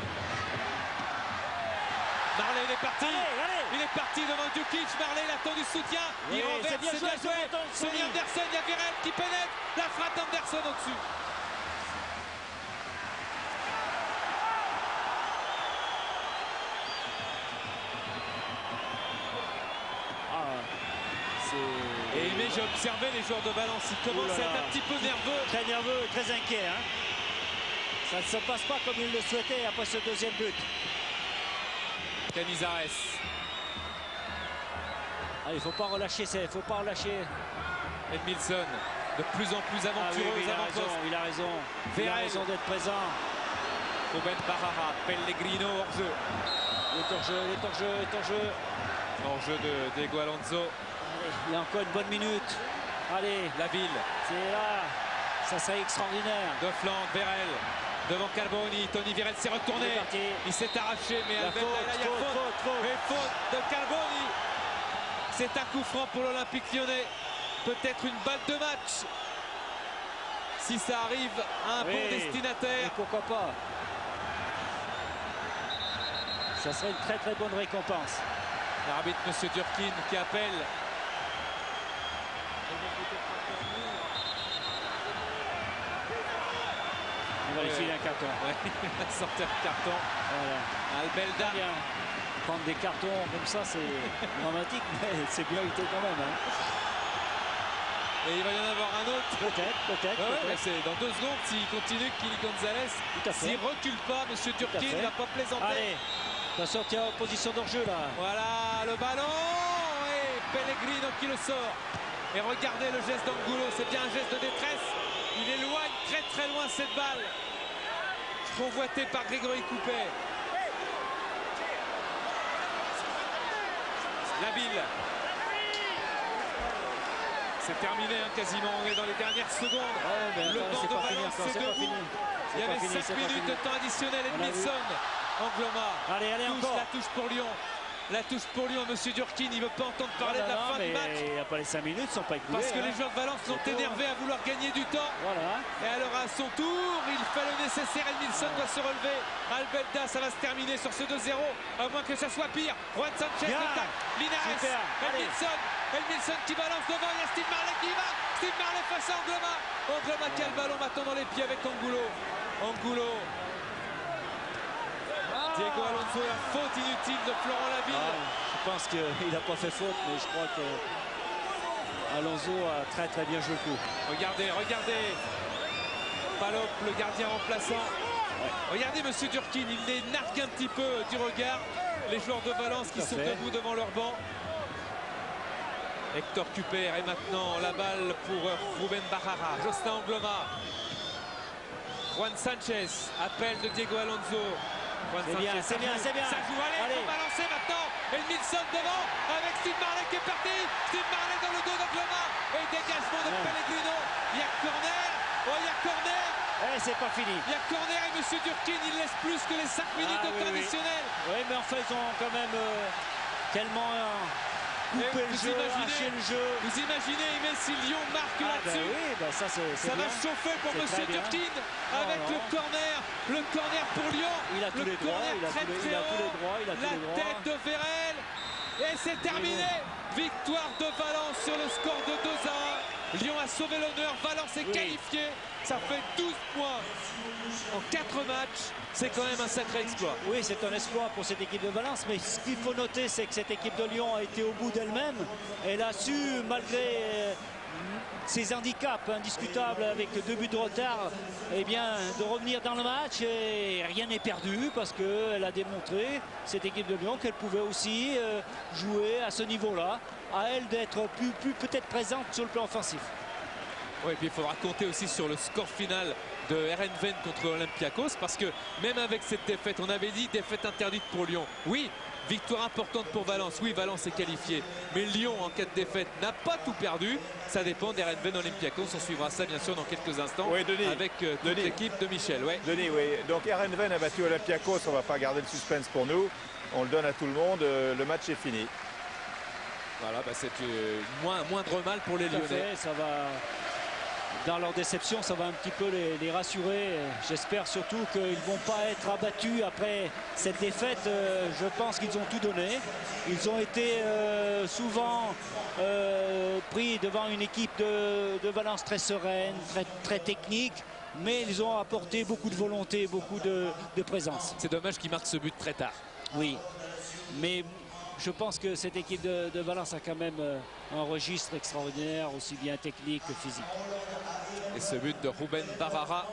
Marley, il est parti. Allez. Il est parti devant Djukic. Marley, il attend du soutien. Oui, Il renverse, c'est bien joué. Sonny Anderson, il y a Vérel qui pénètre. La frappe d'Anderson au-dessus. Mais j'ai observé les joueurs de Valence. Ils commencent à être un petit peu nerveux. Très nerveux, très inquiet. Hein. Ça ne se passe pas comme il le souhaitait après ce deuxième but. Canizares. Il ne faut pas relâcher, Edmilson, de plus en plus aventureux aux avant-postes. Il a raison. Il a raison d'être présent. Ruben Barrara, Pellegrino hors-jeu. Il est hors-jeu. Hors-jeu de Diego Alonso. Allez, il y a encore une bonne minute. Allez, La Ville. c'est là. Ça serait extraordinaire. De flanc, Vérel. Devant Carboni. Tony Vérel s'est retourné. Il s'est arraché, mais il y a faute. Mais faute de Carboni. C'est un coup franc pour l'Olympique Lyonnais. Peut-être une balle de match. Si ça arrive à un bon destinataire. Et pourquoi pas. Ça serait une très bonne récompense. L'arbitre, M. Durkin, qui appelle. Il va lui filer un carton. Il va sortir le carton. Voilà. Albelda. Bien. Prendre des cartons comme ça, c'est dramatique, mais c'est bien évité quand même. Hein. Et il va y en avoir un autre. Peut-être. Mais c'est dans 2 secondes, s'il continue, Kili Gonzalez. S'il recule pas, M. Durkin ne va pas plaisanter. Allez, il va sortir en position d'hors-jeu là. Voilà le ballon. Et Pellegrino qui le sort. Et regardez le geste d'Angulo, c'est bien un geste de détresse. Il éloigne très loin cette balle. Convoité par Grégory Coupet. La Ville. C'est terminé hein, quasiment, on est dans les dernières secondes. Le banc de Valence c'est debout. Il y avait 5 minutes de temps additionnel. Edmilson, Angloma. Allez, encore. La touche pour Lyon. La touche pour Lyon, M. Durkin, il ne veut pas entendre parler de la fin du match. Il n'y a pas les 5 minutes, sont pas écoulés. Parce que les joueurs de Valence sont énervés à vouloir gagner du temps. Voilà. Et alors à son tour, il fait le nécessaire. Edmilson doit se relever. Albelda, ça va se terminer sur ce 2-0. À moins que ça soit pire. Juan Sanchez, l'attaque. Linares. Edmilson qui balance devant. Il y a Steve Marley qui y va. Steve Marley face à Angloma. Angloma qui a le ballon maintenant dans les pieds avec Angulo. Diego Alonso, la faute inutile de Florent Laville. Je pense qu'il n'a pas fait faute, mais je crois que Alonso a très bien joué le coup. Regardez. Palop, le gardien remplaçant. Regardez M. Durkin, il les nargue un petit peu du regard. Les joueurs de Valence qui sont debout devant leur banc. Hector Cuper et maintenant la balle pour Ruben Barrara. Jocelyn Angloma. Juan Sanchez, appel de Diego Alonso. C'est bien. Ça joue, allez, pour balancer maintenant. Edmilson devant avec Steve Marley qui est parti. Steve Marley dans le dos d'Angloma. Et dégagement de Pellegrino. Il y a corner. Il y a corner. c'est pas fini. Il y a corner et M. Durkin, il laisse plus que les 5 minutes oui, traditionnelles. Oui, mais enfin, ils ont quand même tellement coupé le jeu, haché le jeu. Vous imaginez, Aimé, si Lyon marque là-dessus, oui, ça c'est ça va chauffer pour M. Durkin avec le corner pour Lyon. Il a tous les droits, il a tous les droits. La tête de Vérel. Et c'est terminé. Victoire de Valence sur le score de 2-1. Lyon a sauvé l'honneur, Valence est qualifié. Ça fait 12 points en 4 matchs. C'est quand même un sacré exploit. Oui, c'est un exploit pour cette équipe de Valence. Mais ce qu'il faut noter, c'est que cette équipe de Lyon a été au bout d'elle-même. Elle a su, malgré ses handicaps indiscutables avec 2 buts de retard, eh bien, de revenir dans le match. Et rien n'est perdu parce qu'elle a démontré, cette équipe de Lyon, qu'elle pouvait aussi jouer à ce niveau-là. À elle d'être plus peut-être présente sur le plan offensif. Oui, et puis il faudra compter aussi sur le score final de Heerenveen contre Olympiakos, parce que même avec cette défaite, on avait dit défaite interdite pour Lyon. Oui, victoire importante pour Valence. Oui, Valence est qualifié. Mais Lyon, en cas de défaite, n'a pas tout perdu. Ça dépend d'Heerenveen Olympiakos. On suivra ça, bien sûr, dans quelques instants. Oui, Denis, avec toute l'équipe de Michel. Ouais. Denis, oui. Donc Heerenveen a battu Olympiakos. On ne va pas garder le suspense pour nous. On le donne à tout le monde. Le match est fini. Voilà, bah c'est moindre mal pour les Lyonnais. Ça va, dans leur déception, ça va un petit peu les rassurer. J'espère surtout qu'ils ne vont pas être abattus après cette défaite. Je pense qu'ils ont tout donné. Ils ont été souvent pris devant une équipe de Valence très sereine, très technique. Mais ils ont apporté beaucoup de volonté, beaucoup de présence. C'est dommage qu'ils marquent ce but très tard. Oui, mais je pense que cette équipe de Valence a quand même un registre extraordinaire, aussi bien technique que physique. Et ce but de Ruben Barara.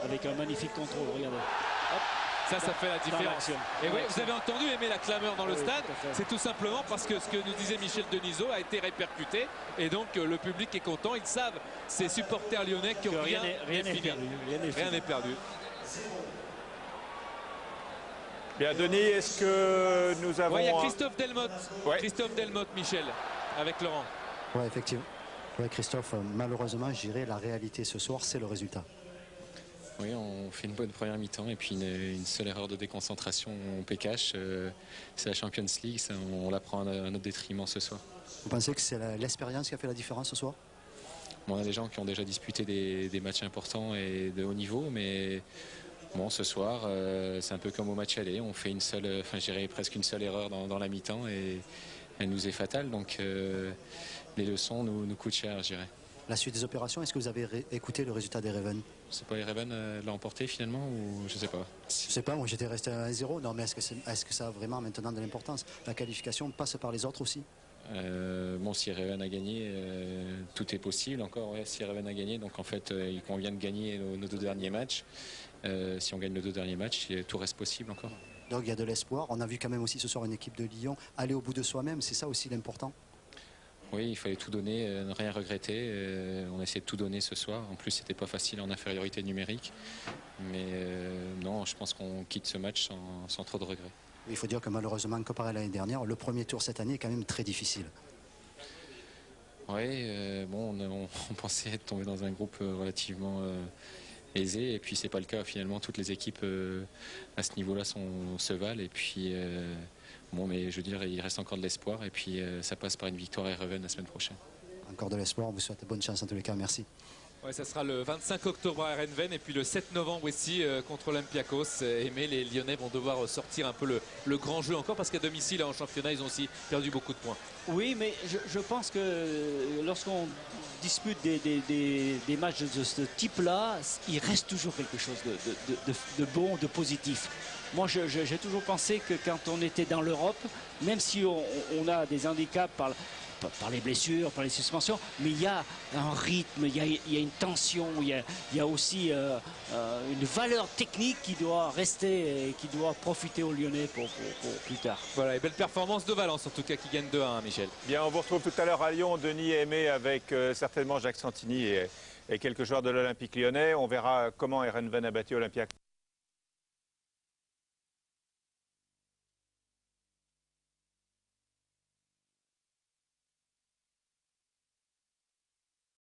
Avec un magnifique contrôle, regardez. Hop. Ça fait la différence. Et oui, vous avez entendu aimer la clameur dans le stade. C'est tout simplement parce que ce que nous disait Michel Denisot a été répercuté. Et donc le public est content. Ils savent, ces supporters lyonnais, que rien n'est fini. Rien n'est perdu. Bien, Denis, est-ce que nous avons... Il y a Christophe Delmotte. Christophe Delmotte, Michel, avec Laurent. Oui, effectivement. Oui, Christophe, malheureusement, je dirais la réalité ce soir, c'est le résultat. Oui, on fait une bonne première mi-temps et puis une seule erreur de déconcentration, on paie cash. C'est la Champions League, ça, on la prend à notre détriment ce soir. Vous pensez que c'est l'expérience qui a fait la différence ce soir? On a des gens qui ont déjà disputé des matchs importants et de haut niveau, mais... Bon, ce soir, c'est un peu comme au match aller. On fait presque une seule erreur dans la mi-temps et elle nous est fatale. Donc, les leçons nous coûtent cher, je dirais. La suite des opérations, est-ce que vous avez écouté le résultat d'Heerenveen? C'est pas Heerenveen l'a emporté finalement ou je sais pas? Je sais pas, moi j'étais resté à 1-0. Non, mais est-ce que ça a vraiment maintenant de l'importance? La qualification passe par les autres aussi? Bon, si Heerenveen a gagné, tout est possible encore. Ouais, si Heerenveen a gagné, donc en fait, il convient de gagner nos 2 derniers matchs. Si on gagne les 2 derniers matchs, tout reste possible encore. Donc il y a de l'espoir. On a vu quand même aussi ce soir une équipe de Lyon aller au bout de soi-même. C'est ça aussi l'important. Oui, il fallait tout donner, ne rien regretter. On a essayé de tout donner ce soir. En plus, c'était pas facile en infériorité numérique. Mais non, je pense qu'on quitte ce match sans trop de regrets. Il faut dire que malheureusement, comparé à l'année dernière, le premier tour cette année est quand même très difficile. Oui, bon, on pensait être tombé dans un groupe relativement aisé, et puis c'est pas le cas. Finalement, toutes les équipes à ce niveau-là se valent. Et puis, bon, mais je veux dire, il reste encore de l'espoir, et puis ça passe par une victoire à Heerenveen la semaine prochaine. Encore de l'espoir, on vous souhaite bonne chance en tous les cas, merci. Ouais, ça sera le 25 octobre à Heerenveen et puis le 7 novembre ici contre Olympiakos. Mais les Lyonnais vont devoir sortir un peu le grand jeu encore parce qu'à domicile en championnat ils ont aussi perdu beaucoup de points. Oui, mais je pense que lorsqu'on dispute des matchs de ce type-là, il reste toujours quelque chose de bon, de positif. Moi, j'ai toujours pensé que quand on était dans l'Europe, même si on a des handicaps par les blessures, par les suspensions, mais il y a un rythme, il y a une tension, il y a aussi une valeur technique qui doit rester et qui doit profiter aux Lyonnais pour plus tard. Voilà, et belle performance de Valence en tout cas qui gagne 2-1, Michel. Bien, on vous retrouve tout à l'heure à Lyon, Denis et Aimé, avec certainement Jacques Santini et quelques joueurs de l'Olympique lyonnais. On verra comment Heerenveen a battu Olympiakos.